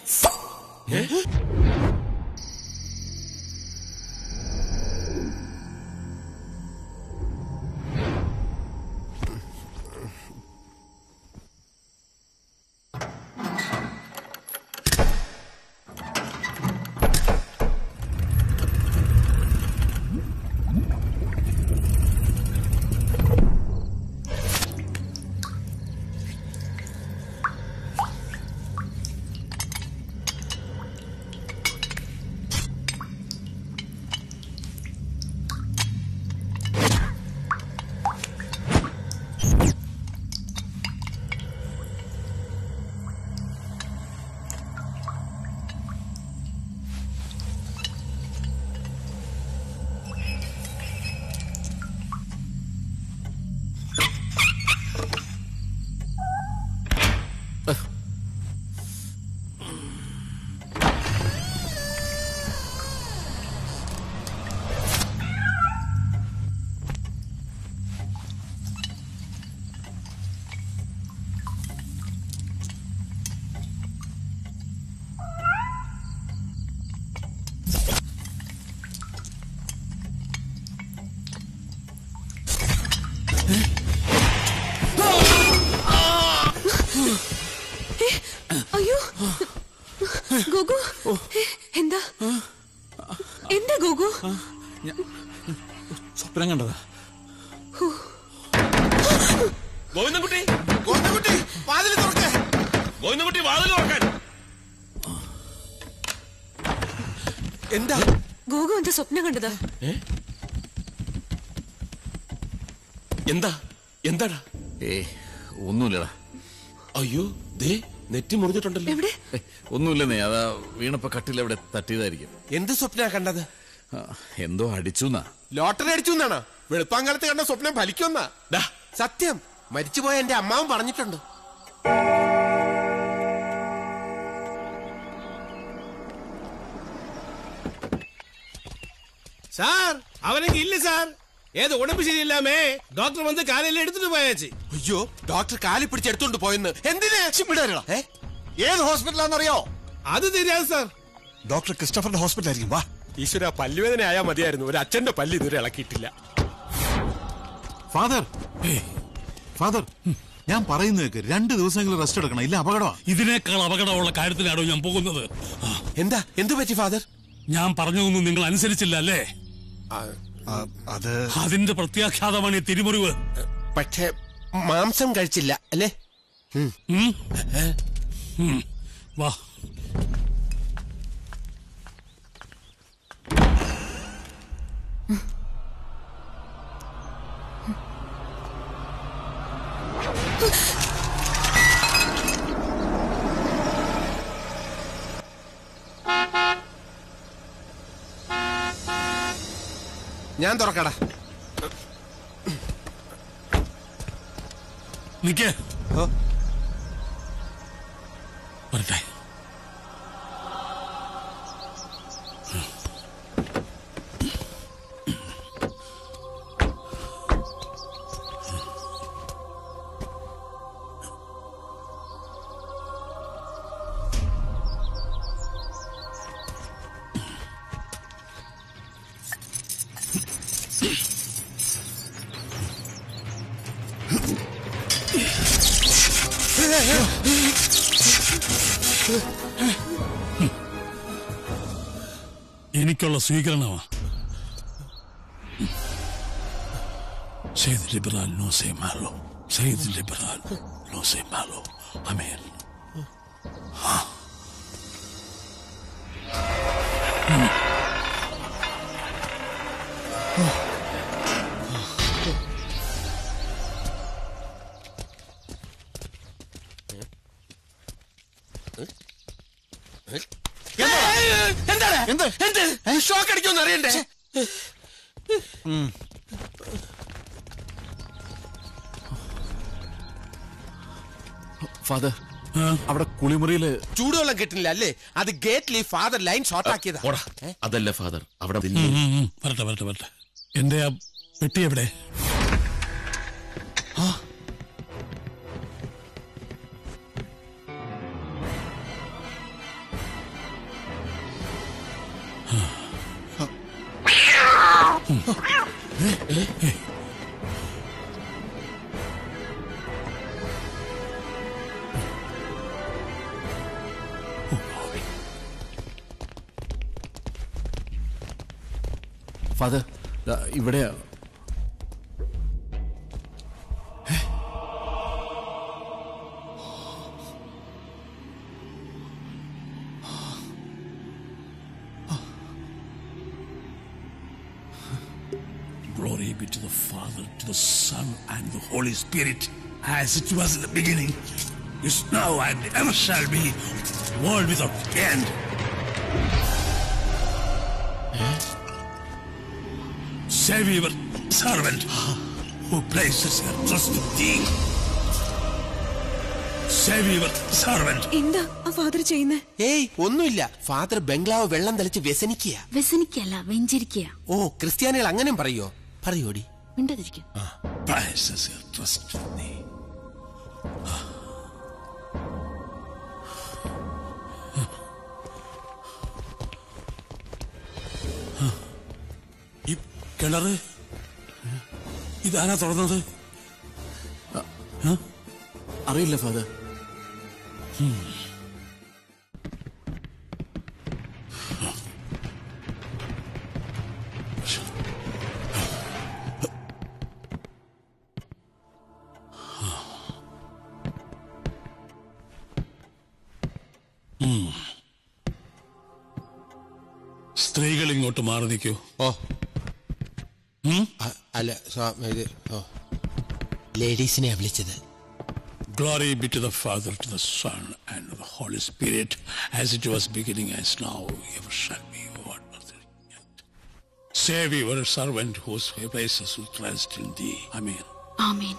സ്വപ്നം കണ്ടതാ. ഗോവിന്ദൻകുട്ടി, ഗോവിന്ദൻകുട്ടി, വാതിൽ തുറക്ക്. ഗോവിന്ദൻകുട്ടി, വാതിൽ തുറക്കാൻ. എന്താ ഗോഗു എന്താ സ്വപ്നം കണ്ടതാ? എന്താ എന്താടാ? ഒന്നുമില്ലടാ. അയ്യോ, ദേ നെറ്റി മുറിഞ്ഞിട്ടുണ്ടല്ലോ. എവിടെ? ഒന്നുമില്ലെന്നേ, അതാ വീണപ്പോ കട്ടിൽ അവിടെ തട്ടിയതായിരിക്കും. എന്ത് സ്വപ്ന കണ്ടത്? എന്തോ അടിച്ചുന്നാ. ലോട്ടറി അടിച്ചു എന്നാണോ? വെളുപ്പാങ്കാലത്ത് കണ്ട സ്വപ്നം ഫലിക്കുമെന്നാ. സത്യം, മരിച്ചുപോയ എന്റെ അമ്മാവും പറഞ്ഞിട്ടുണ്ട്. സാർ, അവനെങ്കിൽ ഇല്ല സാർ. ഏത് ഉടമ്പ് ശരിയില്ലാമേ ഡോക്ടർ വന്ന് കാലെല്ലാം എടുത്തിട്ട് പോയാച്ചി. അയ്യോ, ഡോക്ടർ കാലി പിടിച്ചെടുത്തോണ്ട് പോയെന്ന്. എന്തിനാ? ഏത് ഹോസ്പിറ്റലാണെന്നറിയോ? അത് தெரியாது സാർ. ഡോക്ടർ ക്രിസ്റ്റഫറിന്റെ ഹോസ്പിറ്റലായിരിക്കും. വാ. ഈശ്വര, പല്ലുവേദന ആയാൽ മതിയായിരുന്നു. ഒരു അച്ഛന്റെ പല്ല് ഇതുവരെ ഇളക്കിയിട്ടില്ല. ഫാദർ, ഫാദർ, ഞാൻ പറയുന്നേക്ക് 2 ദിവസമെങ്കിലും റെസ്റ്റ് എടുക്കണം, ഇല്ല അപകടമാ. ഇതിനേക്കാൾ അപകടമുള്ള കാര്യത്തിലാണോ ഞാൻ പോകുന്നത്? എന്താ? എന്തു പറ്റി ഫാദർ? ഞാൻ പറഞ്ഞതൊന്നും നിങ്ങൾ അനുസരിച്ചില്ല അല്ലേ? അതിന്റെ പ്രത്യാഘാതമാണ് ഈ തിരിമുറിവ്. പക്ഷേ മാംസം കഴിച്ചില്ല അല്ലേ? വാ. ഞാൻ തുറക്കടാ. നിക്കേ. വരട്ടെ. എനിക്കുള്ള സ്വീകരണമാ. Sede liberal no se malo. Sede liberal no se malo. Amén. Shock അടിക്കുമെന്ന് അറിയണ്ടേ? ഫാദർ, അവിടെ കുളിമുറിയില് ചൂടുവെള്ളം കിട്ടുന്നില്ല അല്ലേ? അത് ഗേറ്റിൽ ഫാദർ ലൈൻ ഷോർട്ട് ആക്കിയതാ. അതല്ല ഫാദർ, അവിടെ വരട്ടെ വരട്ടെ വരട്ടെ. എന്റെ ആ പെട്ടി എവിടെ? ഫാദർ, ഇവിടെ Glory be to the Father, to the Son, and the Holy Spirit, as it was in the beginning, is now, and ever shall be, world without end. Save your servant who places your trust in thee. Save your servant. എന്താ ആ ഫാദർ ചെയ്യുന്നേ? ഏയ് ഒന്നുമില്ല. ഫാദർ ബംഗ്ലാവ് വെള്ളം തളിച്ച് വ്യസനിക്കുക. വ്യസനിക്കല്ല, വെഞ്ചരിക്കുക. ഓ, ക്രിസ്ത്യാനികൾ അങ്ങനെ പറയോ? പറയോടി. മിണ്ടാതിരിക്കും. Places your trust in thee. ഈ കിണറ് ഇതാരാ തുറന്നത്? അറിയില്ല ഫാദർ. സ്ത്രീകൾ ഇങ്ങോട്ട് മാറി നിൽക്കൂ. അല്ല ലേഡീസിനെ വിളിച്ചത്. Glory be to the Father, to the Son, and to the Holy Spirit, as it was beginning, as now, ever shall be, what was the end. Save your servant whose faces we trust in thee. Amen. Amen.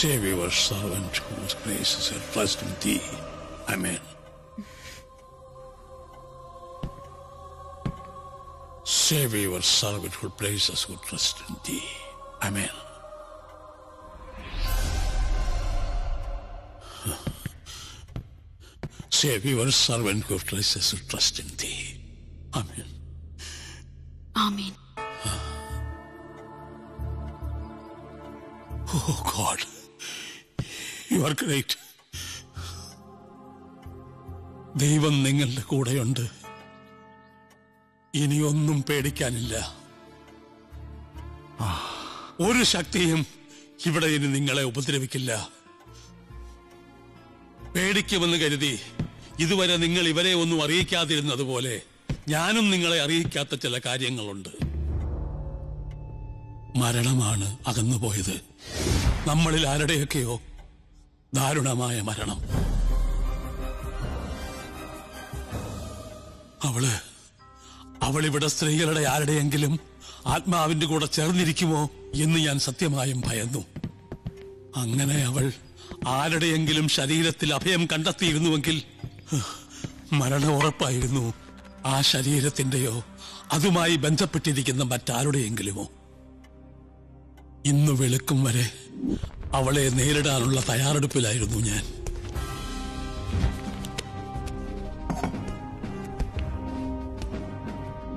Save your servant whose graces we trust in thee. Amen. Save your servant who places who trust in thee. Amen. Save your servant who places who trust in thee. Amen. Amen. Oh God, you are great. ദൈവം നിങ്ങളുടെ കൂടെയുണ്ട്. ഇനിയൊന്നും പേടിക്കാനില്ല. ഒരു ശക്തിയും ഇവിടെ ഇനി നിങ്ങളെ ഉപദ്രവിക്കില്ല. പേടിക്കുമെന്ന് കരുതി ഇതുവരെ നിങ്ങൾ ഇവരെ ഒന്നും അറിയിക്കാതിരുന്നതുപോലെ ഞാനും നിങ്ങളെ അറിയിക്കാത്ത ചില കാര്യങ്ങളുണ്ട്. മരണമാണ് അകന്നുപോയത്. നമ്മളിൽ ആരുടെയൊക്കെയോ ദാരുണമായ മരണം. അവളിവിടെ സ്ത്രീകളുടെ ആരുടെയെങ്കിലും ആത്മാവിന്റെ കൂടെ ചേർന്നിരിക്കുമോ എന്ന് ഞാൻ സത്യമായും ഭയന്നു. അങ്ങനെ അവൾ ആരുടെയെങ്കിലും ശരീരത്തിൽ അഭയം കണ്ടെത്തിയിരുന്നുവെങ്കിൽ മരണം ഉറപ്പായിരുന്നു. ആ ശരീരത്തിന്റെയോ അതുമായി ബന്ധപ്പെട്ടിരിക്കുന്ന മറ്റാരുടെയെങ്കിലുമോ. ഇന്ന് വെളുക്കും വരെ അവളെ നേരിടാനുള്ള തയ്യാറെടുപ്പിലായിരുന്നു ഞാൻ.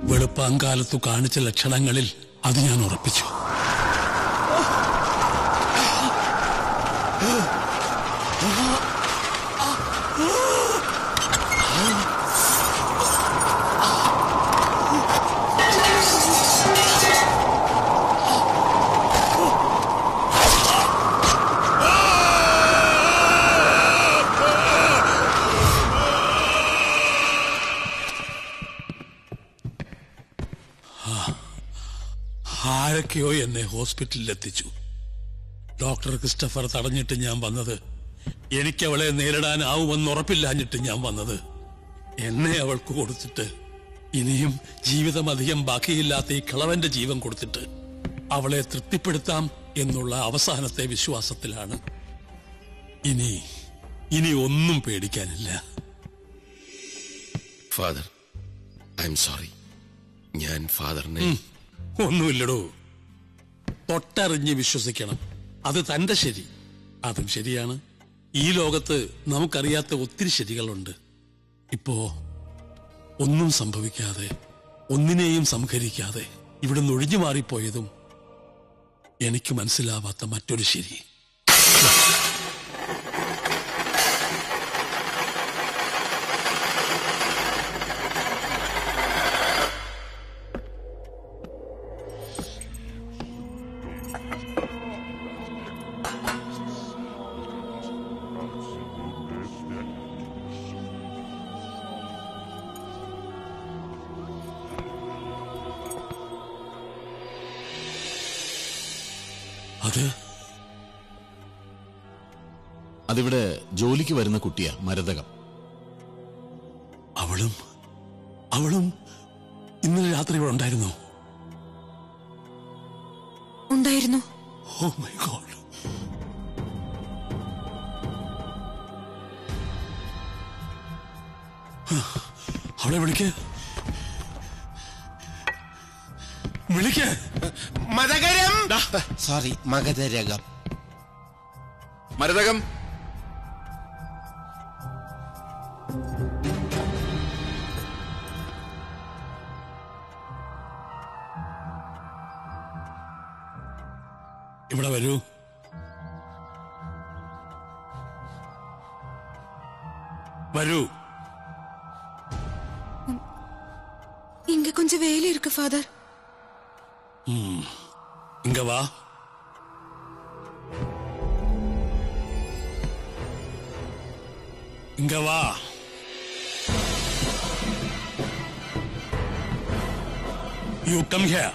വെളുപ്പാങ്കാലത്തു കാണിച്ച ലക്ഷണങ്ങളിൽ അത് ഞാൻ ഉറപ്പിച്ചു. ആരൊക്കെയോ എന്നെ ഹോസ്പിറ്റലിൽ എത്തിച്ചു. ഡോക്ടർ ക്രിസ്റ്റഫർ തടഞ്ഞിട്ട് ഞാൻ വന്നത്. എനിക്കവളെ നേരിടാനാവുമെന്ന് ഉറപ്പില്ലാഞ്ഞിട്ട് ഞാൻ വന്നത്. എന്നെ അവൾക്ക് കൊടുത്തിട്ട് ഇനിയും ജീവിതം അധികം ബാക്കിയില്ലാത്ത ഈ കളവന്റെ ജീവൻ കൊടുത്തിട്ട് അവളെ തൃപ്തിപ്പെടുത്താം എന്നുള്ള അവസാനത്തെ വിശ്വാസത്തിലാണ്. ഇനി ഒന്നും പേടിക്കാനില്ല. Father, I'm sorry. ഞാൻ ഫാദറിനെ ഒന്നുമില്ലടോ. തൊട്ടറിഞ്ഞ് വിശ്വസിക്കണം. അത് തന്റെ ശരി. അതും ശരിയാണ്. ഈ ലോകത്ത് നമുക്കറിയാത്ത ഒത്തിരി ശരികളുണ്ട്. ഇപ്പോ ഒന്നും സംഭവിക്കാതെ, ഒന്നിനെയും സംഹരിക്കാതെ ഇവിടുന്ന് ഒഴിഞ്ഞു മാറിപ്പോയതും എനിക്ക് മനസ്സിലാവാത്ത മറ്റൊരു ശരി. അതിവിടെ ജോലിക്ക് വരുന്ന കുട്ടിയാ, മരതകം. അവളും ഇന്നലെ രാത്രി ഇവിടെ ഉണ്ടായിരുന്നു. Oh my God. അവളെ വിളിക്ക്. മതകരം. സോറി, മഗധരകം. മരതകം. ഇവിടെ വരൂ. വരൂ. இங்க கொஞ்சம் வேலை இருக்கு ஃபாதர். இங்க வா. இங்க வா. You come here.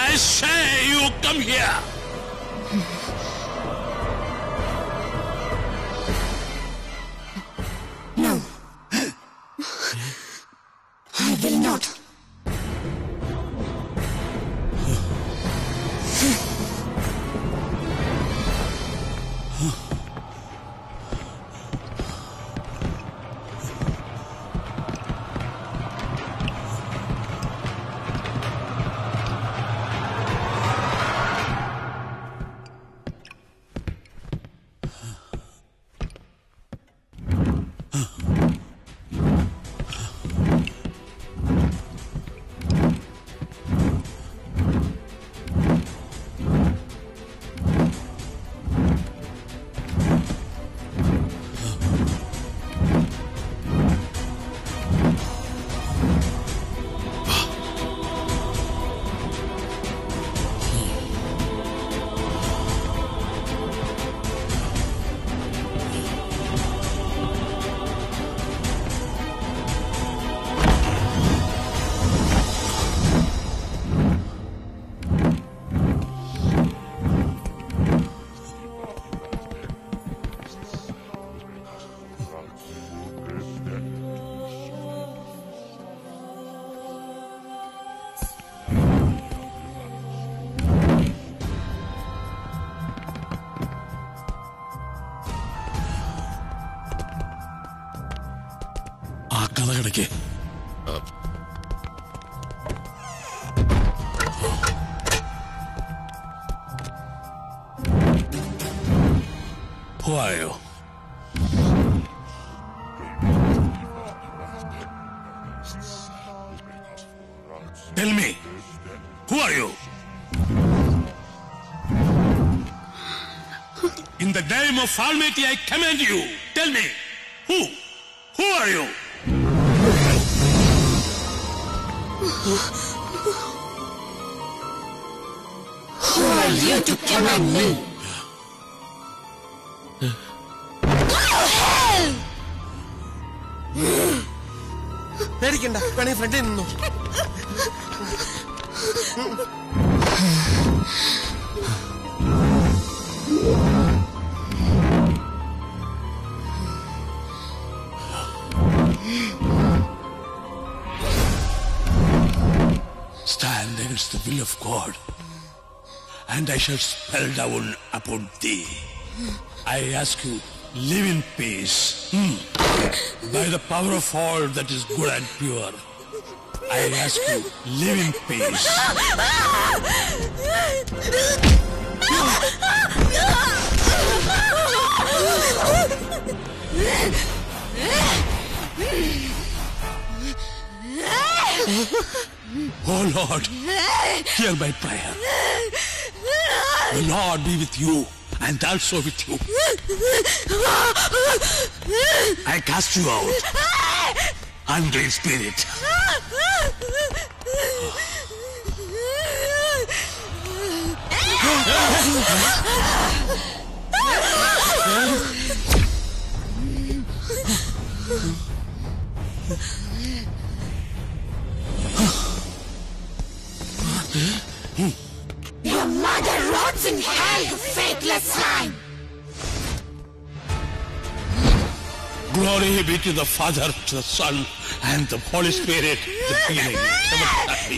I say you come here. No. I will not. കഥ കിടക്കേ. Who are you? Tell me, who are you? In the name of Almighty, I command you. Tell me, who are you? Who are you to command me? പേടിക്കണ്ട, വേണേ ഫ്രണ്ടിൽ നിന്നു. Stand against the will of God, and I shall spell down upon thee. I ask you, live in peace. By the power of all that is good and pure, I ask you, live in peace. Oh Lord, hear my prayer. The Lord be with you and also with you. I cast you out, unclean spirit. Your mother rots in hell, you faithless swine! Glory be to the Father, to the Son, and the Holy Spirit, the beginning, never shall be.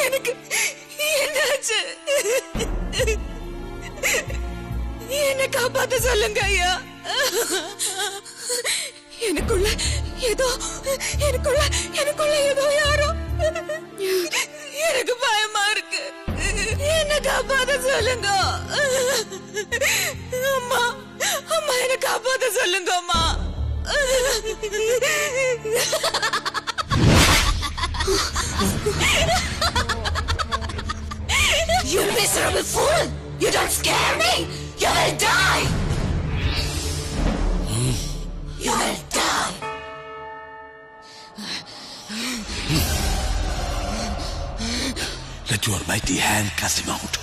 எனக்கு என்னாச்சு? என்னை காப்பாத்த சொல்லுங்க ஐயா. எனக்குள்ள ஏதோ யாரோ எனக்கு பயமா இருக்கு. என்ன காப்பாத்த சொல்லுங்க அம்மா. அம்மா என்ன காப்பாத்த சொல்லுங்க அம்மா. You miserable fool! You don't scare me! You will die! You will die! Let your mighty hand cast him out.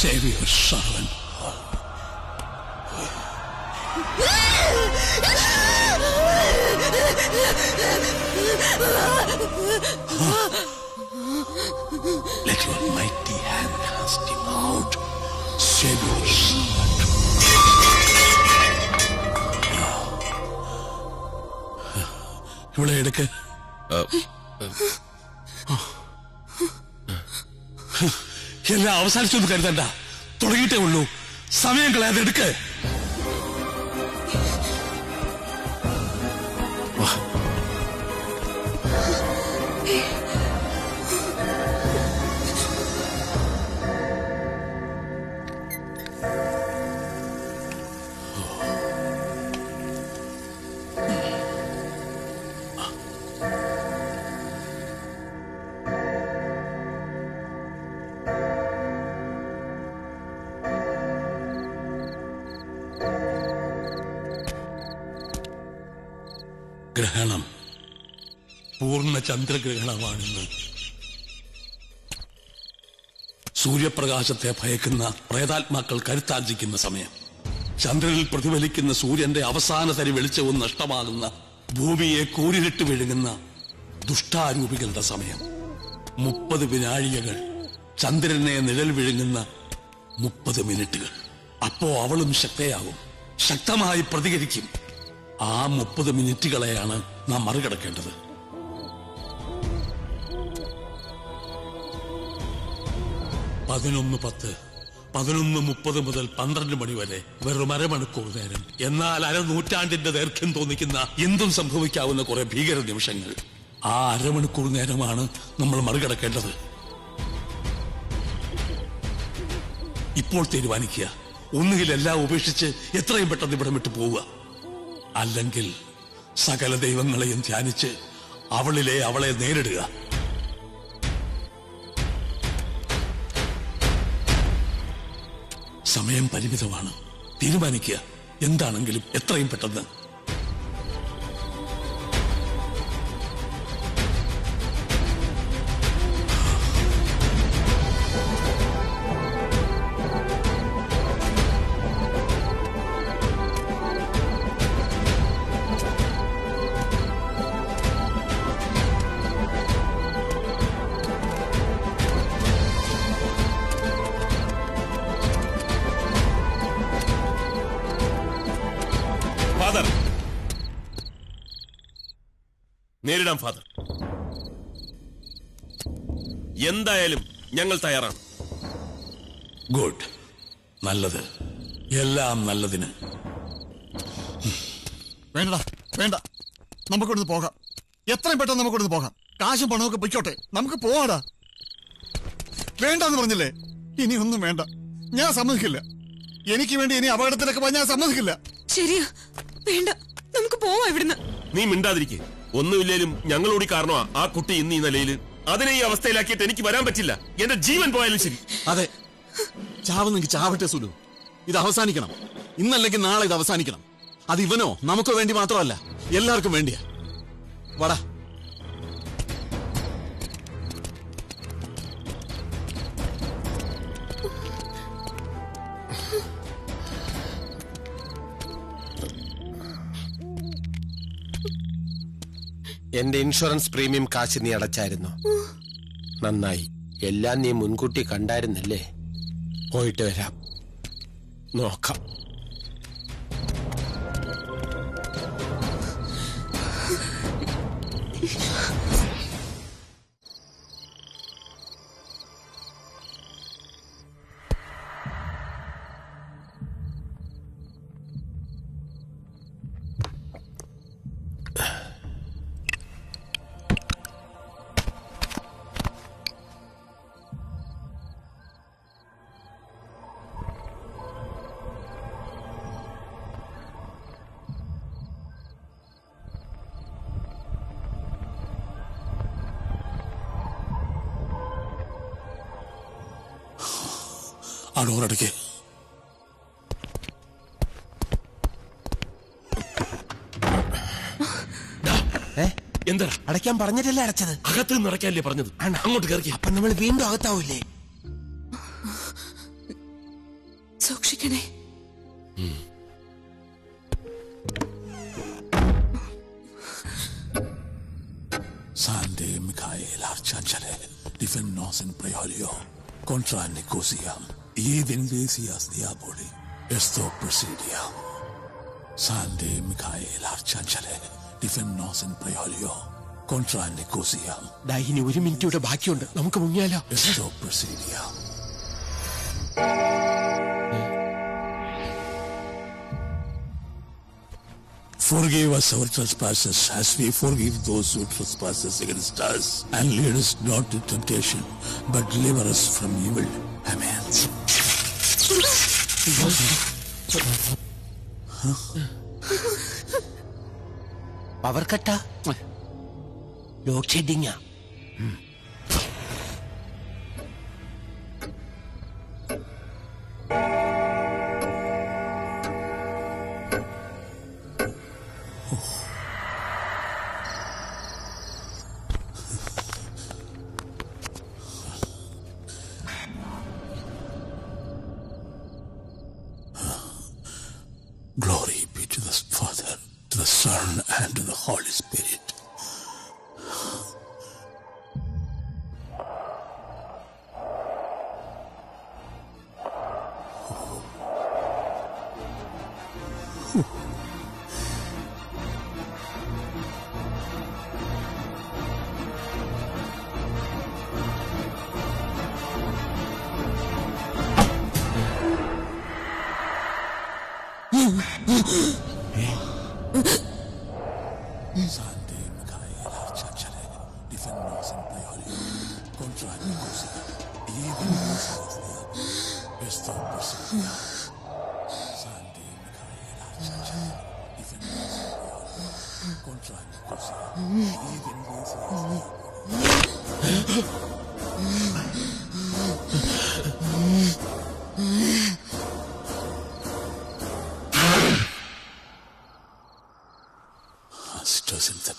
Save your servant. Let your mighty hand cast him out. Save your servant. ഇവിടെ എടുക്ക്. എല്ലാം അവസാനിച്ചൊന്നും കരുതണ്ട. തുടങ്ങിയിട്ടേ ഉള്ളൂ. സമയം കളയാതെ എടുക്ക്. ഗ്രഹണം പൂർണ്ണ ചന്ദ്രഗ്രഹണമാണിന്ന്. സൂര്യപ്രകാശത്തെ ഭയക്കുന്ന പ്രേതാത്മാക്കൾ കരുത്താർജിക്കുന്ന സമയം. ചന്ദ്രനിൽ പ്രതിഫലിക്കുന്ന സൂര്യന്റെ അവസാന തരി വെളിച്ചവും നഷ്ടമാകുന്ന ഭൂമിയെ കൂരിലിട്ട് വിഴുങ്ങുന്ന ദുഷ്ടാരൂപികളുടെ സമയം. 30 വിനാഴികകൾ ചന്ദ്രനെ നിഴൽ വിഴുങ്ങുന്ന 30 മിനിറ്റുകൾ. അപ്പോ അവളും ശക്തയാകും, ശക്തമായി പ്രതികരിക്കും. ആ 30 മിനിറ്റുകളെയാണ് നാം മറികടക്കേണ്ടത്. പതിനൊന്ന് 10, 11:30 മുതൽ 12 മണി വരെ വെറും അരമണിക്കൂർ നേരം. എന്നാൽ അരനൂറ്റാണ്ടിന്റെ ദൈർഘ്യം തോന്നിക്കുന്ന എന്തും സംഭവിക്കാവുന്ന കുറെ ഭീകര നിമിഷങ്ങൾ. ആ അരമണിക്കൂർ നേരമാണ് നമ്മൾ മറികടക്കേണ്ടത്. ഇപ്പോൾ തീരുമാനിക്കുക. ഒന്നുകിൽ എല്ലാം ഉപേക്ഷിച്ച് എത്രയും പെട്ടെന്ന് ഇവിടെ വിട്ടു പോവുക, അല്ലെങ്കിൽ സകല ദൈവങ്ങളെയും ധ്യാനിച്ച് അവളെ നേരിടുക. സമയം പരിമിതമാണ്. തീരുമാനിക്കുക. എന്താണെങ്കിലും എത്രയും പെട്ടെന്ന്. നേരിടാം ഫാദർ. എന്തായാലും ഞങ്ങൾ തയ്യാറാണ്. ഗുഡ്. നല്ലത്. എല്ലാം നല്ലതിന്. വേണ്ടടാ, വേണ്ട. നമുക്കിവിടുന്ന് പോകാം. എത്രയും പെട്ടെന്ന് നമുക്കിവിടുന്ന് പോകാം. കാശും പണമൊക്കെ പൊയ്ക്കോട്ടെ. നമുക്ക് പോവാടാ. വേണ്ടെന്ന് പറഞ്ഞില്ലേ? ഇനിയൊന്നും വേണ്ട. ഞാൻ സമ്മതിക്കില്ല. എനിക്ക് വേണ്ടി ഇനി അപകടത്തിലൊക്കെ പോയി ഞാൻ സമ്മതിക്കില്ല. ശരിയാ, വേണ്ട. നമുക്ക് പോവാം ഇവിടുന്ന്. നീ മിണ്ടാതിരിക്കേ. ഒന്നുമില്ലേലും ഞങ്ങളോടി കാരണമാ ആ കുട്ടി ഇന്ന് ഈ നിലയില്. അതിനെ ഈ അവസ്ഥയിലാക്കിയിട്ട് എനിക്ക് വരാൻ പറ്റില്ല. എന്റെ ജീവൻ പോയാലും ശരി. അതെ, ചാവുന്നെങ്കിൽ ചാവട്ടെ സുലു. ഇത് അവസാനിക്കണം. ഇന്നല്ലെങ്കിൽ നാളെ ഇത് അവസാനിക്കണം. അത് ഇവനോ നമുക്ക് വേണ്ടി മാത്രമല്ല, എല്ലാവർക്കും വേണ്ടിയാ. വടാ. എന്റെ ഇൻഷുറൻസ് പ്രീമിയം കാശ് നീ അടച്ചായിരുന്നു. നന്നായി. എല്ലാം നീ മുൻകൂട്ടി കണ്ടായിരുന്നല്ലേ? പോയിട്ട് വരാം. നോക്കാം. ആ ഡോറടയ്ക്ക്. എന്താ അടയ്ക്കാൻ പറഞ്ഞിട്ടല്ലേ അടച്ചത്? അകത്ത് നിന്ന് അടയ്ക്കാനല്ലേ പറഞ്ഞത്? അങ്ങോട്ട് കയറി. അപ്പൊ നമ്മൾ വീണ്ടും അകത്താവൂലേ? സൂക്ഷിക്കണേ. Sande Michael Arcangele, Difen Nos in Preolio, Contra Nicosia, Even Lesias Diaboli, Esto Presidia. Sande Michael Arcangele, Difen Nos in Preolio, Contra Nicosia. ഇനി 1 മിനിറ്റ് ബാക്കിയുണ്ട്, നമുക്ക് മുങ്ങിയാലോ? Esto Presidia. Forgive us our trespasses as we forgive those who trespass against us. And lead us not into temptation, but deliver us from evil. Amen. Power കട്ടാ? ലോഡ് ഷെഡിങ്ങാ? Glory be to the Father, to the Son, and to the Holy Spirit. Sande Michael Arcangele, Difen Nos in Preolio, Contra Nicosia, Even Lesias Diaboli, Esto Presidia. Sande Michael Arcangele, Difen Nos in Preolio, Contra Nicosia, Even Lesias Diaboli.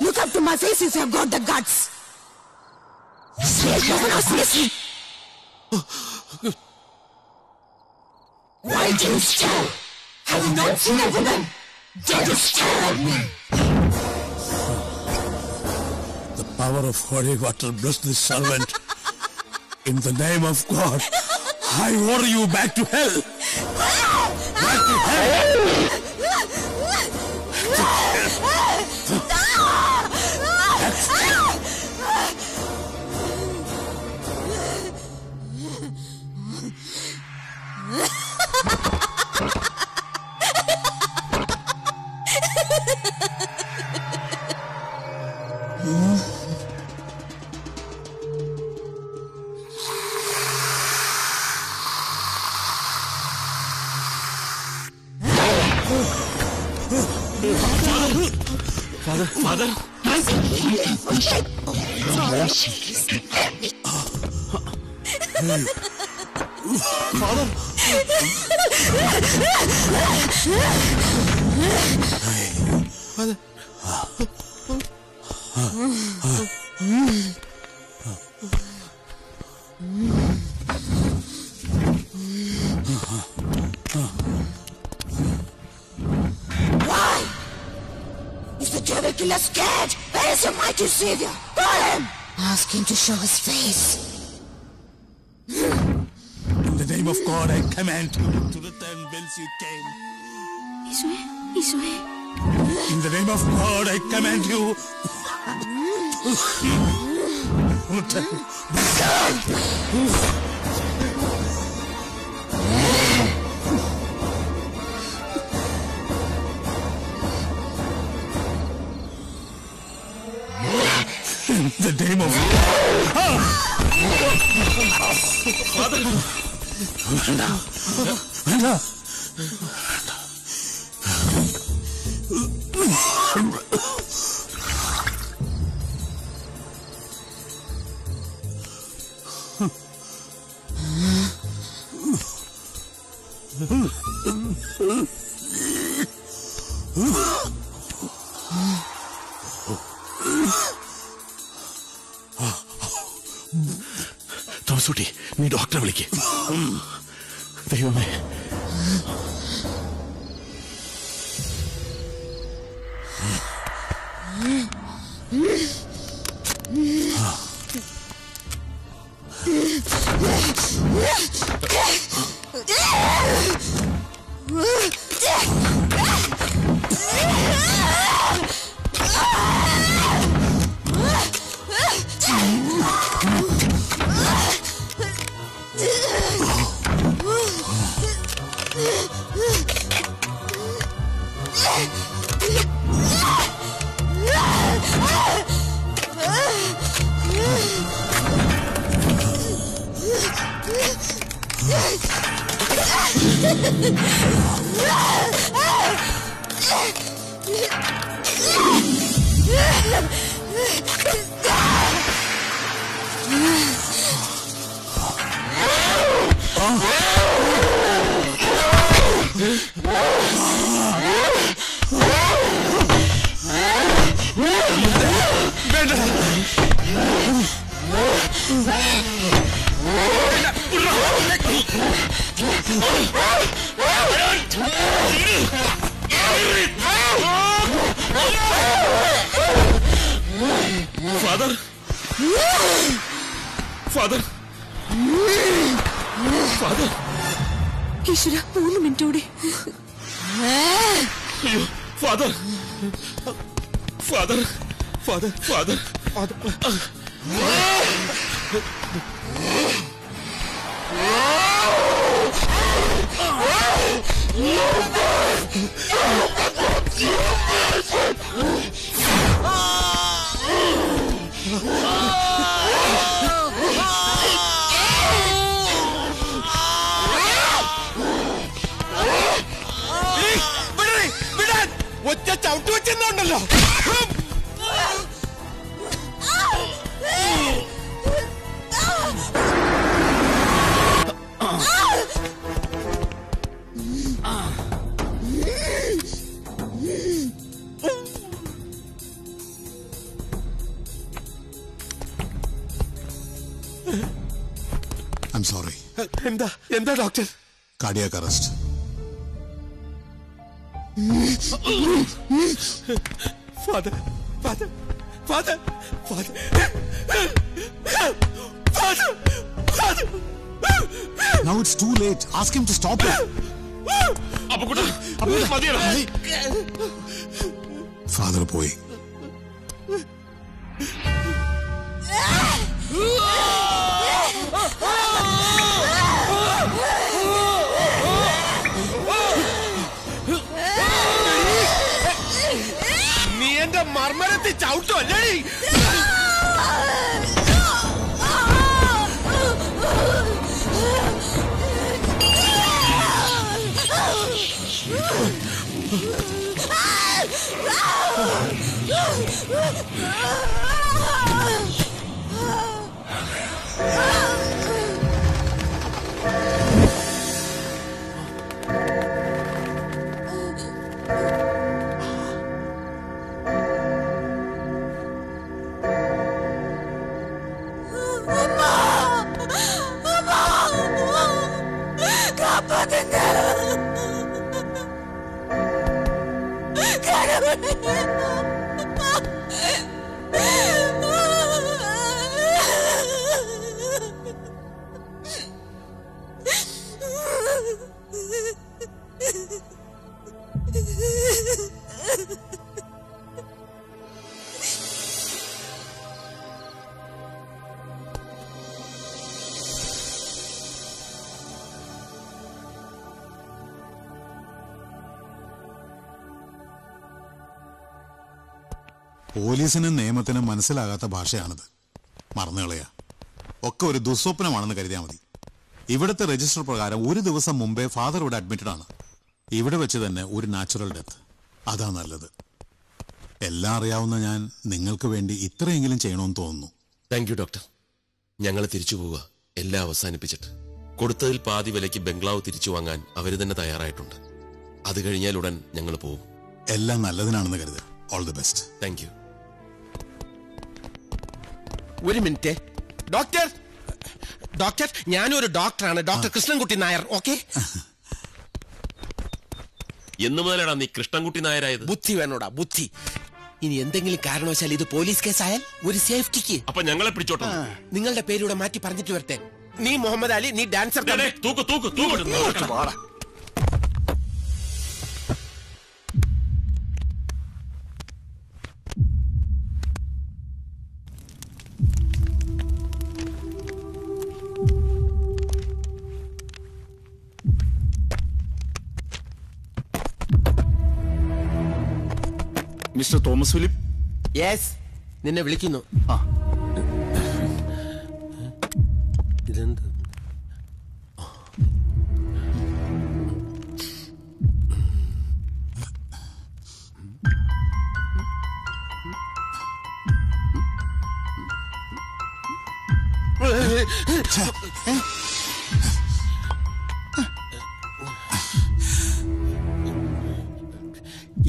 Look up to my face if you've got the guts. Swear you're not listening. Why do you stare? Have you not seen a woman? Dare you stare at me? The power of holy water bless this servant. In the name of God, I order you back to hell. Back to hell. Father? Father? Why? Is the devil killer scared? Where is your mighty savior? Call him! Ask him to show his face. In the name of God, I command you to return whence you came. In the name of God, I command you. Return. In the name of Father! Thomaskutty, നീ ഡോക്ടറെ വിളിക്ക്. ദൈവമേ. Father, father, father. ഈശ്വര, 3 മിനിറ്റ് കൂടി. Father, father, father, father. ഒറ്റ ചവിട്ട് വെച്ചെന്നുണ്ടല്ലോ. I'm sorry. എന്താ എന്താ doctor? Cardiac arrest. Father, father, father, father, father. Now it's too late. Ask him to stop it. Father പോയി. നീ എന്റെ മർമ്മരത്തിൽ ചവിട്ടോ അല്ലേ? പോലീസിനും നിയമത്തിനും മനസ്സിലാകാത്ത ഭാഷയാണിത്. മറന്നുകളയാ. ഒക്കെ ഒരു ദുസ്വപ്നമാണെന്ന് കരുതിയാൽ മതി. ഇവിടുത്തെ രജിസ്റ്റർ പ്രകാരം 1 ദിവസം മുമ്പേ ഫാദർ ഇവിടെ അഡ്മിറ്റഡ് ആണ്. ഇവിടെ വെച്ച് തന്നെ ഒരു നാച്ചുറൽ ഡെത്ത്. അതാ നല്ലത്. എല്ലാം അറിയാവുന്ന ഞാൻ നിങ്ങൾക്ക് വേണ്ടി ഇത്രയെങ്കിലും ചെയ്യണമെന്ന് തോന്നുന്നു. Thank you doctor. ഞങ്ങൾ തിരിച്ചു പോവുക, എല്ലാം അവസാനിപ്പിച്ചിട്ട്. കൊടുത്തതിൽ പാതി വിലയ്ക്ക് ബംഗ്ലാവ് തിരിച്ചു വാങ്ങാൻ അവർ തന്നെ തയ്യാറായിട്ടുണ്ട്. അത് കഴിഞ്ഞാൽ ഉടൻ ഞങ്ങൾ പോവും. എല്ലാം നല്ലതിനാണെന്ന് കരുത്. All the best. Thank you. ഒരു മിനിറ്റ്. ഡോക്ടർ, ഡോക്ടർ, ഞാനൊരു ഡോക്ടറാണ്, ഡോക്ടർ കൃഷ്ണൻകുട്ടി നായർ. ഓക്കെ? എന്ന് മുതലാടാ നീ കൃഷ്ണൻകുട്ടി നായരായത്? ബുദ്ധി വേണോടാ, ബുദ്ധി. ഇനി എന്തെങ്കിലും കാരണവശാൽ ഇത് പോലീസ് കേസായാൽ ഒരു സേഫ്റ്റിക്ക് അപ്പൊ ഞങ്ങളെ പിടിച്ചോട്ടോ. നിങ്ങളുടെ പേരൂടെ മാറ്റി പറഞ്ഞിട്ട് വരട്ടെ. നീ മുഹമ്മദ് അലി, നീ ഡാൻസർ. തൂക്ക് തൂക്ക് തൂക്ക്. Mister Thomas Philip. യെസ്, നിന്നെ വിളിക്കുന്നു. ഇതെന്ത്?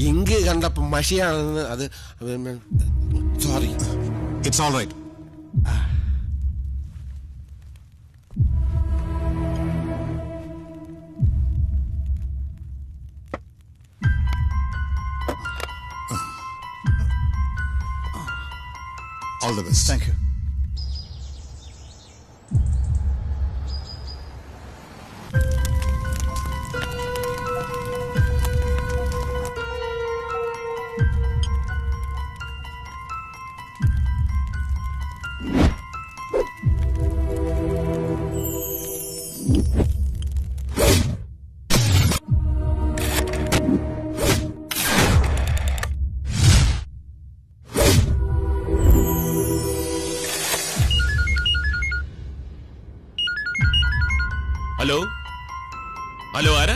ഇങ്ക് കണ്ടപ്പോ മഷിയാണെന്ന്. അത് sorry. It's all right. All the best. Thank you. Hello, hello, ആരാ?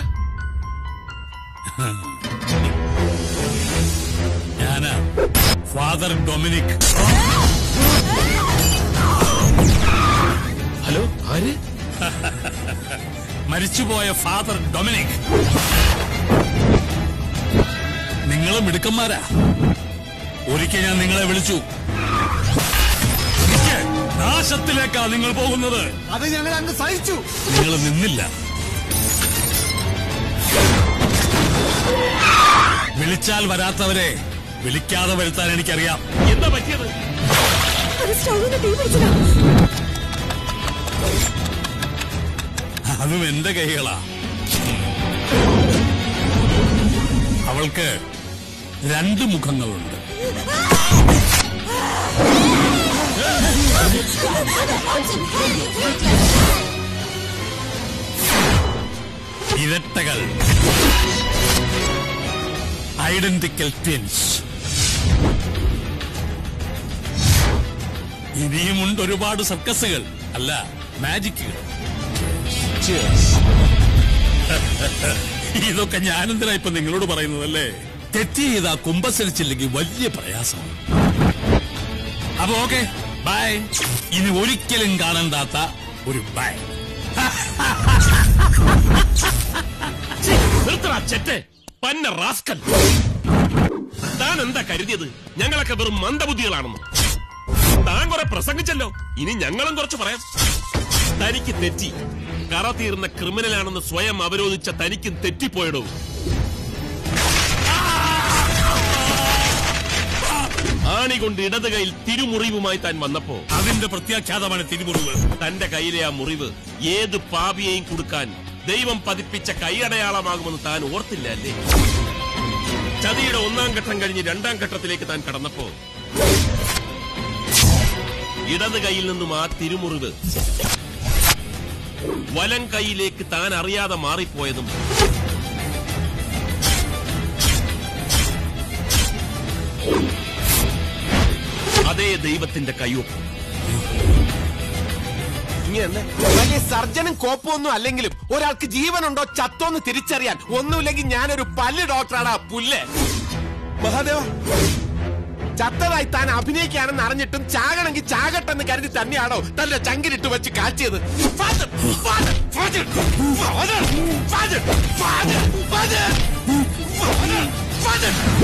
ഞാനാ ഫാദർ ഡൊമിനിക്. ഹലോ, ആര്? മരിച്ചുപോയ ഫാദർ ഡൊമിനിക്. നിങ്ങളും മിടുക്കന്മാരാ. ഒരിക്കൽ ഞാൻ നിങ്ങളെ വിളിച്ചു. നാശത്തിലേക്കാ നിങ്ങൾ പോകുന്നത്. അത് ഞങ്ങൾ അങ്ങ് സഹിച്ചു. നിങ്ങൾ നിന്നില്ല. വിളിച്ചാൽ വരാത്തവരെ വിളിക്കാതെ വരുത്താൻ എനിക്കറിയാം. എന്താ പറ്റിയത്? അതും എന്റെ കൈകളാ. അവൾക്ക് 2 മുഖങ്ങളുണ്ട്. ഇരട്ടകൾ, ഐഡന്റിക്കൽ ട്വിൻസ്. ഇനിയുമുണ്ട് ഒരുപാട് സർക്കസുകൾ, അല്ല മാജിക്കുകൾ. ഇതൊക്കെ ഞാനെന്തിനാ ഇപ്പൊ നിങ്ങളോട് പറയുന്നതല്ലേ? തെറ്റ് ചെയ്താ കുമ്പസരിച്ചില്ലെങ്കിൽ വലിയ പ്രയാസമാണ്. അപ്പൊ ഓക്കെ, ബൈ. ഇനി ഒരിക്കലും കാണണ്ടാത്ത ഒരു ബൈ. പന്ന റാസ്കൽ, താൻ എന്താ കരുതിയത്? ഞങ്ങളൊക്കെ വെറും മന്ദബുദ്ധികളാണെന്ന്. താൻ കുറെ പ്രസംഗിച്ചല്ലോ, ഇനി ഞങ്ങളും കുറച്ച് പറയാം. തനിക്ക് തെറ്റി. കറ തീർന്ന ക്രിമിനലാണെന്ന് സ്വയം അവരോധിച്ച തനിക്കും തെറ്റിപ്പോയിടോ. ആണി കൊണ്ട് ഇടത് കൈയിൽ തിരുമുറിവുമായി താൻ വന്നപ്പോ അതിന്റെ പ്രത്യാഖ്യാതമാണ് തിരുമുറിവ്. തന്റെ കയ്യിലെ ആ മുറിവ് ഏത് പാപിയെയും കൊടുക്കാൻ ദൈവം പതിപ്പിച്ച കൈയടയാളമാകുമെന്ന് താൻ ഓർത്തില്ല അല്ലേ? ചതിയുടെ 1-ാം ഘട്ടം കഴിഞ്ഞ് 2-ാം ഘട്ടത്തിലേക്ക് താൻ കടന്നപ്പോ ഇടത് കൈയിൽ നിന്നും ആ തിരുമുറിവ് വലം കൈയിലേക്ക് താൻ അറിയാതെ മാറിപ്പോയതും അതേ ദൈവത്തിന്റെ കയ്യൊപ്പ്. വലിയ സർജനും കോപ്പൊന്നും അല്ലെങ്കിലും ഒരാൾക്ക് ജീവനുണ്ടോ ചത്തോന്ന് തിരിച്ചറിയാൻ ഒന്നുമില്ലെങ്കിൽ ഞാനൊരു പല്ല് ഡോക്ടറാണ്. പുല്ല് മഹാദേവ, ചത്തതായി താൻ അഭിനയിക്കാണെന്ന് അറിഞ്ഞിട്ടും ചാകണമെങ്കിൽ ചാകട്ടെന്ന് കരുതി തന്നെയാണോ തന്റെ ചങ്കിലിട്ട് വെച്ച് കാച്ചിയത്? Father!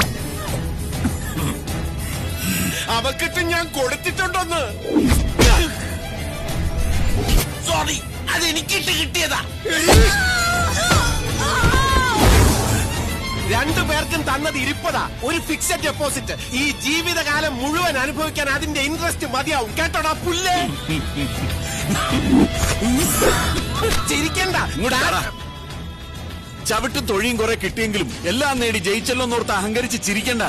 അവക്കിട്ട് ഞാൻ കൊടുത്തിട്ടുണ്ടോന്ന്. സോറി, അതെനിക്കിട്ട് കിട്ടിയതാ. രണ്ടുപേർക്കും തന്നത് ഇരിപ്പതാ, ഒരു ഫിക്സഡ് ഡെപ്പോസിറ്റ്. ഈ ജീവിതകാലം മുഴുവൻ അനുഭവിക്കാൻ അതിന്റെ ഇൻട്രസ്റ്റ് മതിയാവും. കേട്ടോടാ പുല്ലേ. ചിരിക്കണ്ട. ചവിട്ടും തൊഴിയും കുറെ കിട്ടിയെങ്കിലും എല്ലാം നേടി ജയിച്ചല്ലോ എന്നോർത്ത് അഹങ്കരിച്ച് ചിരിക്കണ്ട.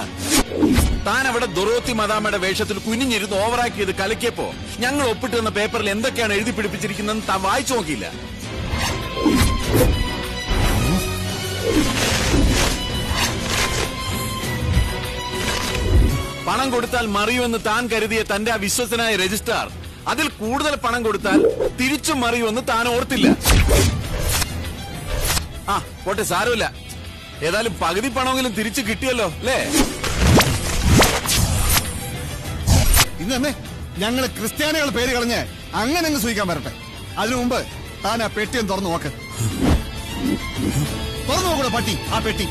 താൻ അവിടെ ദൊറോത്തി മദാമയുടെ വേഷത്തിൽ കുനിഞ്ഞിരുന്ന് ഓവറാക്കിയത് കലക്കിയപ്പോ ഞങ്ങൾ ഒപ്പിട്ട് തന്ന പേപ്പറിൽ എന്തൊക്കെയാണ് എഴുതി പിടിപ്പിച്ചിരിക്കുന്നതെന്ന് താൻ വായിച്ചു നോക്കിയില്ല. പണം കൊടുത്താൽ മറിയുമെന്ന് താൻ കരുതിയ തന്റെ ആ വിശ്വസനായ രജിസ്ട്രാർ അതിൽ കൂടുതൽ പണം കൊടുത്താൽ തിരിച്ചും മറിയുമെന്ന് താൻ ഓർത്തില്ല. ആ പോട്ടെ, സാരമില്ല. ഏതായാലും പകുതി പണമെങ്കിലും തിരിച്ചു കിട്ടിയല്ലോ അല്ലേ? ഇന്നേ ഞങ്ങള് ക്രിസ്ത്യാനികൾ പേര് കളഞ്ഞ് അങ്ങനെ അങ്ങ് സൂഹിക്കാൻ വരട്ടെ. അതിനു മുമ്പ് താൻ ആ പെട്ടിയും തുറന്നു നോക്ക്. തുറന്നു നോക്കൂടെ പട്ടി ആ പെട്ടി.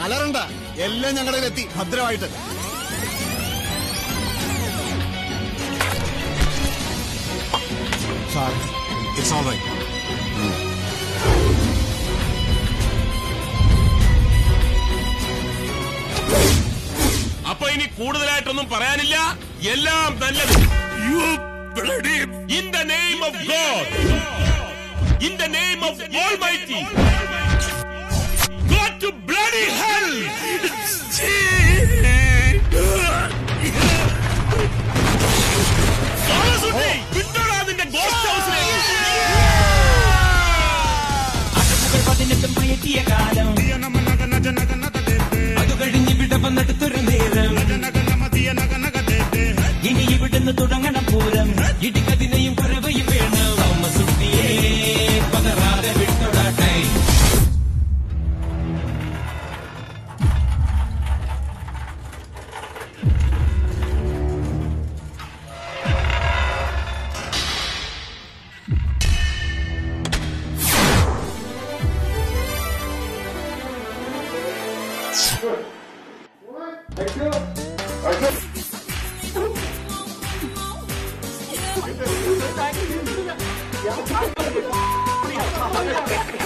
അലറണ്ട, എല്ലാം ഞങ്ങളുടെ എത്തി ഭദ്രമായിട്ട്. Sorry, it's all right. അപ്പൊ ഇനി കൂടുതലായിട്ടൊന്നും പറയാനില്ല. എല്ലാം നല്ലത്. In the name of God, in the name of Almighty, go to bloody hell. വിട്ടോടാ നിന്റെ ഗോസ്റ്റ് ഹൗസിലേക്ക്. പയറ്റിയ കാലം അത് കഴിഞ്ഞ് ഇവിടെ വന്നെടുത്തൊരു നേരം ഇനി ഇവിടുന്ന് തുടങ്ങണം പൂരം. ഇടിക്കതിനെയും കുറവയും വേണം. അമ്മ സുട്ടിയേ പകരാതെ വിട്ടോടാട്ടെ. Thank you.